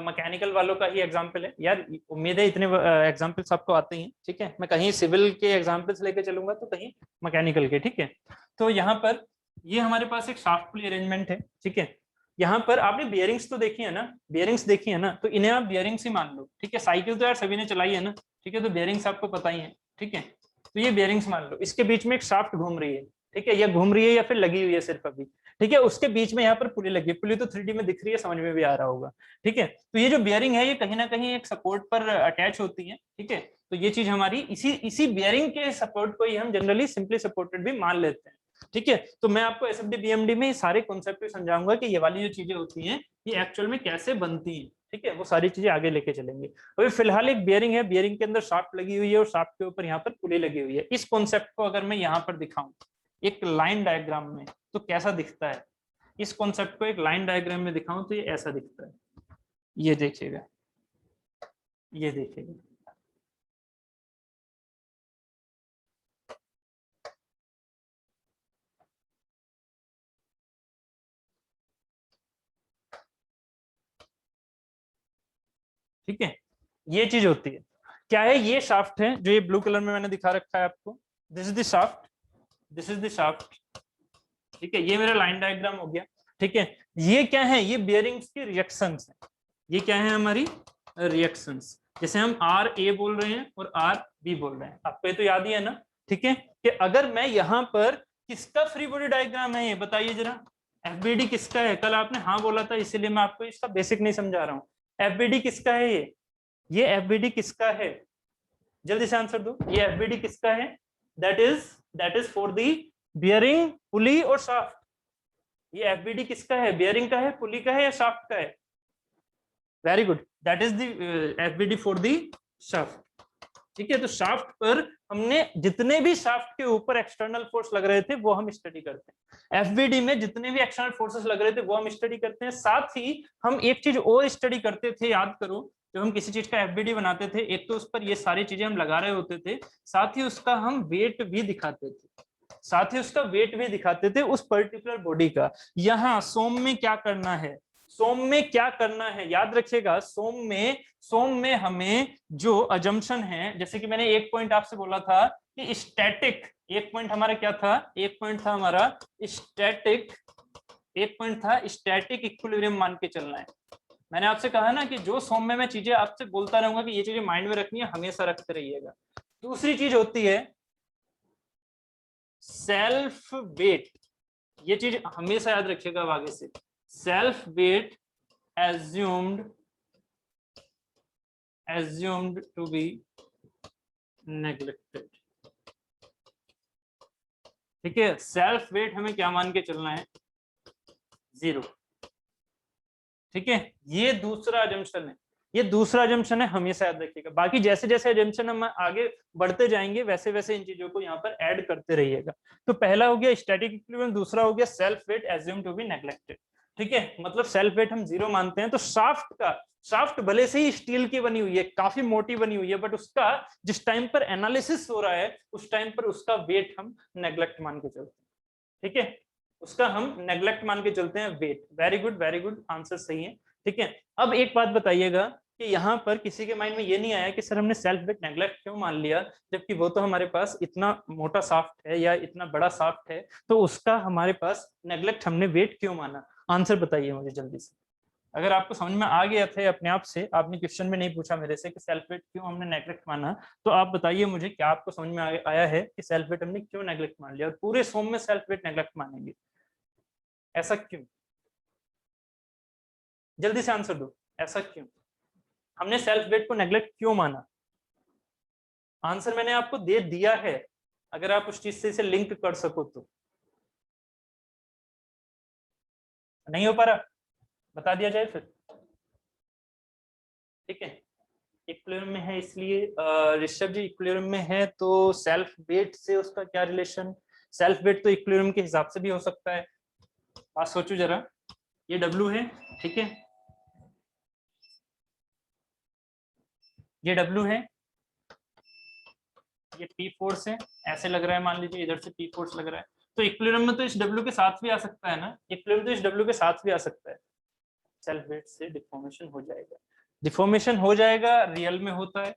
मैकेनिकल वालों का ही एग्जांपल है यार, उम्मीद है इतने एग्जांपल्स आपको आते हैं, ठीक है। मैं कहीं सिविल के एग्जांपल्स लेके चलूंगा तो कहीं मैकेनिकल के, ठीक है। तो यहाँ पर ये हमारे पास एक सॉफ्ट पुली अरेंजमेंट है, ठीक है। यहाँ पर आपने बियरिंग्स तो देखी है ना, बियरिंग्स देखी है ना, तो इन्हें आप बियरिंग्स ही मान लो, ठीक है। साइकिल तो यार सभी ने चलाई है ना, ठीक है, तो बियरिंग्स आपको पता ही है, ठीक है। तो ये बियरिंग्स मान लो, इसके बीच में एक शाफ्ट घूम रही है, ठीक है, या घूम रही है या फिर लगी हुई है सिर्फ अभी, ठीक है। उसके बीच में यहाँ पर पुली लगी है, पुली तो 3D में दिख रही है, समझ में भी आ रहा होगा, ठीक है। तो ये जो बियरिंग है ये कहीं ना कहीं एक सपोर्ट पर अटैच होती है, ठीक है। तो ये चीज हमारी इसी बियरिंग के सपोर्ट को ही हम जनरली सिंपली सपोर्टेड भी मान लेते हैं, ठीक है। तो मैं आपको एसएफडी बीएमडी में सारे कॉन्सेप्ट समझाऊंगा कि ये वाली जो चीजें होती हैं ये एक्चुअल में कैसे बनती हैं, ठीक है, वो सारी चीजें आगे लेके चलेंगे। अभी फिलहाल एक बियरिंग है, बियरिंग के अंदर शाफ्ट लगी हुई है और शाफ्ट के ऊपर यहाँ पर पुली लगी हुई है। इस कॉन्सेप्ट को अगर मैं यहाँ पर दिखाऊं एक लाइन डायग्राम में तो कैसा दिखता है, इस कॉन्सेप्ट को एक लाइन डायग्राम में दिखाऊं तो ये ऐसा दिखता है। ये देखिएगा, ये देखिएगा, ठीक है, ये चीज होती है। क्या है, ये शाफ्ट है जो ये ब्लू कलर में मैंने दिखा रखा है आपको, this is the shaft, this is the shaft, ठीक है, ये मेरा लाइन डायग्राम हो गया। ठीक है, ये क्या है, ये बियरिंग्स की रिएक्शंस है, ये क्या है हमारी रिएक्शंस, जैसे हम आर ए बोल रहे हैं और आर बी बोल रहे हैं, आपको ये तो याद ही है ना। ठीक है, कि अगर मैं यहाँ पर किसका फ्री बॉडी डायग्राम है ये बताइए जरा, एफबीडी किसका है, कल आपने हाँ बोला था इसीलिए मैं आपको इसका बेसिक नहीं समझा रहा हूँ। एफबीडी किसका है, ये एफबीडी किसका है, जल्दी से आंसर दो, ये एफबीडी किसका है, that is for the bearing, pulley और शाफ्ट। ये एफबीडी किसका है, बियरिंग का है, पुली का है या शाफ्ट का है, very good, that is the FBD for the shaft. ठीक है, तो शाफ्ट पर हमने जितने भी शाफ्ट के ऊपर एक्सटर्नल फोर्स लग रहे थे वो हम स्टडी करते हैं, एफबीडी में जितने भी एक्सटर्नल फोर्सेस लग रहे थे वो हम स्टडी करते हैं। साथ ही हम एक चीज और स्टडी करते थे, याद करो, जब हम किसी चीज का एफबीडी बनाते थे, एक तो उस पर ये सारी चीजें हम लगा रहे होते थे, साथ ही उसका हम वेट भी दिखाते थे, साथ ही उसका वेट भी दिखाते थे उस पर्टिकुलर बॉडी का। यहाँ सोम में क्या करना है, सोम में क्या करना है, याद रखिएगा, सोम में हमें जो अजम्पशन है, जैसे कि मैंने एक पॉइंट आपसे बोला था कि स्टैटिक, एक पॉइंट हमारा क्या था, एक पॉइंट था हमारा स्टैटिक, एक पॉइंट था स्टैटिक इक्विलिब्रियम मान के चलना है। मैंने आपसे कहा ना कि जो सोम में मैं चीजें आपसे बोलता रहूंगा कि ये चीजें माइंड में रखनी है, हमेशा रखते रहिएगा। दूसरी चीज होती है सेल्फ वेट, ये चीज हमेशा याद रखिएगा आगे से, self weight assumed to be neglected। ठीक है, सेल्फ वेट हमें क्या मान के चलना है, 0। ठीक है, ये दूसरा अजम्पशन है, ये दूसरा अजम्पशन है, हमेशा याद रखिएगा। बाकी जैसे जैसे अजम्पशन हम आगे बढ़ते जाएंगे वैसे वैसे इन चीजों को यहाँ पर ऐड करते रहिएगा। तो पहला हो गया स्टैटिक इक्विलिब्रियम, दूसरा हो गया self weight assumed to be neglected। ठीक है, मतलब सेल्फ वेट हम 0 मानते हैं। तो शाफ्ट भले से ही स्टील की बनी हुई है, काफी मोटी बनी हुई है, बट उसका जिस टाइम पर एनालिसिस हो रहा है उस टाइम पर उसका वेट हम नेग्लेक्ट मान के चलते हैं। ठीक है, उसका हम नेग्लेक्ट मान के चलते हैं वेट। वेरी गुड, आंसर सही है। ठीक है, अब एक बात बताइएगा कि यहाँ पर किसी के माइंड में ये नहीं आया कि सर हमने सेल्फ वेट नेग्लेक्ट क्यों मान लिया, जबकि वो तो हमारे पास इतना मोटा शाफ्ट है या इतना बड़ा शाफ्ट है, तो उसका हमारे पास नेग्लेक्ट हमने वेट क्यों माना। आंसर बताइए मुझे जल्दी से। अगर आपको समझ में आ गया था अपने आप से, आपने क्वेश्चन में नहीं पूछा मेरे से कि सेल्फ वेट क्यों हमने नेग्लेक्ट माना, तो आप बताइए मुझे, क्या आपको समझ में आया है कि सेल्फ वेट हमने क्यों नेग्लेक्ट मान लिया और पूरे सोम में सेल्फ वेट नेग्लेक्ट मानेंगे, ऐसा क्यों? जल्दी से आंसर दो, ऐसा क्यों, हमने सेल्फ वेट को नेग्लेक्ट क्यों माना? आंसर मैंने आपको दे दिया है, अगर आप उस चीज से इसे लिंक कर सको तो। नहीं हो पा रहा, बता दिया जाए फिर। ठीक है, इक्विलिब्रियम में है इसलिए ऋषभ जी, इक्विलिब्रियम में है तो सेल्फ वेट से उसका क्या रिलेशन, सेल्फ वेट तो इक्विलिब्रियम के हिसाब से भी हो सकता है। बात सोचो जरा, ये W है, ठीक है, ये W है, ये P फोर्स है, ऐसे लग रहा है, मान लीजिए इधर से P फोर्स लग रहा है, तो इक्विलिब्रियम में तो इस W के साथ भी आ सकता है ना, इक्विलिब्रियम तो इस W के साथ भी आ सकता है। सेल्फ वेट से डिफॉर्मेशन हो जाएगा, डिफॉर्मेशन हो जाएगा, रियल में होता है,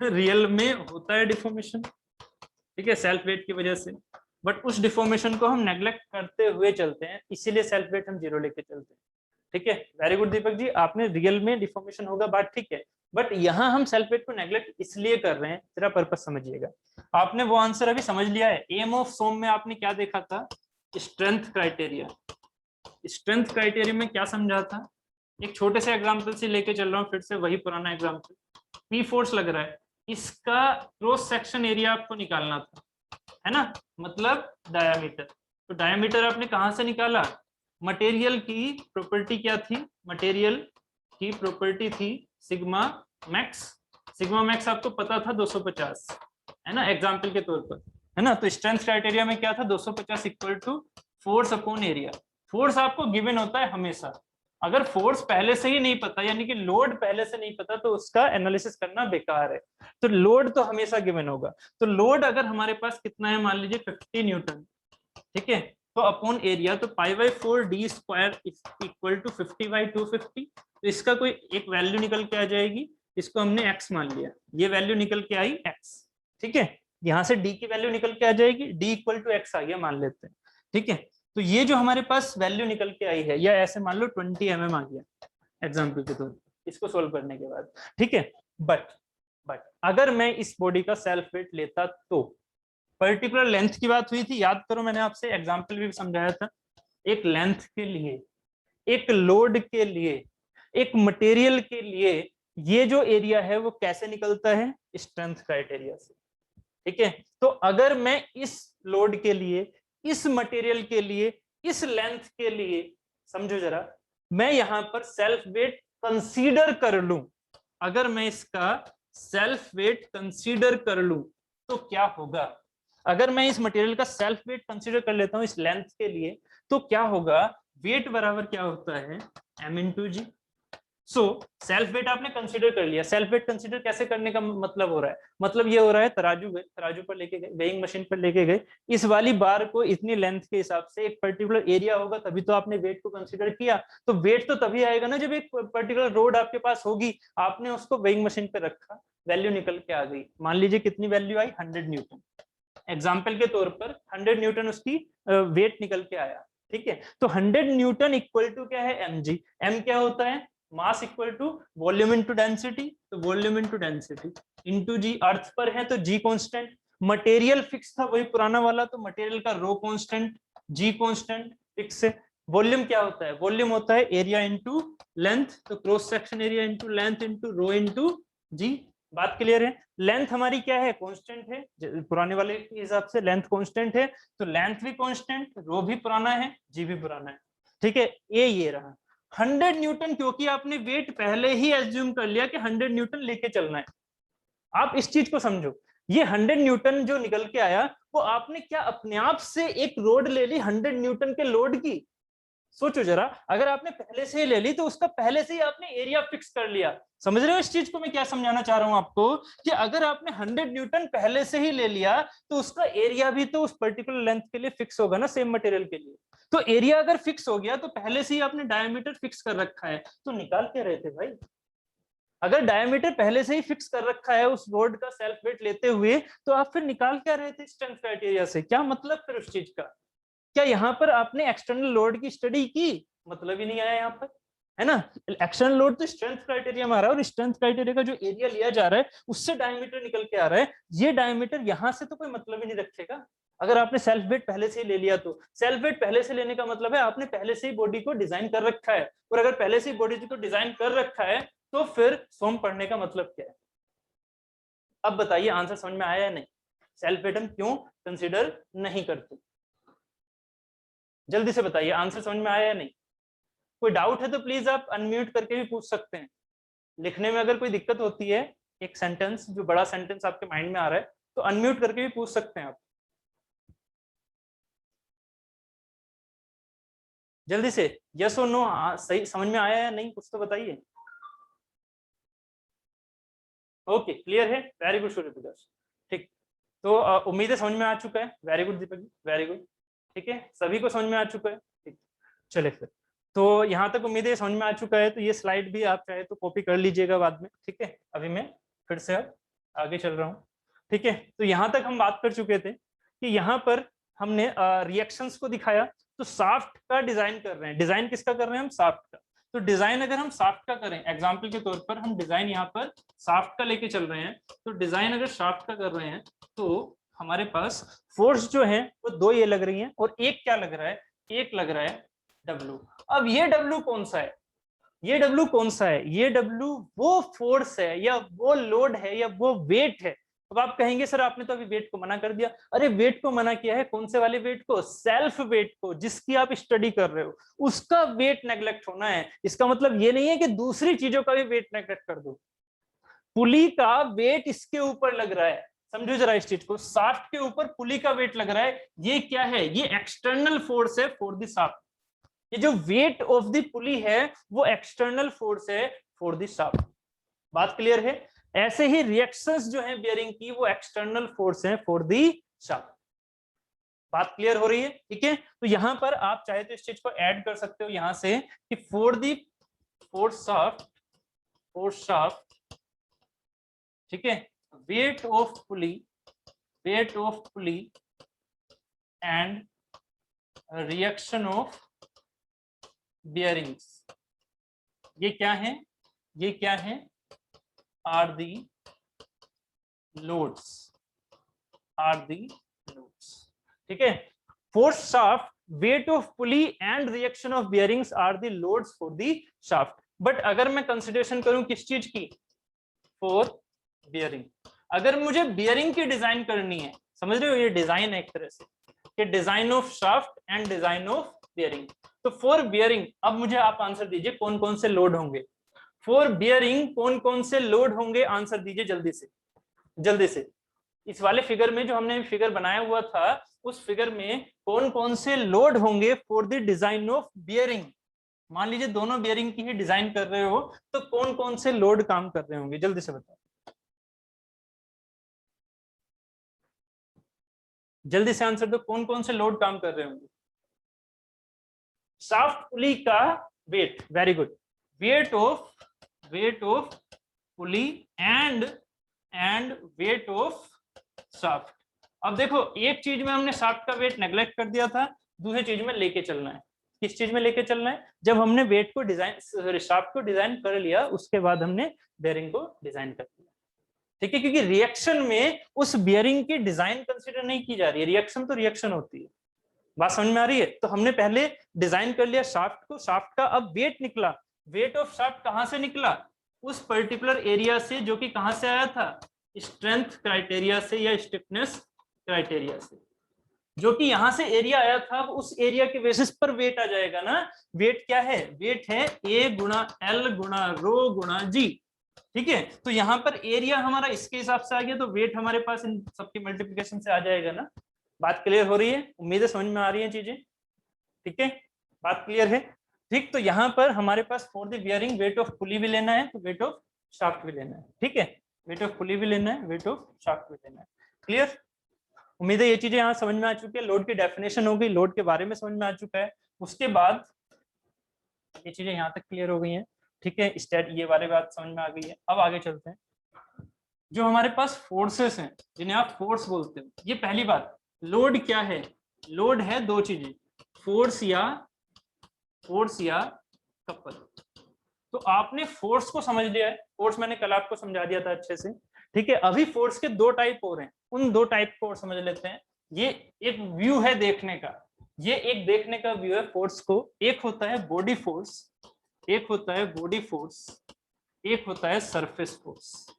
रियल में होता है डिफॉर्मेशन। ठीक है, सेल्फ वेट की वजह से, बट उस डिफॉर्मेशन को हम नेग्लेक्ट करते हुए चलते हैं, इसीलिए सेल्फ वेट हम 0 लेके चलते हैं। ठीक है, वेरी गुड दीपक जी, आपने रियल में डिफॉर्मेशन होगा, बात ठीक है, बट यहाँ हम सेल्फ वेट को नेग्लेक्ट इसलिए कर रहे हैं, तेरा पर्पस समझिएगा। आपने वो आंसर अभी समझ लिया है। एम ऑफ सोम में आपने क्या देखा था, स्ट्रेंथ क्राइटेरिया। स्ट्रेंथ क्राइटेरिया में क्या समझा था, एक छोटे से एग्जाम्पल से लेके चल रहा हूँ, फिर से वही पुराना एग्जाम्पल, P फोर्स लग रहा है, इसका क्रॉस सेक्शन एरिया आपको निकालना था, है ना, मतलब डायामीटर। तो डायामीटर आपने कहां से निकाला, मटेरियल की प्रॉपर्टी क्या थी, मटेरियल की प्रॉपर्टी थी सिग्मा मैक्स। सिग्मा मैक्स आपको पता था 250 है ना, एग्जाम्पल के तौर पर, है ना। तो स्ट्रेंथ क्राइटेरिया में क्या था, 250 equal to force upon area. Force आपको गिवन होता है हमेशा। अगर फोर्स पहले से ही नहीं पता, यानी कि लोड पहले से नहीं पता, तो उसका एनालिसिस करना बेकार है। तो लोड तो हमेशा गिवन होगा। तो लोड अगर हमारे पास कितना है, मान लीजिए 50 न्यूटन, ठीक है, तो अपॉन एरिया, तो π/4 d स्क्वायर इक्वल टू 50/250। तो इसका कोई एक वैल्यू निकल के आ जाएगी, इसको हमने x मान लिया, ये वैल्यू निकल के आई x, ठीक है। यहां से d की वैल्यू निकल के आ जाएगी, d इक्वल टू x आ गया मान लेते हैं, ठीक है। तो ये जो हमारे पास वैल्यू निकल के आई है, या ऐसे मान लो 20 mm आ गया एग्जाम्पल के तौर पर, इसको सोल्व करने के बाद, ठीक है। बट अगर मैं इस बॉडी का सेल्फ वेट लेता, तो पर्टिकुलर लेंथ की बात हुई थी, याद करो मैंने आपसे एग्जाम्पल भी समझाया था। एक लेंथ के लिए, एक लोड के लिए, एक मटेरियल के लिए, ये जो एरिया है वो कैसे निकलता है, स्ट्रेंथ क्राइटेरिया से, ठीक है। तो अगर मैं इस लोड के लिए, इस मटेरियल के लिए, इस लेंथ के लिए, समझो जरा, मैं यहां पर सेल्फ वेट कंसीडर कर लूं, अगर मैं इसका सेल्फ वेट कंसीडर कर लूं, तो क्या होगा। अगर मैं इस मटेरियल का सेल्फ वेट कंसीडर कर लेता हूं इस लेंथ के लिए, तो क्या होगा, वेट बराबर क्या होता है, m इंटू जी। सो सेल्फ वेट आपने कंसीडर कर लिया। सेल्फ वेट कंसीडर कैसे करने का मतलब हो रहा है, मतलब ये हो रहा है, तराजू पर लेके गए, वेइंग मशीन पर लेके गए, इस वाली बार को इतनी लेंथ के हिसाब से एक पर्टिकुलर एरिया होगा, तभी तो आपने वेट को कंसीडर किया। तो वेट तो तभी आएगा ना जब एक पर्टिकुलर रोड आपके पास होगी, आपने उसको वेइंग मशीन पर रखा, वैल्यू निकल के आ गई, मान लीजिए कितनी वैल्यू आई, 100 न्यूटन। एग्जाम्पल के तौर पर 100 न्यूटन उसकी वेट निकल के आया, ठीक है। तो 100 न्यूटन इक्वल टू क्या है, mg। m क्या होता है, mass equal to volume into density, तो volume into density into g. Earth पर है तो जी कांस्टेंट, मटेरियल फिक्स था वही पुराना वाला, तो मटेरियल का rho constant, g constant fix है। वॉल्यूम क्या होता है, वॉल्यूम होता है एरिया इनटू लेंथ, तो cross section area into length into rho into g. बात क्लियर है। लेंथ हमारी क्या है, कांस्टेंट है, पुराने वाले के हिसाब से लेंथ कांस्टेंट है, तो लेंथ भी कांस्टेंट, रो भी पुराना है, जी भी पुराना है, ठीक है। ये रहा 100 न्यूटन, क्योंकि आपने वेट पहले ही एज्यूम कर लिया कि 100 न्यूटन लेके चलना है। आप इस चीज को समझो, ये 100 न्यूटन जो निकल के आया, वो आपने क्या अपने आप से एक रोड ले ली 100 न्यूटन के लोड की। सोचो जरा, अगर आपने पहले से ही ले ली, तो उसका पहले से ही आपने एरिया फिक्स कर लिया। समझ रहे हो इस चीज को मैं क्या समझाना चाह रहा हूं आपको, कि अगर आपने 100 न्यूटन पहले से ही ले लिया, तो उसका एरिया भी तो उस पर्टिकुलर लेंथ के लिए फिक्स होगा ना, सेम मटेरियल के लिए। तो एरिया अगर फिक्स हो गया, तो पहले से ही आपने डायमीटर फिक्स कर रखा है, तो निकाल के रहे थे भाई। अगर डायमीटर पहले से ही फिक्स कर रखा है उस रोड का सेल्फ वेट लेते हुए, तो आप फिर निकाल क्या रहे थे स्ट्रेंथ क्राइटेरिया से, क्या मतलब फिर उस चीज का। क्या यहाँ पर आपने एक्सटर्नल लोड की स्टडी की, मतलब ही नहीं आया यहाँ पर, है ना। एक्सटर्नल लोड तो स्ट्रेंथ क्राइटेरिया में आ रहा है, और स्ट्रेंथ क्राइटेरिया का जो एरिया लिया जा रहा है उससे डायमीटर निकल के आ रहा है। ये डायमीटर यहाँ से तो कोई मतलब ही नहीं रखेगा, अगर आपने सेल्फ वेट पहले से ही ले लिया तो। सेल्फ वेट पहले से लेने का मतलब है आपने पहले से ही बॉडी को डिजाइन कर रखा है, और अगर पहले से ही बॉडी को डिजाइन कर रखा है, तो फिर सोम पढ़ने का मतलब क्या है। अब बताइए आंसर समझ में आया या नहीं, सेल्फ वेट हम क्यों कंसिडर नहीं करते, जल्दी से बताइए आंसर समझ में आया या नहीं। कोई डाउट है तो प्लीज आप अनम्यूट करके भी पूछ सकते हैं। लिखने में अगर कोई दिक्कत होती है, एक सेंटेंस जो बड़ा सेंटेंस आपके माइंड में आ रहा है, तो अनम्यूट करके भी पूछ सकते हैं आप। जल्दी से यस और नो, सही समझ में आया या नहीं, कुछ तो बताइए। ओके क्लियर है, वेरी गुड सूर्य प्रकाश, ठीक। तो उम्मीद है समझ में आ चुका है, very good Deepak ji, very good, ठीक है, सभी को समझ में आ चुका है, ठीक। चले फिर, तो यहाँ तक उम्मीद है समझ में आ चुका है। तो ये स्लाइड भी आप चाहे तो कॉपी कर लीजिएगा बाद में, ठीक है। अभी मैं फिर से अब आगे चल रहा हूँ, ठीक है। तो यहाँ तक हम बात कर चुके थे कि यहाँ पर हमने रिएक्शंस को दिखाया। तो साफ्ट का डिजाइन कर रहे हैं, डिजाइन किसका कर रहे हैं हम, साफ्ट का। तो डिजाइन अगर हम साफ्ट का करें, एग्जाम्पल के तौर पर हम डिजाइन यहाँ पर साफ्ट का लेके चल रहे हैं, तो डिजाइन अगर साफ्ट का कर रहे हैं, तो हमारे पास फोर्स जो है वो दो ये लग रही है, और एक क्या लग रहा है, एक लग रहा है W। अब ये W कौन सा है, ये W कौन सा है, ये W वो फोर्स है, या वो लोड है, या वो वेट है, अब आप कहेंगे सर आपने तो अभी वेट को मना कर दिया। अरे वेट को मना किया है, कौन से वाले वेट को? सेल्फ वेट को, जिसकी आप स्टडी कर रहे हो उसका वेट नेग्लेक्ट होना है। इसका मतलब ये नहीं है कि दूसरी चीजों का भी वेट नेग्लेक्ट कर दो। पुली का वेट इसके ऊपर लग रहा है, समझो जरा इस चीज को, शाफ्ट के ऊपर पुली का वेट लग रहा है, ये क्या है? ये एक्सटर्नल फोर्स है फॉर द शाफ्ट। ये जो वेट ऑफ द पुली है वो एक्सटर्नल फोर्स है फॉर द शाफ्ट। बात क्लियर है? ऐसे ही रिएक्शंस जो है बियरिंग की वो एक्सटर्नल फोर्स है फॉर द शाफ्ट। बात क्लियर हो रही है? ठीक है, तो यहां पर आप चाहे तो इस चीज को ऐड कर सकते हो यहां से कि फॉर शाफ्ट, ठीक है, wait of pulley and reaction of bearings, ये क्या है? ये क्या है? आर दी लोड्स, ठीक है। For shaft weight of pulley and reaction of bearings are the loads for the shaft. But अगर मैं कंसिडरेशन करूं किस चीज की? For bearing. अगर मुझे बियरिंग की डिजाइन करनी है, समझ रहे हो, ये डिजाइन है एक तरह से कि design of shaft and design of bearing. तो फॉर बियरिंग अब मुझे आप आंसर दीजिए कौन कौन से लोड होंगे। फॉर बियरिंग कौन कौन से लोड होंगे, आंसर दीजिए जल्दी से। इस वाले फिगर में जो हमने फिगर बनाया हुआ था उस फिगर में कौन कौन से लोड होंगे for the design of bearing. मान लीजिए दोनों बियरिंग की ही डिजाइन कर रहे हो तो कौन कौन से लोड काम कर रहे होंगे, जल्दी से बताओ, जल्दी से आंसर दो, कौन कौन से लोड काम कर रहे होंगे। शाफ्ट पुली का weight, very good, weight of pulley and weight of shaft. अब देखो एक चीज में हमने शाफ्ट का वेट नेग्लेक्ट कर दिया था, दूसरी चीज में लेके चलना है। किस चीज में लेके चलना है? जब हमने वेट को डिजाइन, शाफ्ट को डिजाइन कर लिया उसके बाद हमने बेयरिंग को डिजाइन कर लिया, ठीक है, क्योंकि रिएक्शन में उस बियरिंग की डिजाइन कंसीडर नहीं की जा रही है, रिएक्शन तो रिएक्शन होती है। बात समझ में आ रही है? तो हमने पहले डिजाइन कर लिया शाफ्ट को, शाफ्ट का अब वेट निकला, वेट ऑफ शाफ्ट कहां से निकला? उस पर्टिकुलर एरिया से जो कि कहां से आया था? स्ट्रेंथ क्राइटेरिया से या स्टिफनेस क्राइटेरिया से, जो कि यहां से एरिया आया था, उस एरिया के बेसिस पर वेट आ जाएगा ना। वेट क्या है? वेट है ए गुणा एल गुणा रो गुणा जी, ठीक है। तो यहाँ पर एरिया हमारा इसके हिसाब से आ गया तो वेट हमारे पास इन सबकी मल्टीप्लिकेशन से आ जाएगा ना। बात क्लियर हो रही है? उम्मीद है समझ में आ रही है चीजें, ठीक है, बात क्लियर है, ठीक। तो यहाँ पर हमारे पास for the bearing weight of pulley भी लेना है तो वेट ऑफ शाफ्ट भी लेना है, ठीक है, वेट ऑफ पुली भी लेना है, वेट ऑफ शाफ्ट भी लेना है। क्लियर? उम्मीद है ये चीजें यहाँ समझ में आ चुकी है, लोड की डेफिनेशन हो गई, लोड के बारे में समझ में आ चुका है। उसके बाद ये चीजें यहाँ तक क्लियर हो गई हैं, ठीक है, स्टेट ये वाली बात समझ में आ गई है। अब आगे चलते हैं, जो हमारे पास फोर्सेस हैं जिन्हें आप फोर्स बोलते हो, ये पहली बात। लोड क्या है? लोड है दो चीजें, फोर्स या कपल। तो आपने फोर्स को समझ लिया है, फोर्स मैंने कल आपको समझा दिया था अच्छे से, ठीक है। अभी फोर्स के दो टाइप और हैं, उन दो टाइप को और समझ लेते हैं। ये एक व्यू है देखने का, ये एक देखने का व्यू है फोर्स को। एक होता है बॉडी फोर्स, एक होता है बॉडी फोर्स, एक होता है सरफेस फोर्स।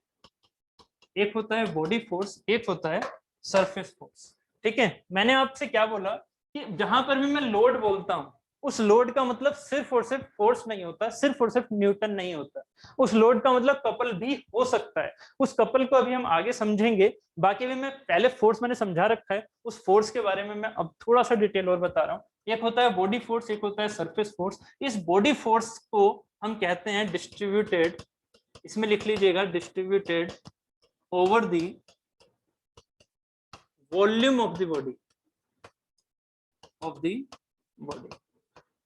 एक होता है बॉडी फोर्स, एक होता है सरफेस फोर्स, ठीक है। मैंने आपसे क्या बोला कि जहां पर भी मैं लोड बोलता हूं उस लोड का मतलब सिर्फ और सिर्फ फोर्स नहीं होता, सिर्फ और सिर्फ न्यूटन नहीं होता, उस लोड का मतलब कपल भी हो सकता है। उस कपल को अभी हम आगे समझेंगे, बाकी भी मैं पहले फोर्स मैंने समझा रखा है, उस फोर्स के बारे में मैं अब थोड़ा सा डिटेल और बता रहा हूँ। एक होता है बॉडी फोर्स, एक होता है सरफेस फोर्स। इस बॉडी फोर्स को हम कहते हैं डिस्ट्रीब्यूटेड, इसमें लिख लीजिएगा distributed over the volume of the body,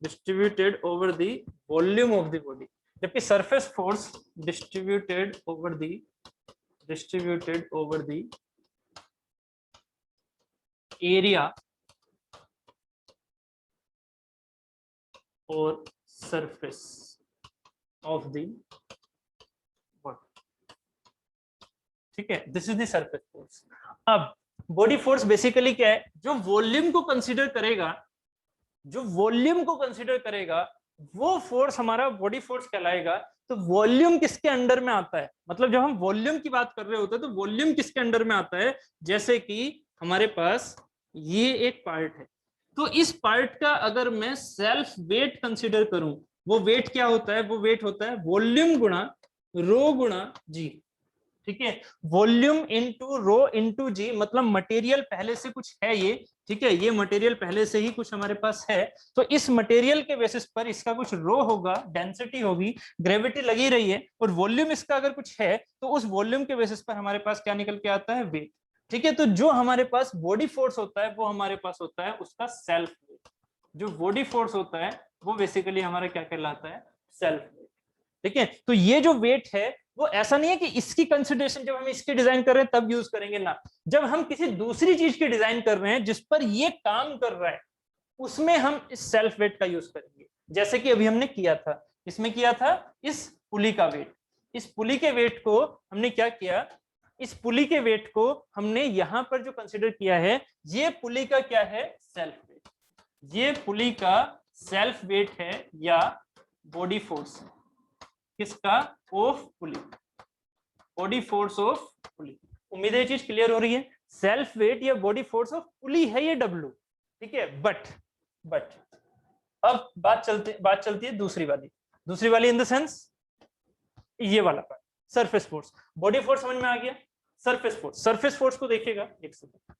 distributed over the volume of the body, जबकि surface force distributed over the area or surface of the body, ठीक है, this is the surface force। अब body force basically क्या है? जो volume को consider करेगा, जो वॉल्यूम को कंसीडर करेगा वो फोर्स हमारा बॉडी फोर्स कहलाएगा। तो वॉल्यूम किसके अंडर में आता है, मतलब जब हम वॉल्यूम की बात कर रहे होते हैं तो वॉल्यूम किसके अंडर में आता है, जैसे कि हमारे पास ये एक पार्ट है, तो इस पार्ट का अगर मैं सेल्फ वेट कंसीडर करूं, वो वेट क्या होता है, वो वेट होता है वॉल्यूम गुणा रो गुणा जी, ठीक है, वॉल्यूम इनटू रो इनटू जी, मतलब मटेरियल पहले से कुछ है ये, ठीक है, ये मटेरियल पहले से ही कुछ हमारे पास है, तो इस मटेरियल के बेसिस पर इसका कुछ रो होगा, डेंसिटी होगी, ग्रेविटी लगी रही है, और वॉल्यूम इसका अगर कुछ है तो उस वॉल्यूम के बेसिस पर हमारे पास क्या निकल के आता है, वेट, ठीक है। तो जो हमारे पास बॉडी फोर्स होता है वो हमारे पास होता है उसका सेल्फ वेट, जो बॉडी फोर्स होता है वो बेसिकली हमारा क्या कहलाता है, सेल्फ वेट, ठीक है। तो ये जो वेट है वो ऐसा नहीं है कि इसकी कंसिडरेशन जब हम इसकी डिजाइन कर रहे हैं तब यूज करेंगे ना, जब हम किसी दूसरी चीज की डिजाइन कर रहे हैं जिस पर ये काम कर रहा है उसमें हम इस सेल्फ वेट का यूज करेंगे, जैसे कि अभी हमने किया था, इसमें किया था इस पुली का वेट, इस पुली के वेट को हमने क्या किया, इस पुली के वेट को हमने यहां पर जो कंसिडर किया है, ये पुली का क्या है, सेल्फ वेट, ये पुली का सेल्फ वेट है या बॉडी फोर्स, किसका, of pulley, body force of pulley. उम्मीद है ये चीज क्लियर हो रही है, सेल्फ वेट या बॉडी फोर्स ऑफ पुली है ये डब्ल्यू, ठीक है। बट अब बात चलती है दूसरी वाली इन द सेंस ये वाला part, surface force, body force समझ में आ गया, सरफेस फोर्स को देखिएगा एक सेकंड,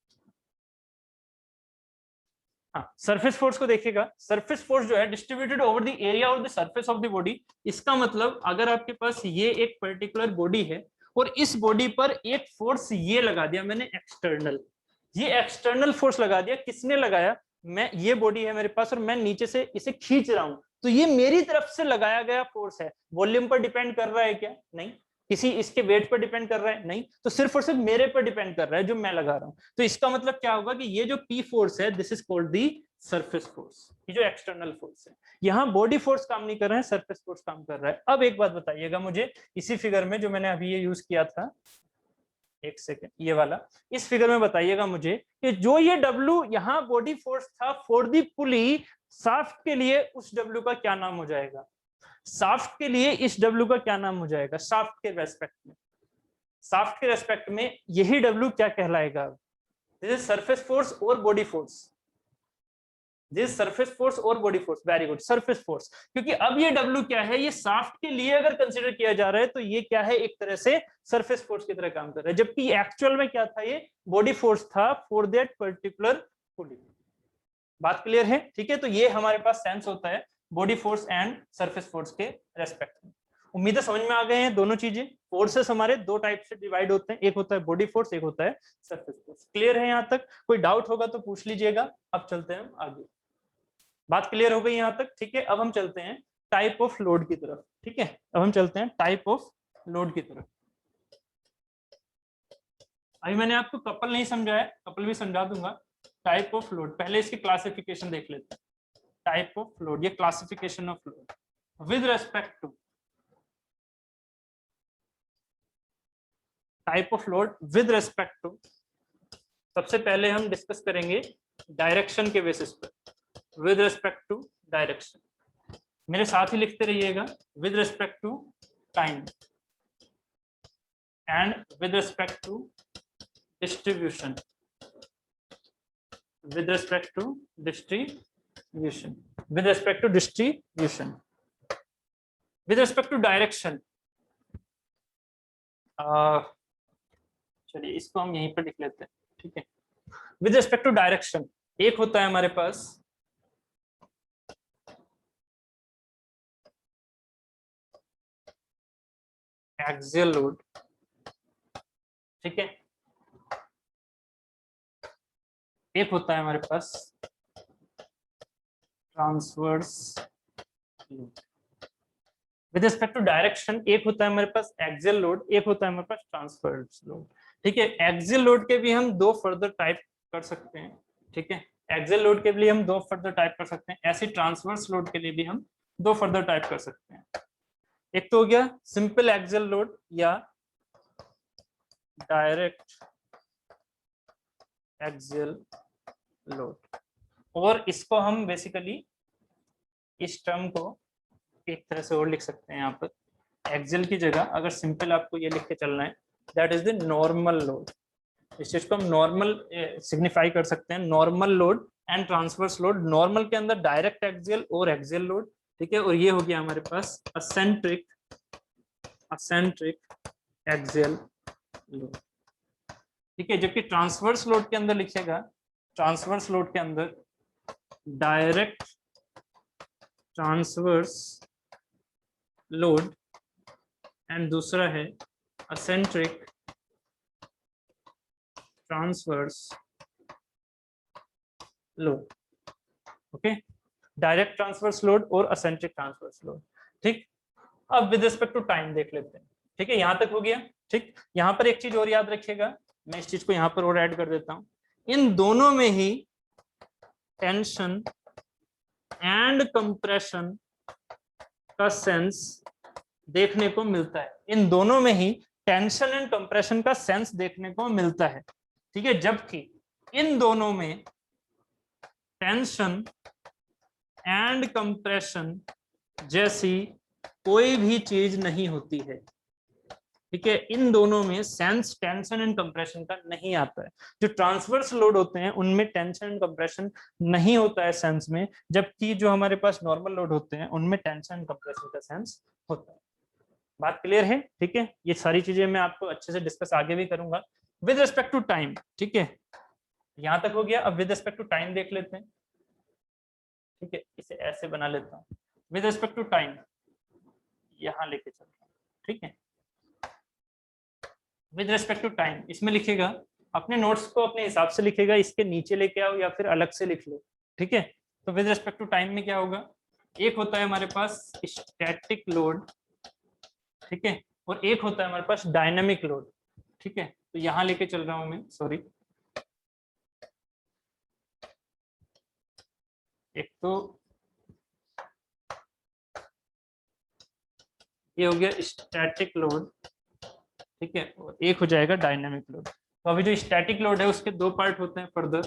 हाँ सरफेस फोर्स को देखिएगा, सरफेस फोर्स जो है distributed over the area of the surface of the body, इसका मतलब अगर आपके पास ये एक पर्टिकुलर बॉडी है और इस बॉडी पर एक फोर्स ये लगा दिया मैंने एक्सटर्नल, ये एक्सटर्नल फोर्स लगा दिया, किसने लगाया, मैं, ये बॉडी है मेरे पास और मैं नीचे से इसे खींच रहा हूं, तो ये मेरी तरफ से लगाया गया फोर्स है, वॉल्यूम पर डिपेंड कर रहा है क्या, नहीं, किसी इसके वेट पर डिपेंड कर रहा है, नहीं, तो सिर्फ और सिर्फ मेरे पर डिपेंड कर रहा है जो मैं लगा रहा हूं, तो इसका मतलब क्या होगा कि ये जो पी फोर्स है this is called the surface force, ये जो एक्सटर्नल फोर्स है, यहां बॉडी फोर्स काम नहीं कर रहा है, सरफेस फोर्स काम कर रहा है। अब एक बात बताइएगा मुझे, इसी फिगर में जो मैंने अभी ये यूज किया था, एक सेकेंड, ये वाला, इस फिगर में बताइएगा मुझे कि जो ये W यहाँ बॉडी फोर्स था फॉर दी पुली, शाफ्ट के लिए उस W का क्या नाम हो जाएगा, शाफ्ट के लिए इस W का क्या नाम हो जाएगा, शाफ्ट के रेस्पेक्ट में, शाफ्ट के रेस्पेक्ट में यही W क्या कहलाएगा, दिस इज सरफेस फोर्स और body force, this surface force और body force, very good, surface force, क्योंकि अब ये W क्या है, ये शाफ्ट के लिए अगर कंसीडर किया जा रहा है तो ये क्या है, एक तरह से सरफेस फोर्स की तरह काम कर रहा है, जबकि एक्चुअल में क्या था, ये बॉडी फोर्स था फॉर दैट पर्टिकुलर पुली। बात क्लियर है, ठीक है। तो ये हमारे पास सेंस होता है body force and surface force के रेस्पेक्ट में। उम्मीद है समझ में आ गए हैं दोनों चीजें। फोर्सेस हमारे दो टाइप से डिवाइड होते हैं, एक होता है बॉडी फोर्स, एक होता है सरफेस फोर्स। क्लियर है यहाँ तक? कोई डाउट होगा तो पूछ लीजिएगा। अब चलते हैं हम आगे। बात क्लियर हो गई यहाँ तक? ठीक है। अब हम चलते हैं टाइप ऑफ लोड की तरफ। ठीक है, अब हम चलते हैं टाइप ऑफ लोड की तरफ। अभी मैंने आपको कपल नहीं समझाया, कपल भी समझा दूंगा। टाइप ऑफ लोड, पहले इसकी क्लासिफिकेशन देख लेते हैं। टाइप ऑफ लोड, ये classification of load with respect to, type of load with respect to, सबसे पहले हम डिस्कस करेंगे डायरेक्शन के बेसिस पर, विद रेस्पेक्ट टू डायरेक्शन। मेरे साथ ही लिखते रहिएगा, with respect to time and with respect to distribution, with respect to distribution, with respect to distribution, with respect to direction। चलिए इसको हम यहीं पर लिख लेते हैं। ठीक है, with respect to direction एक होता है हमारे पास axial load। ठीक है, एक होता है हमारे पास transverse load. With respect to direction एक होता है हमारे पास एक्सियल लोड, एक होता है हमारे पास ट्रांसवर्स लोड। ठीक है, एक्सियल लोड के भी हम दो फर्दर टाइप कर सकते हैं। ठीक है, एक्सियल लोड के लिए हम दो फर्दर टाइप कर सकते हैं, ऐसे ट्रांसवर्स लोड के लिए भी हम दो फर्दर टाइप कर सकते हैं। एक तो हो गया सिंपल एक्सियल लोड या डायरेक्ट एक्सियल लोड, और इसको हम बेसिकली इस टर्म को एक तरह से और लिख सकते हैं यहाँ पर, एक्सियल की जगह अगर सिंपल आपको ये लिख के चलना है, that is the normal load. इस चीज को हम नॉर्मल सिग्निफाई कर सकते हैं, normal load and transverse load. Normal के अंदर डायरेक्ट एक्सियल और एक्सियल लोड, ठीक है, और ये हो गया हमारे पास असेंट्रिक एक्सियल लोड, ठीक है। जबकि ट्रांसवर्स लोड के अंदर लिखेगा, ट्रांसवर्स लोड के अंदर डायरेक्ट ट्रांसवर्स लोड एंड दूसरा है eccentric transverse load. Okay, direct transverse load और असेंट्रिक ट्रांसवर्स लोड, ठीक। अब विद रिस्पेक्ट टू टाइम देख लेते हैं, ठीक है, यहां तक हो गया, ठीक। यहां पर एक चीज और याद रखिएगा, मैं इस चीज को यहां पर और ऐड कर देता हूं, इन दोनों में ही टेंशन एंड कंप्रेशन का सेंस देखने को मिलता है। इन दोनों में ही टेंशन एंड कंप्रेशन का सेंस देखने को मिलता है, ठीक है। जबकि इन दोनों में टेंशन एंड कंप्रेशन जैसी कोई भी चीज नहीं होती है, ठीक है। इन दोनों में सेंस टेंशन एंड कंप्रेशन का नहीं आता है। जो ट्रांसवर्स लोड होते हैं उनमें टेंशन एंड कंप्रेशन नहीं होता है सेंस में, जबकि जो हमारे पास नॉर्मल लोड होते हैं उनमें टेंशन एंड कंप्रेशन का सेंस होता है। बात क्लियर है, ठीक है। ये सारी चीजें मैं आपको अच्छे से डिस्कस आगे भी करूंगा विद रिस्पेक्ट टू टाइम, ठीक है। यहां तक हो गया। अब विद रिस्पेक्ट टू टाइम देख लेते हैं, ठीक है। इसे ऐसे बना लेता हूं, विद रिस्पेक्ट टू टाइम यहां लेके चलता हूं, ठीक है। विद रिस्पेक्ट टू टाइम इसमें लिखेगा, अपने नोट्स को अपने हिसाब से लिखेगा, इसके नीचे लेके आओ या फिर अलग से लिख लो, ठीक है। तो विद रिस्पेक्ट टू टाइम में क्या होगा, एक होता है हमारे पास स्टैटिक लोड, ठीक है, और एक होता है हमारे पास डायनामिक लोड, ठीक है। तो यहां लेके चल रहा हूं मैं, सॉरी, एक तो ये हो गया स्टैटिक लोड, ठीक है, और एक हो जाएगा डायनामिक लोड। तो अभी जो स्टैटिक लोड है उसके दो पार्ट होते हैं फर्दर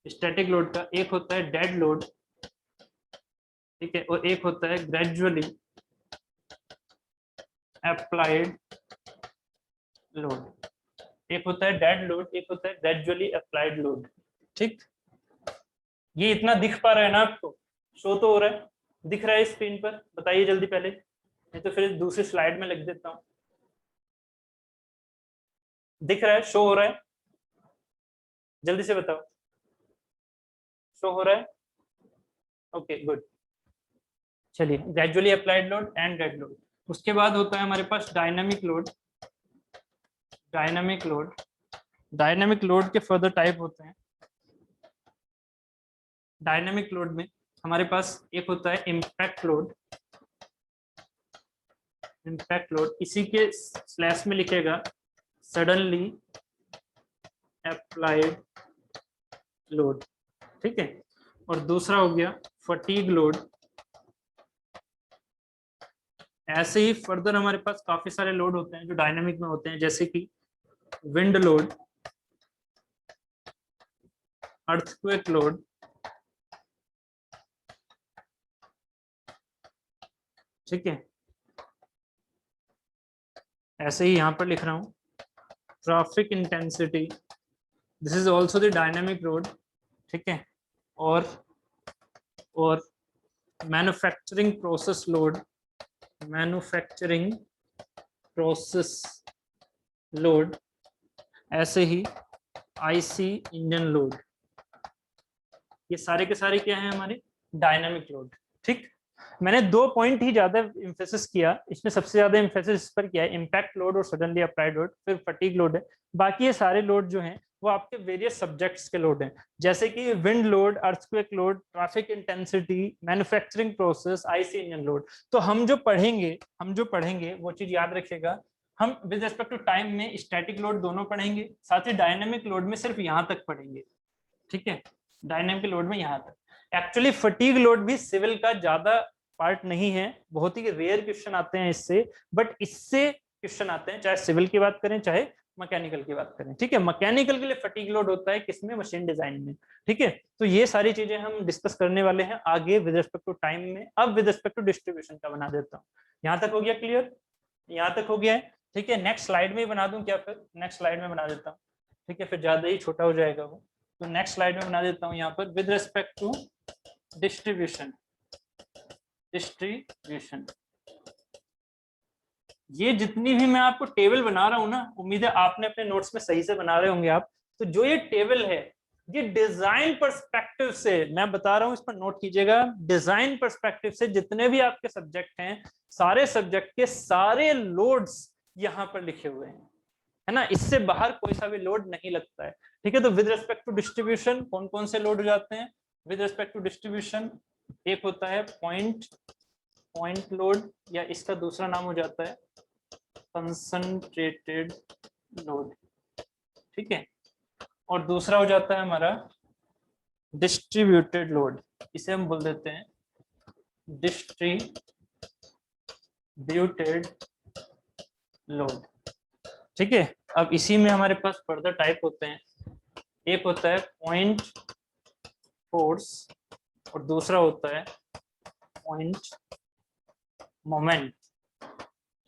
स्टैटिक लोड का, एक होता है डेड लोड, ठीक है, और एक होता है ग्रेजुअली अप्लाइड लोड। एक होता है डेड लोड, एक होता है ग्रेजुअली अप्लाइड लोड, ठीक। ये इतना दिख पा रहा है ना आपको, शो तो हो रहा है, दिख रहा है स्क्रीन पर, बताइए जल्दी पहले, नहीं तो फिर दूसरी स्लाइड में लिख देता हूं। दिख रहा है, शो हो रहा है, जल्दी से बताओ, शो हो रहा है, ओके गुड। चलिए, gradually applied load and dead load. उसके बाद होता है हमारे पास dynamic load. Dynamic load, dynamic load के फर्दर टाइप होते हैं। डायनामिक लोड में हमारे पास एक होता है इम्पैक्ट लोड, इम्पैक्ट लोड इसी के स्लैश में लिखेगा सडनली अप्लाइड लोड, ठीक है। और दूसरा हो गया फटीग लोड। ऐसे ही फर्दर हमारे पास काफी सारे लोड होते हैं जो डायनामिक में होते हैं, जैसे कि विंड लोड, अर्थक्वेक लोड, ठीक है। ऐसे ही यहां पर लिख रहा हूं traffic intensity, this is also the dynamic load, ठीक है। और manufacturing process load, manufacturing process load, ऐसे ही आईसी इंजन लोड। ये सारे के सारे क्या है हमारे डायनामिक लोड, ठीक। मैंने दो पॉइंट ही ज्यादा एम्फेसिस किया, इसमें सबसे ज्यादा एम्फेसिस इस पर किया है, इम्पैक्ट लोड और सडनली अप्लाइड लोड, फिर फटीग लोड है। बाकी ये सारे लोड जो हैं वो आपके वेरियस सब्जेक्ट्स के लोड हैं, जैसे कि wind load, earthquake load, traffic intensity, manufacturing process, IC engine load. तो हम जो पढ़ेंगे वो चीज याद रखिएगा, हम विद रिस्पेक्ट टू टाइम में स्टैटिक लोड दोनों पढ़ेंगे, साथ ही डायनेमिक लोड में सिर्फ यहाँ तक पढ़ेंगे, ठीक है। डायनेमिक लोड में यहाँ तक। एक्चुअली फटीग लोड भी सिविल का ज्यादा पार्ट नहीं है, बहुत ही रेयर क्वेश्चन आते हैं इससे, बट इससे क्वेश्चन आते हैं चाहे सिविल की बात करें चाहे मैकेनिकल की बात करें, ठीक है। मैकेनिकल के लिए फटीग लोड होता है किसमें, मशीन डिजाइन में, ठीक है। तो ये सारी चीजें हम डिस्कस करने वाले हैं आगे विद रिस्पेक्ट टू टाइम में। अब विद रिस्पेक्ट टू डिस्ट्रीब्यूशन का बना देता हूँ, यहाँ तक हो गया क्लियर, यहाँ तक हो गया है, ठीक है। नेक्स्ट स्लाइड में ही बना दूं क्या, फिर नेक्स्ट स्लाइड में बना देता हूँ, ठीक है, फिर ज्यादा ही छोटा हो जाएगा वो। तो नेक्स्ट स्लाइड में बना देता हूँ यहाँ पर with respect to distribution. Distribution, ये जितनी भी मैं आपको टेबल बना रहा हूँ ना, उम्मीद है आपने अपने नोट्स में सही से बना रहे होंगे आप। तो जो ये टेबल है, ये डिजाइन पर्सपेक्टिव से मैं बता रहा हूँ, इस पर नोट कीजिएगा। डिजाइन पर्सपेक्टिव से जितने भी आपके सब्जेक्ट हैं, सारे सब्जेक्ट के सारे लोड्स यहाँ पर लिखे हुए हैं, है ना। इससे बाहर कोई सा भी लोड नहीं लगता है, ठीक है। तो विद रिस्पेक्ट टू डिस्ट्रीब्यूशन कौन कौन से लोड हो जाते हैं विद रिस्पेक्ट टू डिस्ट्रीब्यूशन? एक होता है पॉइंट लोड, या इसका दूसरा नाम हो जाता है कंसंट्रेटेड लोड, ठीक है। और दूसरा हो जाता है हमारा डिस्ट्रीब्यूटेड लोड, इसे हम बोल देते हैं डिस्ट्रीब्यूटेड लोड, ठीक है। अब इसी में हमारे पास फर्दर टाइप होते हैं। एक होता है पॉइंट फोर्स और दूसरा होता है पॉइंट मोमेंट,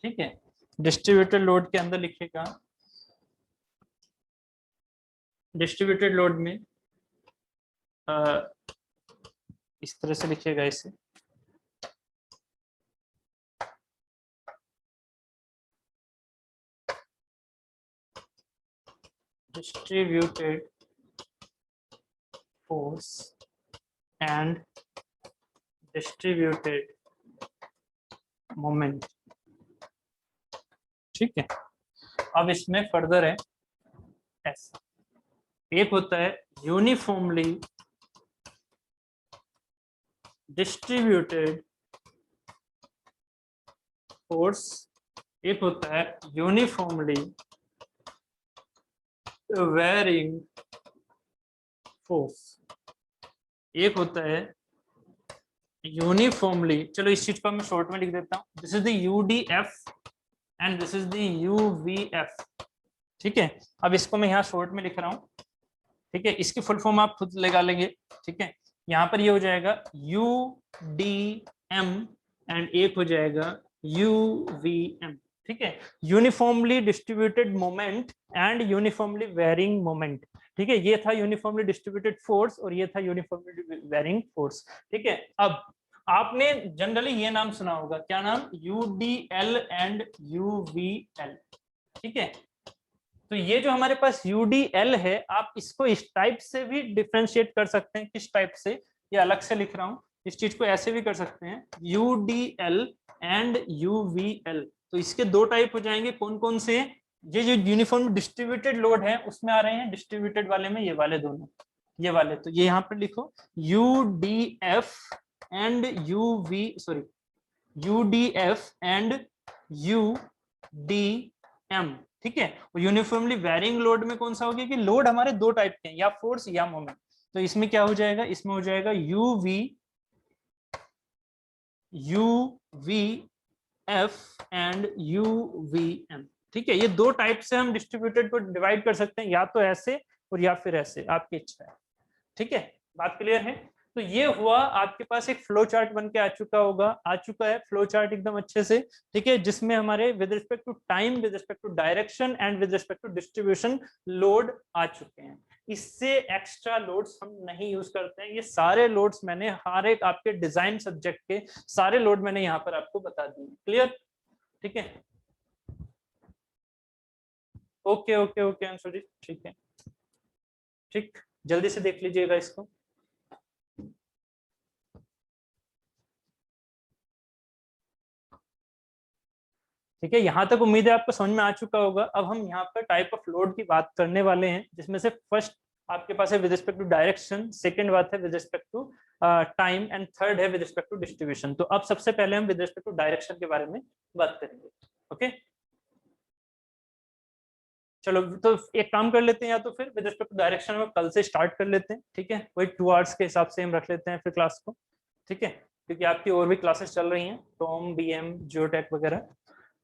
ठीक है। डिस्ट्रीब्यूटेड लोड के अंदर लिखिएगा, डिस्ट्रीब्यूटेड लोड में इस तरह से लिखिएगा इसे, distributed force and distributed moment, ठीक है। अब इसमें फर्दर है ऐसा, एक होता है यूनिफॉर्मली डिस्ट्रीब्यूटेड फोर्स, एक होता है यूनिफॉर्मली वेरिंग फोर्स, एक होता है यूनिफॉर्मली, चलो इस चीज को मैं शॉर्ट में लिख देता हूं, this is the UDF and this is the UVF, ठीक है। अब इसको मैं यहाँ शॉर्ट में लिख रहा हूँ, ठीक है। इसकी फुल फॉर्म आप खुद लगा लेंगे, ठीक है। यहाँ पर ये हो जाएगा यूडीएम एंड एक हो जाएगा यूवीएम, ठीक है। Uniformly distributed moment and uniformly varying moment, ठीक है। ये था यूनिफॉर्मली डिस्ट्रीब्यूटेड फोर्स और ये था यूनिफॉर्मली वेरिंग फोर्स, ठीक है। अब आपने जनरली ये नाम सुना होगा, क्या नाम? यूडीएल एंड यूवीएल, ठीक है। तो ये जो हमारे पास यूडीएल है, आप इसको इस टाइप से भी डिफ्रेंशिएट कर सकते हैं। किस टाइप से? ये अलग से लिख रहा हूं, इस चीज को ऐसे भी कर सकते हैं, यूडीएल एंड यूवीएल। तो इसके दो टाइप हो जाएंगे, कौन कौन से? ये जो यूनिफॉर्म डिस्ट्रीब्यूटेड लोड है उसमें आ रहे हैं, डिस्ट्रीब्यूटेड वाले में ये वाले दोनों, ये वाले। तो ये यहाँ पर लिखो UDF and UV, sorry, UDF and UDM, ठीक है। यूनिफॉर्मली वेरिंग लोड में कौन सा हो गया कि लोड हमारे दो टाइप के हैं, या फोर्स या मोमेंट। तो इसमें क्या हो जाएगा? इसमें हो जाएगा यूवीएफ एंड यूवीएम, ठीक है। ये दो टाइप से हम डिस्ट्रीब्यूटेड को डिवाइड कर सकते हैं, या तो ऐसे और या फिर ऐसे, आपकी इच्छा है, ठीक है। बात क्लियर है? तो ये हुआ आपके पास एक फ्लो चार्ट बन के आ चुका होगा, आ चुका है फ्लो चार्ट एकदम अच्छे से, ठीक है, जिसमें हमारे with respect to time, with respect to direction and with respect to distribution load आ चुके हैं। इससे एक्स्ट्रा लोड्स हम नहीं यूज करते हैं। ये सारे लोड्स मैंने हर एक आपके डिजाइन सब्जेक्ट के सारे लोड मैंने यहाँ पर आपको बता दिए। क्लियर? ठीक है, ओके ओके ओके अंशु जी, ठीक है, ठीक, जल्दी से देख लीजिएगा इसको। ठीक है, यहाँ तक उम्मीद है आपको समझ में आ चुका होगा। अब हम यहाँ पर टाइप ऑफ लोड की बात करने वाले हैं, जिसमें से फर्स्ट आपके पास है with respect to direction, second बात है with respect to time and third है विद रिस्पेक्ट टू डिस्ट्रीब्यूशन। तो अब सबसे पहले हम विद रिस्पेक्ट टू डायरेक्शन के बारे में बात करेंगे। ओके, चलो तो एक काम कर लेते हैं, या तो फिर विद रिस्पेक्ट टू डायरेक्शन में कल से स्टार्ट कर लेते हैं, ठीक है। वही 2 आवर्स के हिसाब से हम रख लेते हैं फिर क्लास को, ठीक है, क्योंकि आपकी और भी क्लासेस चल रही हैं, टॉम, बीएम, जियोटेक वगैरह,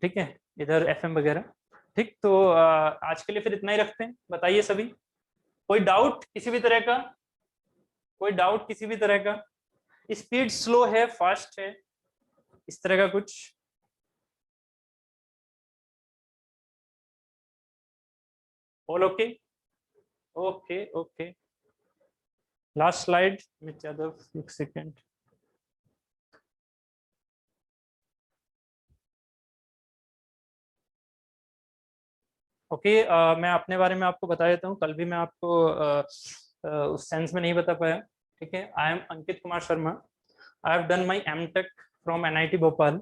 ठीक है, इधर एफएम वगैरह। ठीक, तो आज के लिए फिर इतना ही रखते हैं। बताइए सभी, कोई डाउट किसी भी तरह का? कोई डाउट किसी भी तरह का? स्पीड स्लो है, फास्ट है, इस तरह का कुछ? All okay? Okay okay, last slide miss Yadav, एक सेकेंड। ओके, मैं अपने बारे में आपको बता देता हूँ, कल भी मैं आपको उस सेंस में नहीं बता पाया। ठीक है, I am Ankit Kumar Sharma, I have done my MTech from NIT Bhopal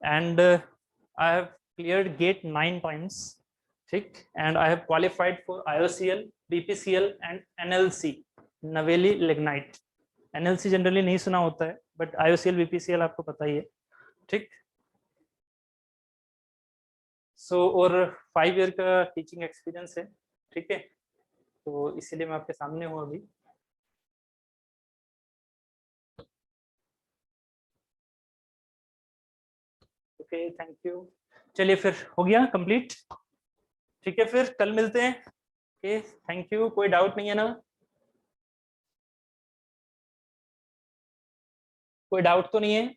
and I have cleared GATE 9 times. ठीक, and I have qualified for IOCL, BPCL and NLC, Neyveli lignite. NLC generally नहीं सुना होता है, बट IOCL BPCL आपको पता ही है। ठीक, और 5 ईयर का टीचिंग एक्सपीरियंस है। ठीक है, तो इसीलिए मैं आपके सामने हूँ अभी। Okay, thank you. चलिए फिर हो गया कंप्लीट। ठीक है, फिर कल मिलते हैं। Okay, thank you. कोई डाउट नहीं है ना? कोई डाउट तो नहीं है?